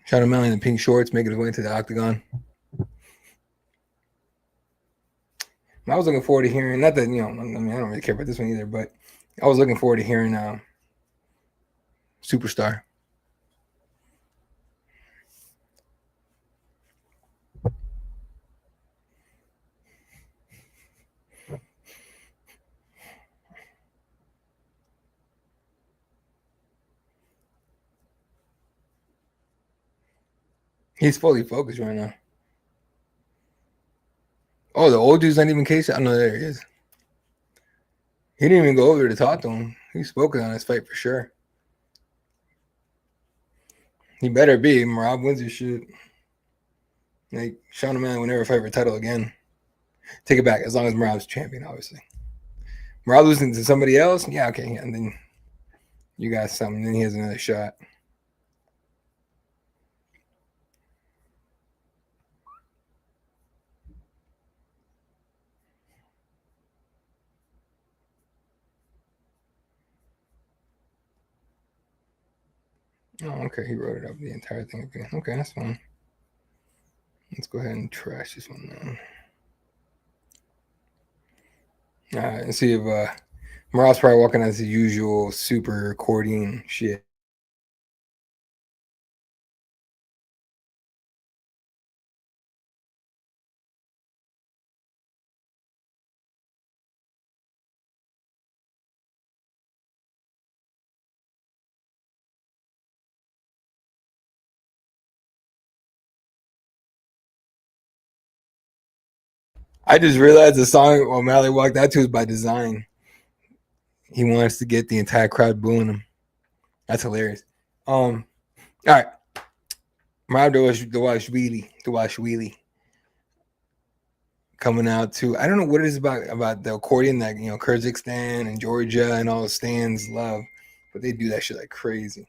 Sean O'Malley in the pink shorts making his way to the octagon. I was looking forward to hearing, not that, I mean, I don't really care about this one either, but I was looking forward to hearing Superstar. He's fully focused right now. Oh, the old dude's not even Casey. I know there he is. He didn't even go over there to talk to him. He's focused on his fight for sure. He better be. Merab wins his shit. Like, Sean O'Malley will never fight for a title again. Take it back, as long as Merab's champion, obviously. Merab losing to somebody else? Yeah, okay. Yeah, and then you got something. Then he has another shot. Oh, okay. He wrote it up the entire thing again. Okay, that's fine. Let's go ahead and trash this one now. All right, and see if Merab's probably walking as the usual, super recording shit. I just realized the song O'Malley walked out to is by design. He wants to get the entire crowd booing him. That's hilarious. All right. Merab Dvalishvili coming out to, I don't know what it is about the accordion that Kyrgyzstan and Georgia and all the stands love, but they do that shit like crazy.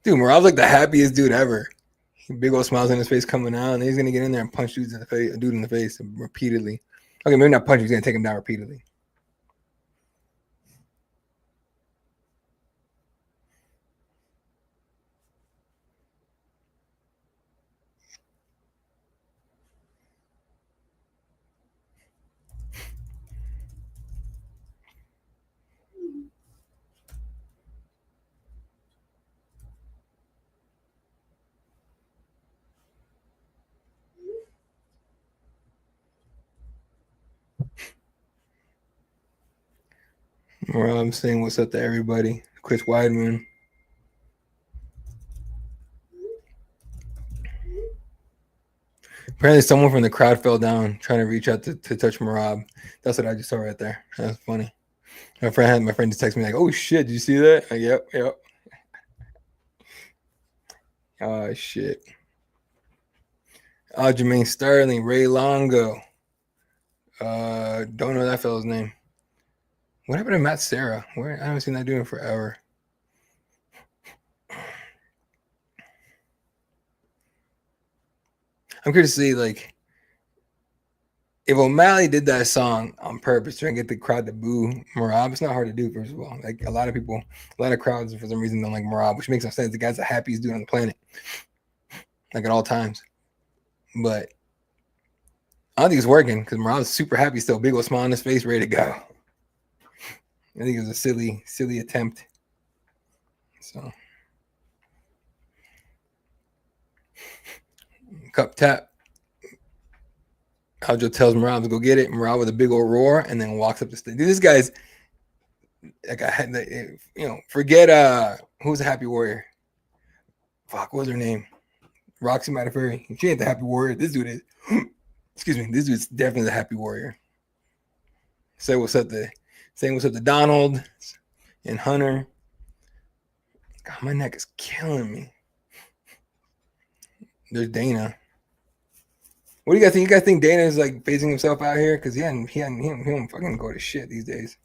Dude, Merab's like the happiest dude ever. Big old smiles on his face coming out, and he's gonna get in there and punch dude in the face repeatedly. Okay, maybe not punch. He's gonna take him down repeatedly. Merab saying what's up to everybody. Chris Weidman. Apparently, someone from the crowd fell down trying to reach out to touch Merab. That's what I just saw right there. That's funny. My friend just texted me like, "Oh shit, did you see that?" Like, yep. Oh shit. Jermaine Sterling, Ray Longo. Don't know that fellow's name. What happened to Matt Serra? Where I haven't seen that dude in forever. I'm curious to see like if O'Malley did that song on purpose trying to get the crowd to boo Merab. It's not hard to do, first of all. Like a lot of crowds for some reason don't like Merab, which makes no sense. The guy's the happiest dude on the planet, like at all times. But I don't think it's working because Merab's super happy still, big old smile on his face, ready to go. I think it was a silly attempt. So cup tap. Aljo tells Merab to go get it. Merab with a big old roar and then walks up the stage. Dude, this guy's like I had forget who's a happy warrior. Fuck, what was her name? Roxy Mataferi. She ain't the happy warrior. This dude is. Excuse me. This dude's definitely the happy warrior. Saying what's up to Donald and Hunter. God, my neck is killing me. There's Dana. What do you guys think? You guys think Dana is like phasing himself out here? Because he don't fucking go to shit these days.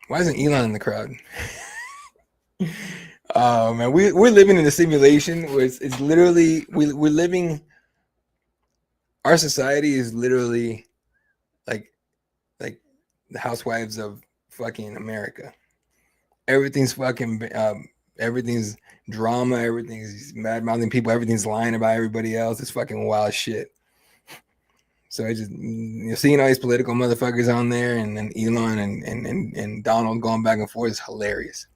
Why isn't Elon in the crowd? Oh man, we're living in a simulation where it's literally we're living. Our society is literally like the housewives of fucking America. Everything's fucking everything's drama, everything's mad mouthing people, everything's lying about everybody else. It's fucking wild shit. So I just seeing all these political motherfuckers on there, and then Elon and Donald going back and forth is hilarious.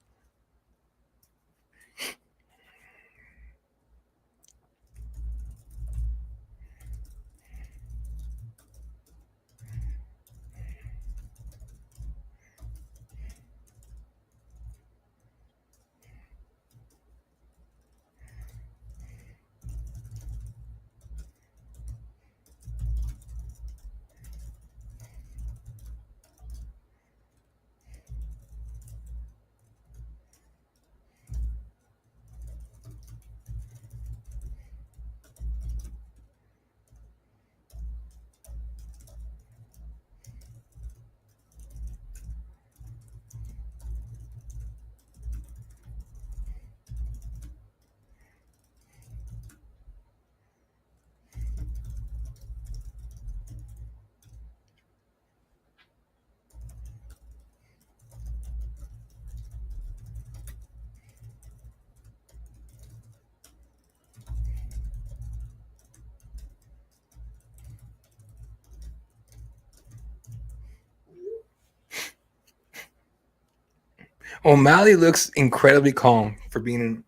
O'Malley looks incredibly calm for being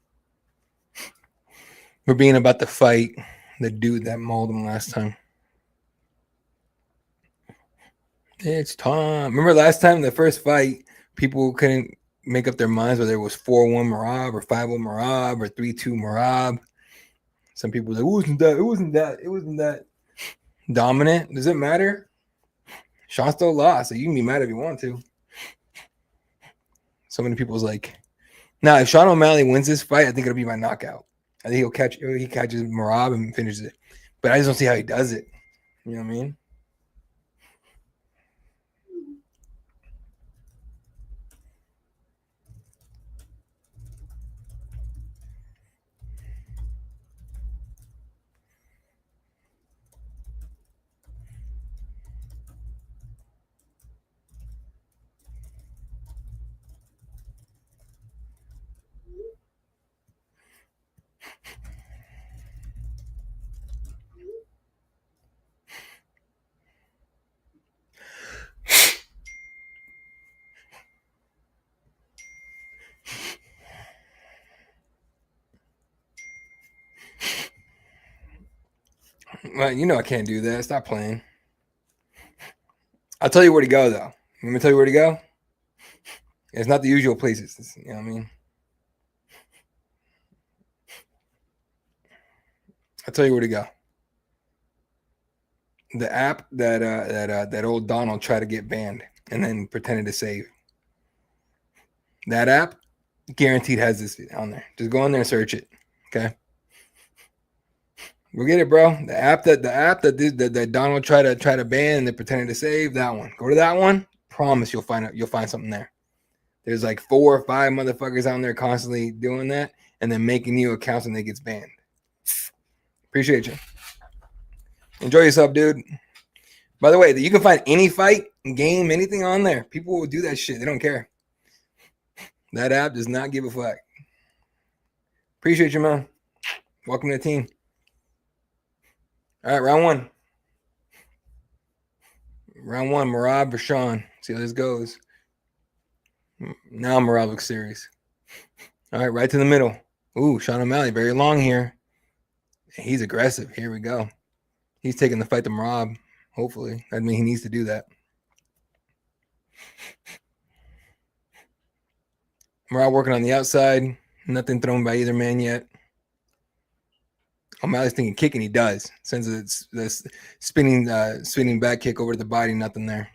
about to fight the dude that mauled him last time. It's time. Remember last time, the first fight, people couldn't make up their minds whether it was 4-1 Merab or 5-1 Merab or 3-2 Merab. Some people were like, it wasn't that dominant. Does it matter? Sean still lost, so you can be mad if you want to. So many people's like, now if Sean O'Malley wins this fight, I think it'll be my knockout. I think he catches Merab and finishes it. But I just don't see how he does it. You know what I mean? Well, you know I can't do that. Stop playing. I'll tell you where to go, though. Let me tell you where to go. It's not the usual places. You know what I mean? I'll tell you where to go. The app that old Donald tried to get banned and then pretended to save. That app guaranteed has this on there. Just go on there and search it. Okay. We'll get it, bro. The app that Donald tried to ban and they pretended to save, that one. Go to that one. Promise you'll find something there. There's like 4 or 5 motherfuckers out there constantly doing that and then making new accounts and they gets banned. Appreciate you. Enjoy yourself, dude. By the way, you can find any fight, game, anything on there. People will do that shit. They don't care. That app does not give a fuck. Appreciate you, man. Welcome to the team. All right, round one. Round one, Merab or Sean. See how this goes. Now Merab looks serious. All right, right to the middle. Ooh, Sean O'Malley, very long here. He's aggressive. Here we go. He's taking the fight to Merab, hopefully. I mean, he needs to do that. Merab working on the outside. Nothing thrown by either man yet. O'Malley's thinking kick, and he does. Sends this spinning back kick over to the body. Nothing there.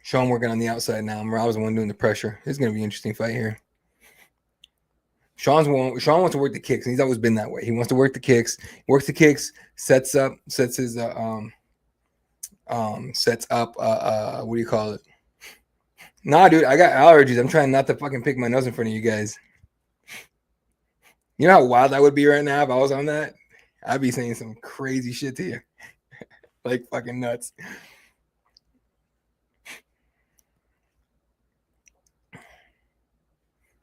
Sean working on the outside now. Merab's the one doing the pressure. This is going to be an interesting fight here. Sean wants to work the kicks, and he's always been that way. He wants to work the kicks. Works the kicks. Sets up. What do you call it? Nah, dude, I got allergies. I'm trying not to fucking pick my nose in front of you guys. You know how wild I would be right now if I was on that? I'd be saying some crazy shit to you. Like fucking nuts.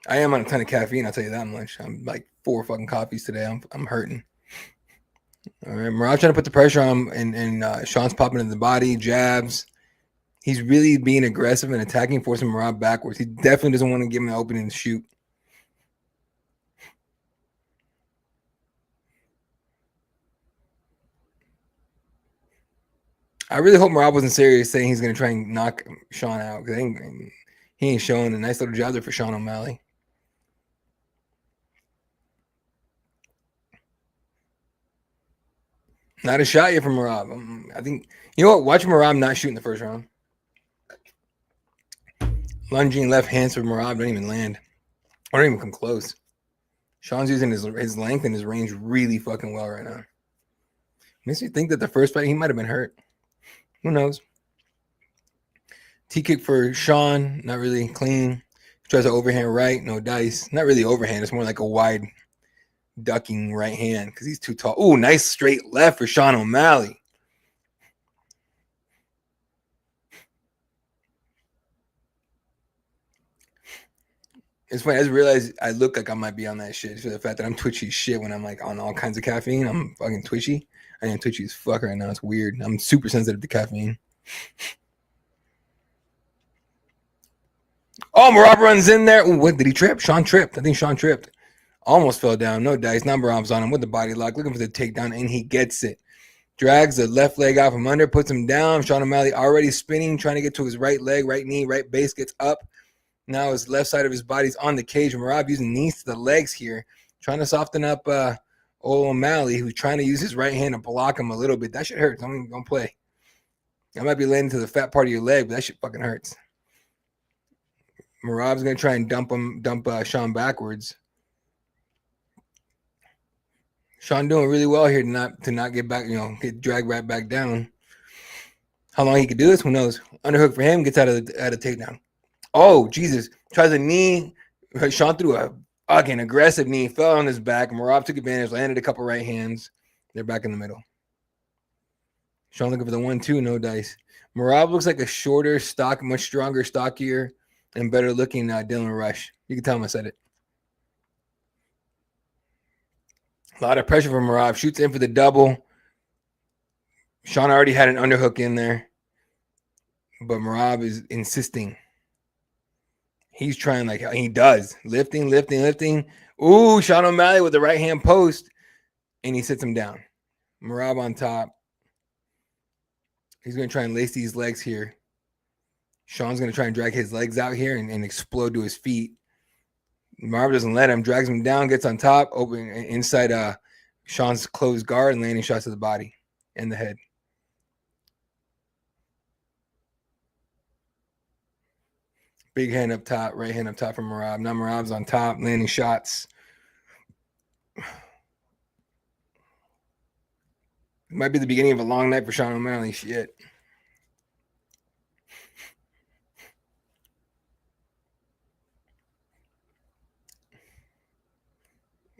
I am on a ton of caffeine, I'll tell you that much. I'm like 4 fucking coffees today. I'm hurting. All right, Merab trying to put the pressure on him, and Sean's popping in the body, jabs. He's really being aggressive and attacking, forcing Merab backwards. He definitely doesn't want to give him an opening to shoot. I really hope Merab wasn't serious saying he's going to try and knock Sean out, because he ain't showing a nice little jab there for Sean O'Malley. Not a shot yet from Merab. I think, you know what? Watch Merab not shoot in the first round. Lunging left hands for Merab don't even land. Or don't even come close. Sean's using his length and his range really fucking well right now. Makes me think that the first fight he might have been hurt. Who knows? T-kick for Sean, not really clean. Tries to overhand right, no dice. Not really overhand, it's more like a wide ducking right hand because he's too tall. Ooh, nice straight left for Sean O'Malley. It's funny. I just realized I look like I might be on that shit for the fact that I'm twitchy as shit when I'm like on all kinds of caffeine. I'm fucking twitchy. I am twitchy as fuck right now. It's weird. I'm super sensitive to caffeine. Oh, Merab runs in there. Ooh, what did he trip? Sean tripped. I think Sean tripped. Almost fell down. No dice. Now Merab's on him with the body lock, looking for the takedown, and he gets it. Drags the left leg out from under, puts him down. Sean O'Malley already spinning, trying to get to his right leg, right knee, right base, gets up. Now his left side of his body's on the cage. Merab using knees to the legs here, trying to soften up old O'Malley, who's trying to use his right hand to block him a little bit. That shit hurts. Don't play. I might be landing to the fat part of your leg, but that shit fucking hurts. Merab's gonna try and dump Sean backwards. Sean doing really well here to not get back, get dragged right back down. How long he could do this? Who knows? Underhook for him, gets out of takedown. Oh, Jesus. Tries a knee. Sean threw a fucking aggressive knee, fell on his back. Merab took advantage, landed a couple right hands. They're back in the middle. Sean looking for the 1-2, no dice. Merab looks like a shorter, much stronger, stockier, and better looking Dylan Rush. You can tell him I said it. A lot of pressure from Merab. Shoots in for the double. Sean already had an underhook in there. But Merab is insisting. He's trying like he does. Lifting. Ooh, Sean O'Malley with the right hand post. And he sits him down. Merab on top. He's going to try and lace these legs here. Sean's going to try and drag his legs out here and explode to his feet. Merab doesn't let him. Drags him down, gets on top, open inside Sean's closed guard, and landing shots to the body and the head. Big hand up top, right hand up top from Merab. Now Merab's on top, landing shots. Might be the beginning of a long night for Sean O'Malley. Shit.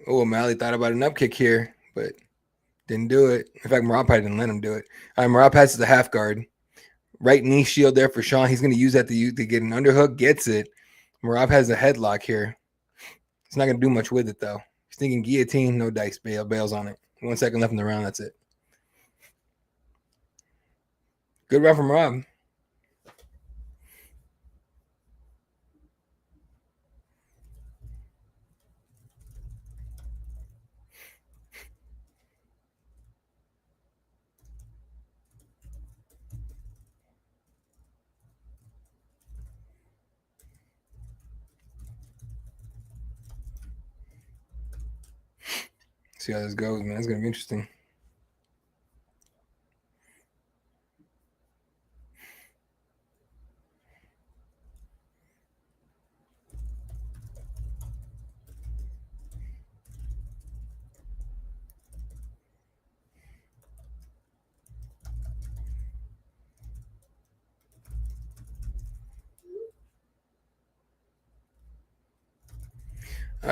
Oh, O'Malley thought about an up kick here, but didn't do it. In fact, Merab probably didn't let him do it. All right, Merab passes the half guard. Right knee shield there for Sean. He's going to use that to get an underhook. Gets it. Merab has a headlock here. He's not going to do much with it, though. He's thinking guillotine, no dice. Bails on it. 1 second left in the round. That's it. Good round from Merab. See how this goes, man. It's going to be interesting.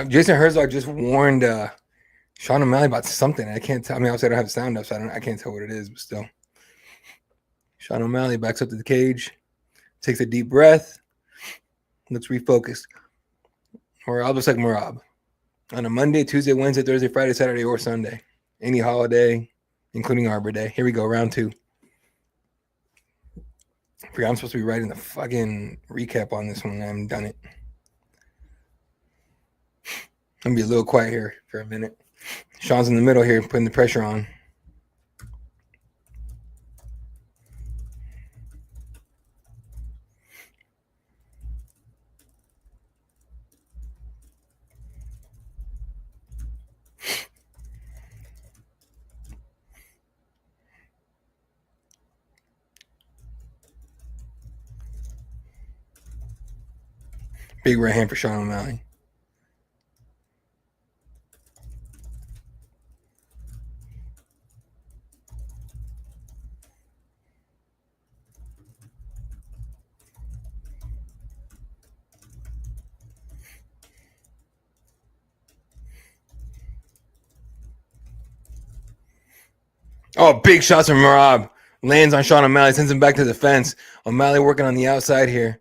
Jason Herzog just warned Sean O'Malley about something. I can't tell. I mean, obviously I don't have the sound up, so I can't tell what it is, but still. Sean O'Malley backs up to the cage, takes a deep breath, looks refocused. Or I'll just like Merab. On a Monday, Tuesday, Wednesday, Thursday, Friday, Saturday, or Sunday. Any holiday, including Arbor Day. Here we go, round 2. I forgot I'm supposed to be writing the fucking recap on this one. I haven't done it. I'm going to be a little quiet here for a minute. Sean's in the middle here, putting the pressure on. Big right hand for Sean O'Malley. Oh, big shots from Merab. Lands on Sean O'Malley, sends him back to the fence. O'Malley working on the outside here.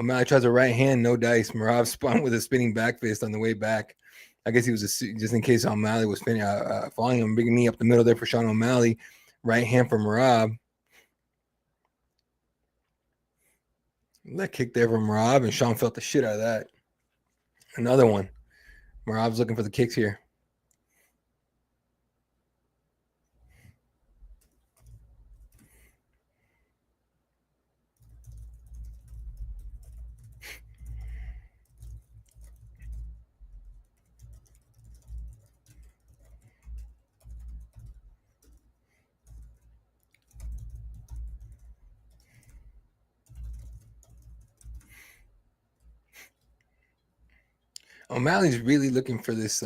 O'Malley tries a right hand, no dice. Merab spun with a spinning back fist on the way back. I guess he was just in case O'Malley was spinning, following him, bringing knee up the middle there for Sean O'Malley. Right hand from Merab. Leg kick there from Merab, and Sean felt the shit out of that. Another one. Merab's looking for the kicks here. O'Malley's really looking for this.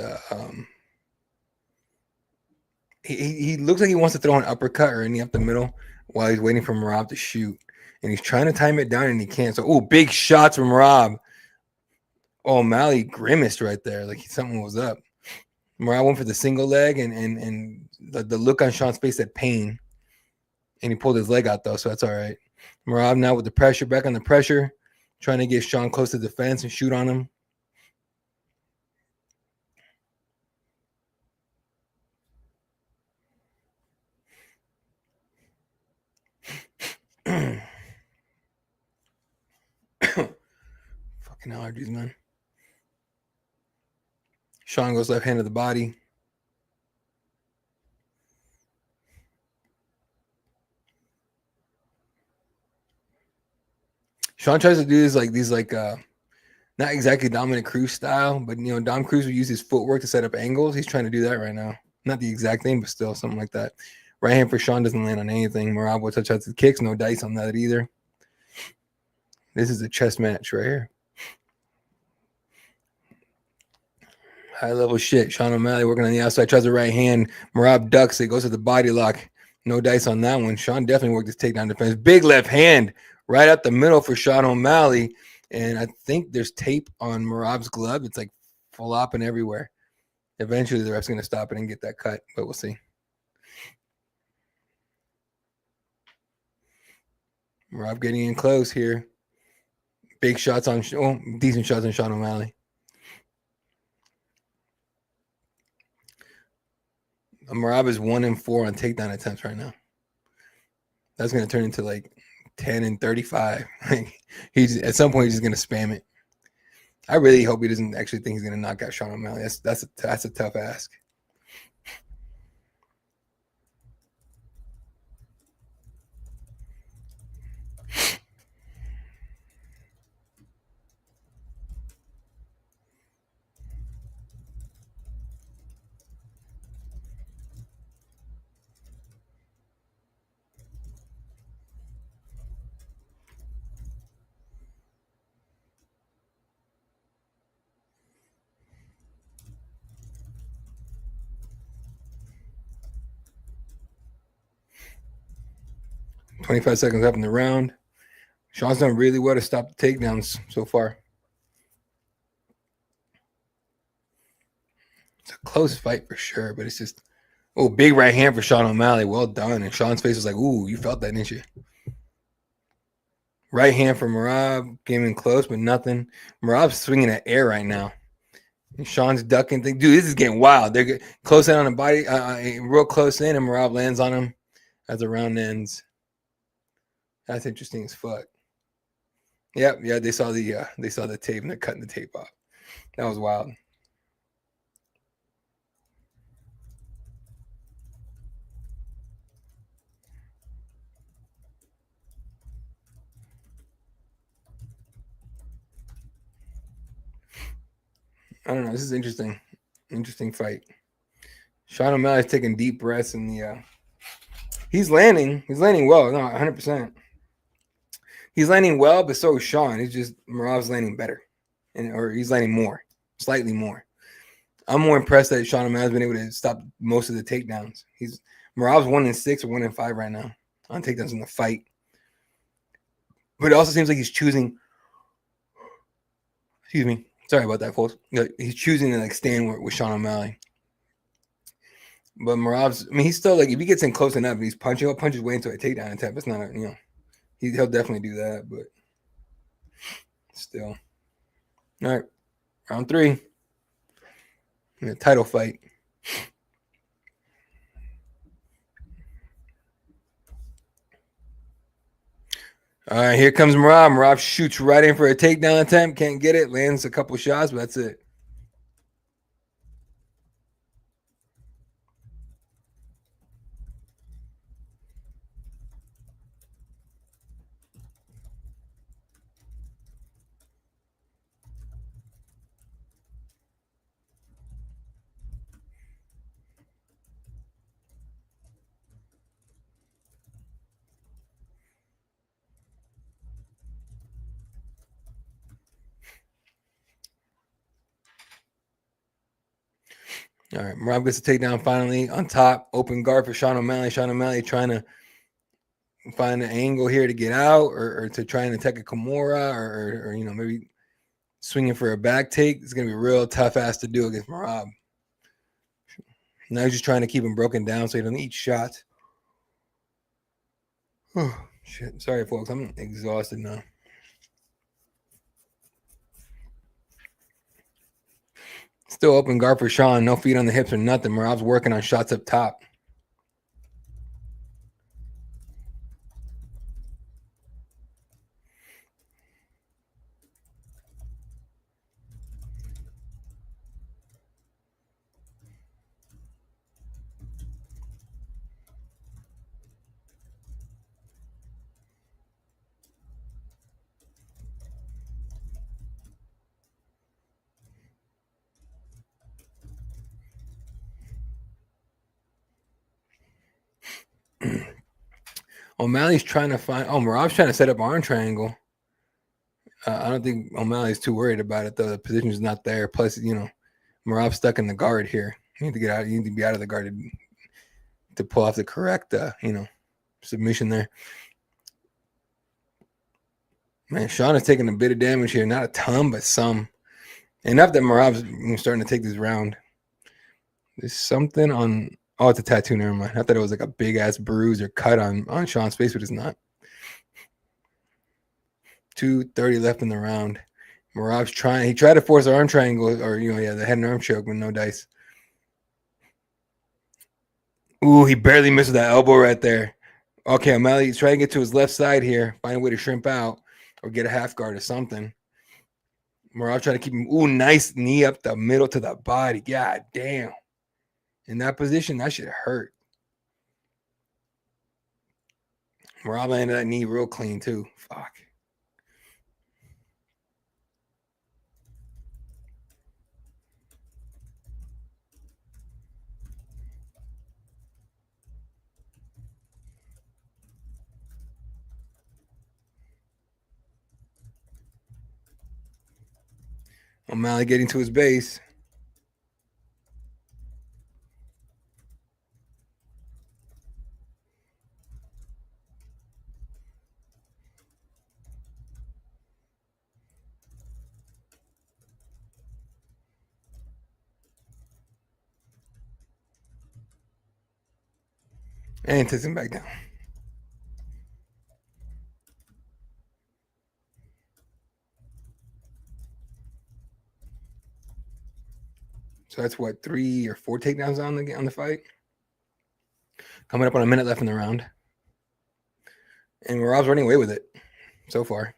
He looks like he wants to throw an uppercut or any up the middle while he's waiting for Merab to shoot. And he's trying to time it down and he can't. So, big shots from Merab. Oh, O'Malley grimaced right there. Like something was up. Merab went for the single leg and the look on Sean's face said pain. And he pulled his leg out though, so that's all right. Merab now with the pressure, back on the pressure, trying to get Sean close to the fence and shoot on him. Fucking allergies, man. Sean goes left hand to the body. Sean tries to do these not exactly Dominic Cruz style, but Dom Cruz would use his footwork to set up angles. He's trying to do that right now. Not the exact thing, but still something like that. Right hand for Sean doesn't land on anything. Merab will touch out the kicks, no dice on that either. This is a chess match right here. High level shit. Sean O'Malley working on the outside, tries a right hand. Merab ducks it, goes to the body lock. No dice on that one. Sean definitely worked his takedown defense. Big left hand right up the middle for Sean O'Malley. And I think there's tape on Merab's glove. It's like flopping everywhere. Eventually, the ref's going to stop it and get that cut, but we'll see. Merab getting in close here. Big shots on, decent shots on Sean O'Malley. Merab is 1-4 on takedown attempts right now. That's going to turn into like 10-35. He's at some point he's just going to spam it. I really hope he doesn't actually think he's going to knock out Sean O'Malley. That's a tough ask. $25 seconds up in the round. Sean's done really well to stop the takedowns so far. It's a close fight for sure, but it's just, big right hand for Sean O'Malley. Well done. And Sean's face was like, you felt that, didn't you? Right hand for Merab, came in close, but nothing. Merab's swinging at air right now. And Sean's ducking. Dude, this is getting wild. They're close in on the body, real close in, and Merab lands on him as the round ends. That's interesting as fuck. Yep, yeah, they saw the tape and they're cutting the tape off. That was wild. I don't know. This is interesting. Interesting fight. Sean O'Malley's taking deep breaths in the he's landing. He's landing well. No, 100%. He's landing well, but so is Sean. It's just Merab's landing better. Or he's landing more. Slightly more. I'm more impressed that Sean O'Malley's been able to stop most of the takedowns. Merab's 1-6 or 1-5 right now on takedowns in the fight. But it also seems like he's choosing. Excuse me. Sorry about that, folks. He's choosing to stand with Sean O'Malley. But Merab's, he's still if he gets in close enough, he's punching. He'll punch his way into a takedown attempt. It's not he'll definitely do that. But Still. All right. Round 3. In the title fight. All right, here comes Merab. Merab shoots right in for a takedown attempt. Can't get it. Lands a couple shots, but that's it. All right, Merab gets a takedown finally on top. Open guard for Sean O'Malley. Sean O'Malley trying to find an angle here to get out or to try and attack a Kimura or maybe swinging for a back take. It's going to be real tough ass to do against Merab. Now he's just trying to keep him broken down so he doesn't eat shots. Oh, shit. Sorry, folks. I'm exhausted now. Still open guard for Sean. No feet on the hips or nothing. Merab's working on shots up top. O'Malley's trying to find. Oh, Merab's trying to set up arm triangle. I don't think O'Malley's too worried about it, though. The position's not there. Plus, Merab's stuck in the guard here. You need to get out. You need to be out of the guard to pull off the correct, submission there. Man, Sean is taking a bit of damage here. Not a ton, but some. Enough that Merab's starting to take this round. There's something on. Oh, it's a tattoo. Never mind. I thought it was like a big ass bruise or cut on Sean's face, but it's not. 2:30 left in the round. Merab's trying. He tried to force an arm triangle or the head and arm choke with no dice. Ooh, he barely missed that elbow right there. Okay, O'Malley's trying to get to his left side here, find a way to shrimp out or get a half guard or something. Merab trying to keep him. Ooh, nice knee up the middle to the body. God damn. In that position, that should hurt. Merab landed that knee real clean, too. Fuck. O'Malley getting to his base. And takes him back down. So that's what, 3 or 4 takedowns on the fight. Coming up on a minute left in the round. And Merab's running away with it so far.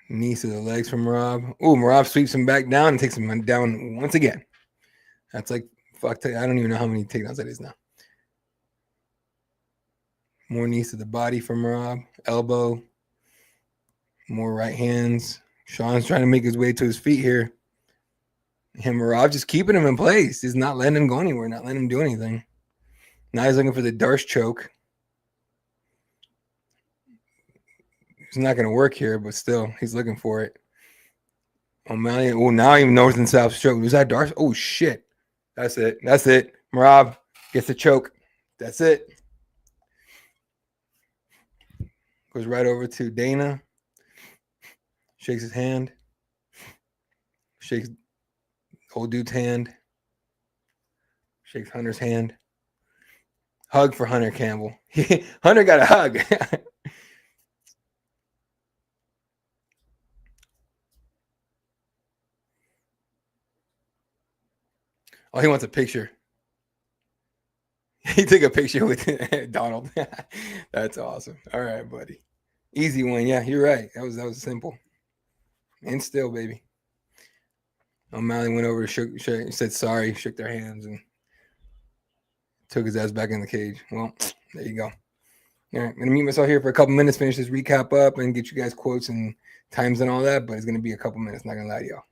Knees to the legs from Merab. Ooh, Merab sweeps him back down and takes him down once again. That's like, fuck, I don't even know how many takedowns that is now. More knees to the body from Merab. Elbow. More right hands. Sean's trying to make his way to his feet here. And Merab just keeping him in place. He's not letting him go anywhere, not letting him do anything. Now he's looking for the Darce choke. It's not going to work here, but still, he's looking for it. O'Malley. Oh, now even north and south choke. Was that Darce? Oh, shit. That's it. That's it. Merab gets the choke. That's it. Goes right over to Dana. Shakes his hand. Shakes old dude's hand. Shakes Hunter's hand. Hug for Hunter Campbell. Hunter got a hug. Oh, he wants a picture. He took a picture with Donald. That's awesome. All right, buddy. Easy one. Yeah, you're right. That was simple. And still, baby. O'Malley went over, said sorry, shook their hands, and took his ass back in the cage. Well, there you go. All right, I'm gonna meet myself here for a couple minutes, finish this recap up, and get you guys quotes and times and all that. But it's gonna be a couple minutes. Not gonna lie to y'all.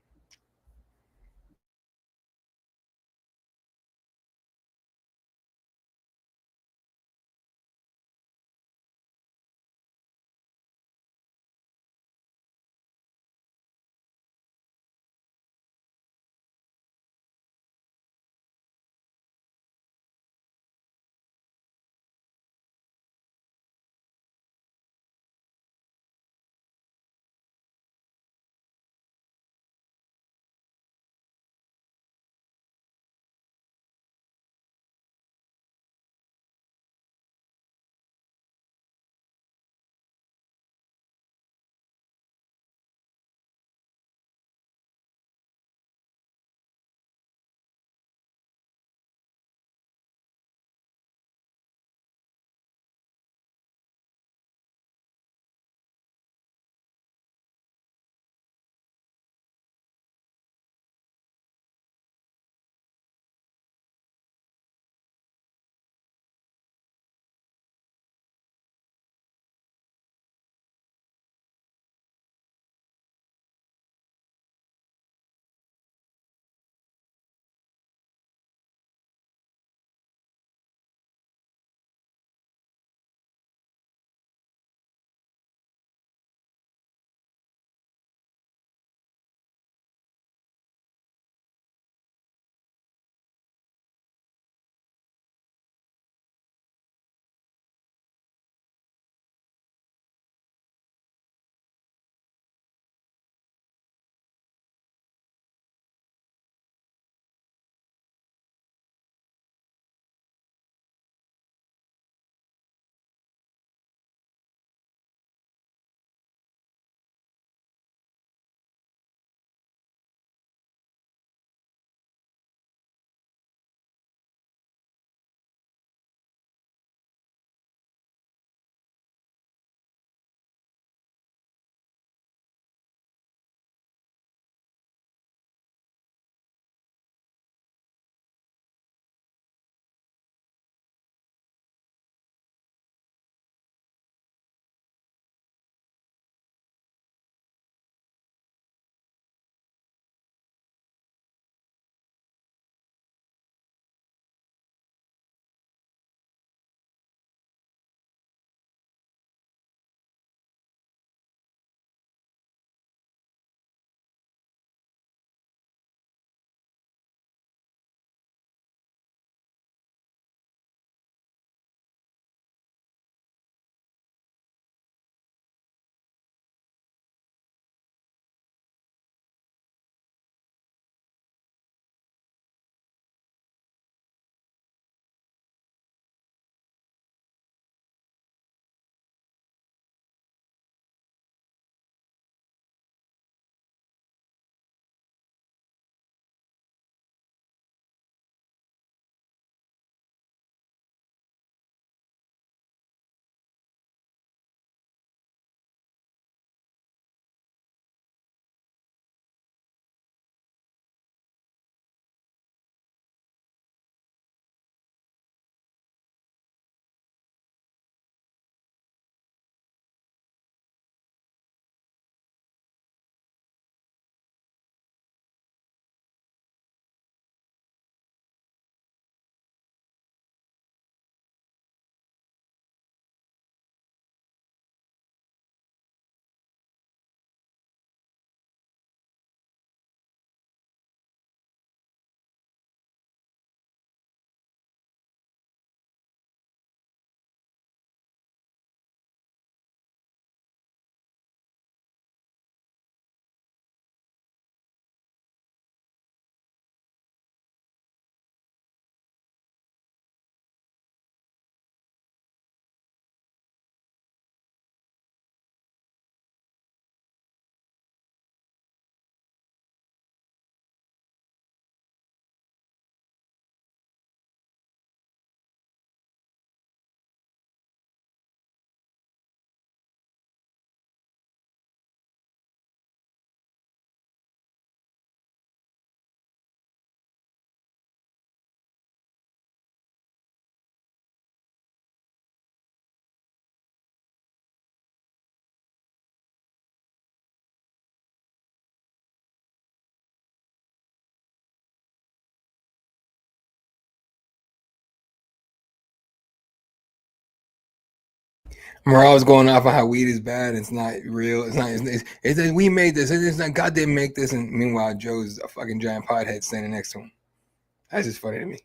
Merab's going off on how weed is bad. It's not real. It's not. It's we made this. It's not. God didn't make this. And meanwhile, Joe's a fucking giant pothead standing next to him. That's just funny to me.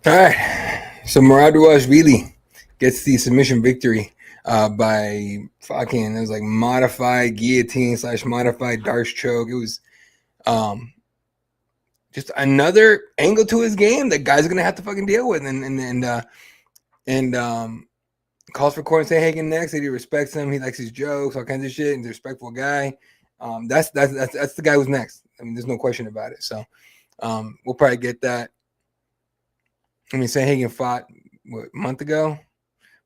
All right. So Merab Dvalishvili gets the submission victory by fucking, it was like modified guillotine / modified Darce choke. It was just another angle to his game that guys are gonna have to fucking deal with, and calls for Cortes-Acosta next. He respects him. He likes his jokes, all kinds of shit. And he's a respectful guy. That's the guy who's next. I mean, there's no question about it. So we'll probably get that. I mean, Sanhagen fought what, a month ago.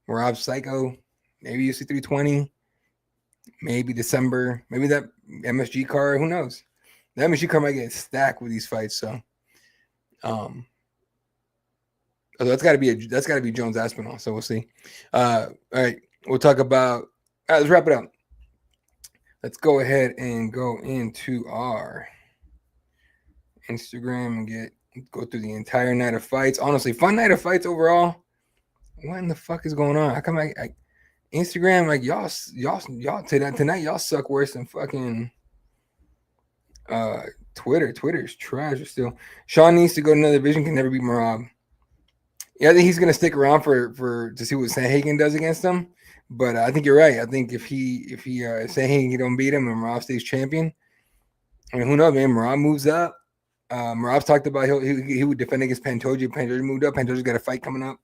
Merab Psycho, maybe UFC 320, maybe December, maybe that MSG card. Who knows? The MSG card might get stacked with these fights. So, that's got to be Jones Aspinall. So we'll see. All right, we'll talk about. All right, let's wrap it up. Let's go ahead and go into our Instagram and go through the entire night of fights. Honestly, fun night of fights overall. What in the fuck is going on? How come I Instagram, like y'all tonight y'all suck worse than fucking Twitter. Twitter's trash still. Sean needs to go to another division, can never beat Merab. Yeah, I think he's gonna stick around for to see what Sanhagen does against him. But I think you're right. I think if Sanhagen don't beat him and Merab stays champion, I mean, who knows, man? Merab moves up. Merab's talked about he would defend against Pantoja. Pantoja moved up. Pantoja's got a fight coming up.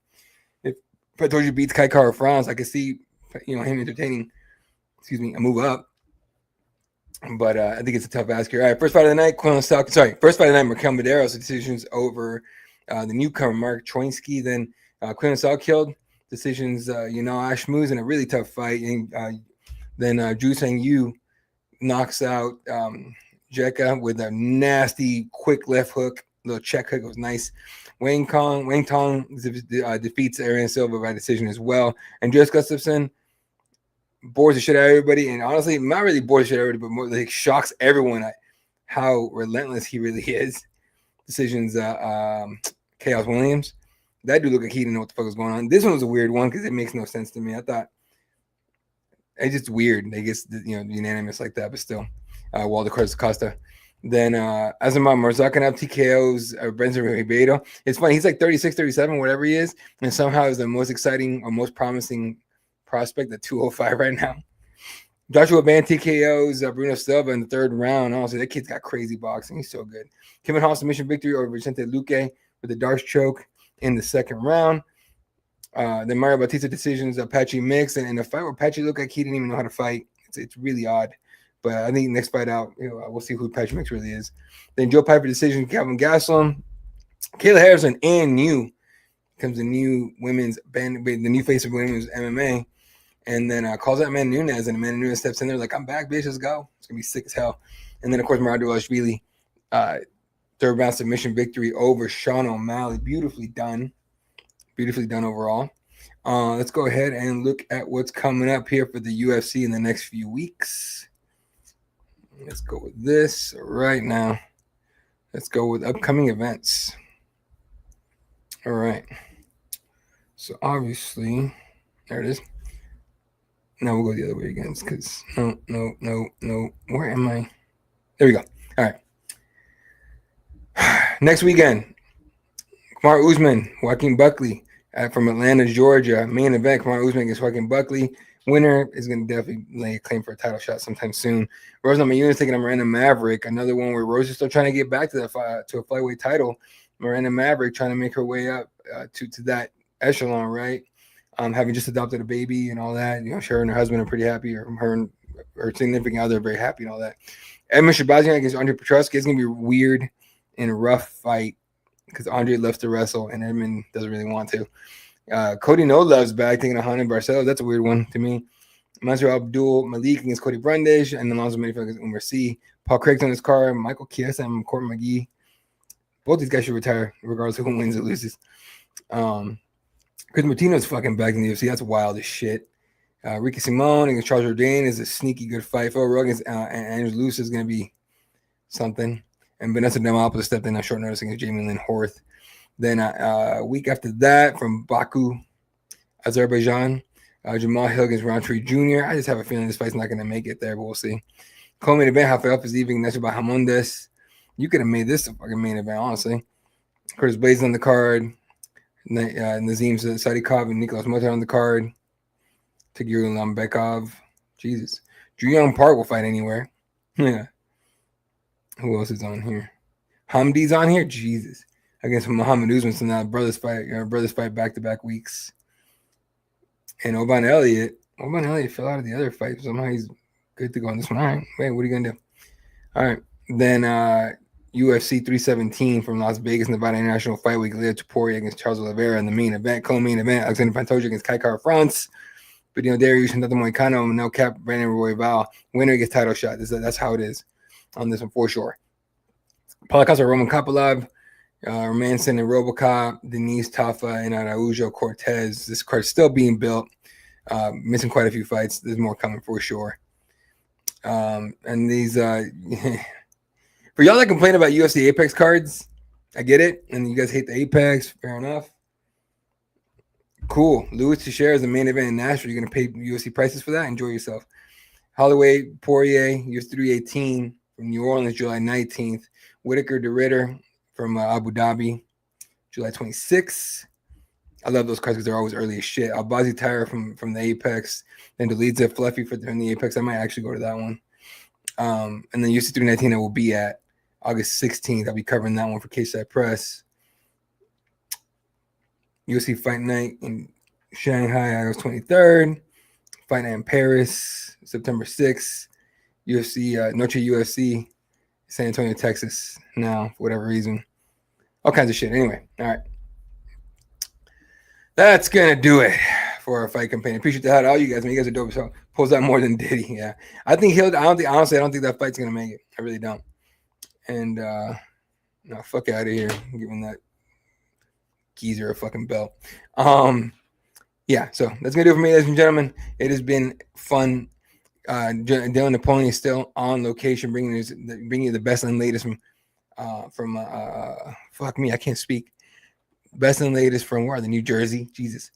If Pantoja beats Kai Kara France, I could see him entertaining, a move up. But I think it's a tough ask here. All right, first fight of the night, first fight of the night, Markel Medeiros decisions over the newcomer Mark Troinsky. Then Quinn killed decisions. Ash moves in a really tough fight, and then Drew Sang Yu knocks out Jekka with a nasty quick left hook little check hook. It was nice. Wang Tong defeats Ariane Silva by decision as well. And Andreas Gustafsson bores the shit out of everybody. And honestly, not really bores the shit out of everybody, but more like shocks everyone at how relentless he really is. Decisions, Chaos Williams. That dude looked like he didn't know what the fuck was going on. This one was a weird one because it makes no sense to me. I thought it's just weird. I guess, unanimous like that, but still. Walter Cortes-Acosta. Then Azamar Marzakanov TKO's Brendan Ribeiro. It's funny. He's like 36, 37, whatever he is. And somehow is the most exciting or most promising prospect at 205 right now. Joshua Ban TKO's Bruno Silva in the third round. Honestly, that kid's got crazy boxing. He's so good. Kevin Hall submission victory over Vicente Luque with a Darce choke in the second round. Then Merab Bautista decisions Patchy mix. And in a fight where Patchy looked like he didn't even know how to fight. It's really odd. But I think next fight out, we'll see who Patchy mix really is. Then Joe Pyfer decision, Calvin Gastelum. Kayla Harrison and comes the new women's band, the new face of women's MMA. And then calls out Amanda Nunes, and Amanda Nunes steps in there like, I'm back, bitch, let's go. It's going to be sick as hell. And then, of course, Merab Dvalishvili, third round submission victory over Sean O'Malley. Beautifully done. Beautifully done overall. Let's go ahead and look at what's coming up here for the UFC in the next few weeks. Let's go with this right now. Let's go with upcoming events. All right. So, obviously, there it is. Now we'll go the other way again because no. Where am I? There we go. All right. Next weekend, Kamaru Usman, Joaquin Buckley from Atlanta, Georgia. Main event, Kamaru Usman against Joaquin Buckley. Winner is going to definitely lay a claim for a title shot sometime soon. Rose Namajunas taking on Miranda Maverick. Another one where Rose is still trying to get back to a flyweight title. Miranda Maverick trying to make her way up to that echelon, right? Having just adopted a baby and all that, her and her husband are pretty happy, or her and her significant other are very happy and all that. Edmund Shabazian against Andre Petrosky is going to be a weird and a rough fight because Andre loves to wrestle and Edmund doesn't really want to. Cody No Love's back taking on Hanan Barcelos. That's a weird one to me. Mansour Abdul Malik against Cody Brundage and Alonzo Mayfield against Umar C. Paul Craig's on his card. Michael Chiesa and Court McGee. Both these guys should retire regardless of who wins or loses. Chris Martino's fucking back in the UFC. That's wild as shit. Ricky Simone against Charles Jourdain is a sneaky good fight. Phil Rowe against Andrew Luce is going to be something. And Vanessa Demopoulos stepped in on short notice against Jamie Lynn Horth. Then a week after that, from Baku, Azerbaijan, Jamal Hill against Roundtree Jr. I just have a feeling this fight's not going to make it there, but we'll see. Co-main event, Rafael Fiziev against Bahamondes. You could have made this a fucking main event, honestly. Curtis Blades on the card. Nazim Sadikov and Nicholas Motar on the card. Tagir Lambekov. Jesus. Drew Young Park will fight anywhere. Yeah. Who else is on here? Hamdi's on here? Jesus. Against Muhammad Usman. So now brothers fight back-to-back weeks. And Oban Elliott fell out of the other fight. Somehow he's good to go on this one. All right. Wait, what are you going to do? All right. Then UFC 317 from Las Vegas, Nevada International Fight Week. Leo Topuria against Charles Oliveira in the main event. Co-main event, Alexander Pantoja against Kai Kara France. But Darius and Moicano, no cap, Brandon Royval. Winner gets title shot. That's how it is on this one for sure. Paulo Costa, Roman Kopylov, Romanson and Robocop, Denise Tafa, and Araujo Cortez. This card's still being built. Missing quite a few fights. There's more coming for sure. And these for y'all that complain about UFC Apex cards, I get it. And you guys hate the Apex. Fair enough. Cool. Louis Teixeira is the main event in Nashville. You're going to pay UFC prices for that? Enjoy yourself. Holloway Poirier, UFC 318 from New Orleans, July 19th. Whitaker DeRitter from Abu Dhabi, July 26th. I love those cards because they're always early as shit. Albazi Tyra from the Apex. Then Delizia Fluffy from the Apex. I might actually go to that one. And then UFC 319 I will be at August 16th. I'll be covering that one for K-Side Press. UFC Fight Night in Shanghai, August 23rd. Fight Night in Paris, September 6th. UFC, Noche UFC, San Antonio, Texas. Now, for whatever reason. All kinds of shit. Anyway, all right. That's going to do it for our fight campaign. Appreciate the hell out of you guys. Man, you guys are dope. So pulls out more than Diddy. Yeah. I don't think that fight's going to make it. I really don't. And No, fuck out of here. I'm giving that geezer a fucking belt. Yeah, so that's gonna do it for me, ladies and gentlemen. It has been fun. Dylan Napoleon is still on location, bringing you the best and latest from fuck me, I can't speak. Best and latest from where? The New Jersey. Jesus.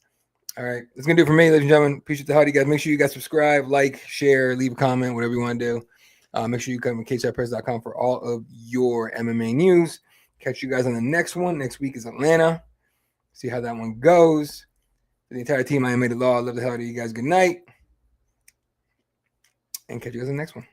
All right, that's gonna do it for me, ladies and gentlemen. Appreciate the howdy, guys. Make sure you guys subscribe, like, share, leave a comment, whatever you want to do. Make sure you come to KChatPress.com for all of your MMA news. Catch you guys on the next one. Next week is Atlanta. See how that one goes. For the entire team, I am Made It Law. I love the hell out of you guys. Good night. And catch you guys in the next one.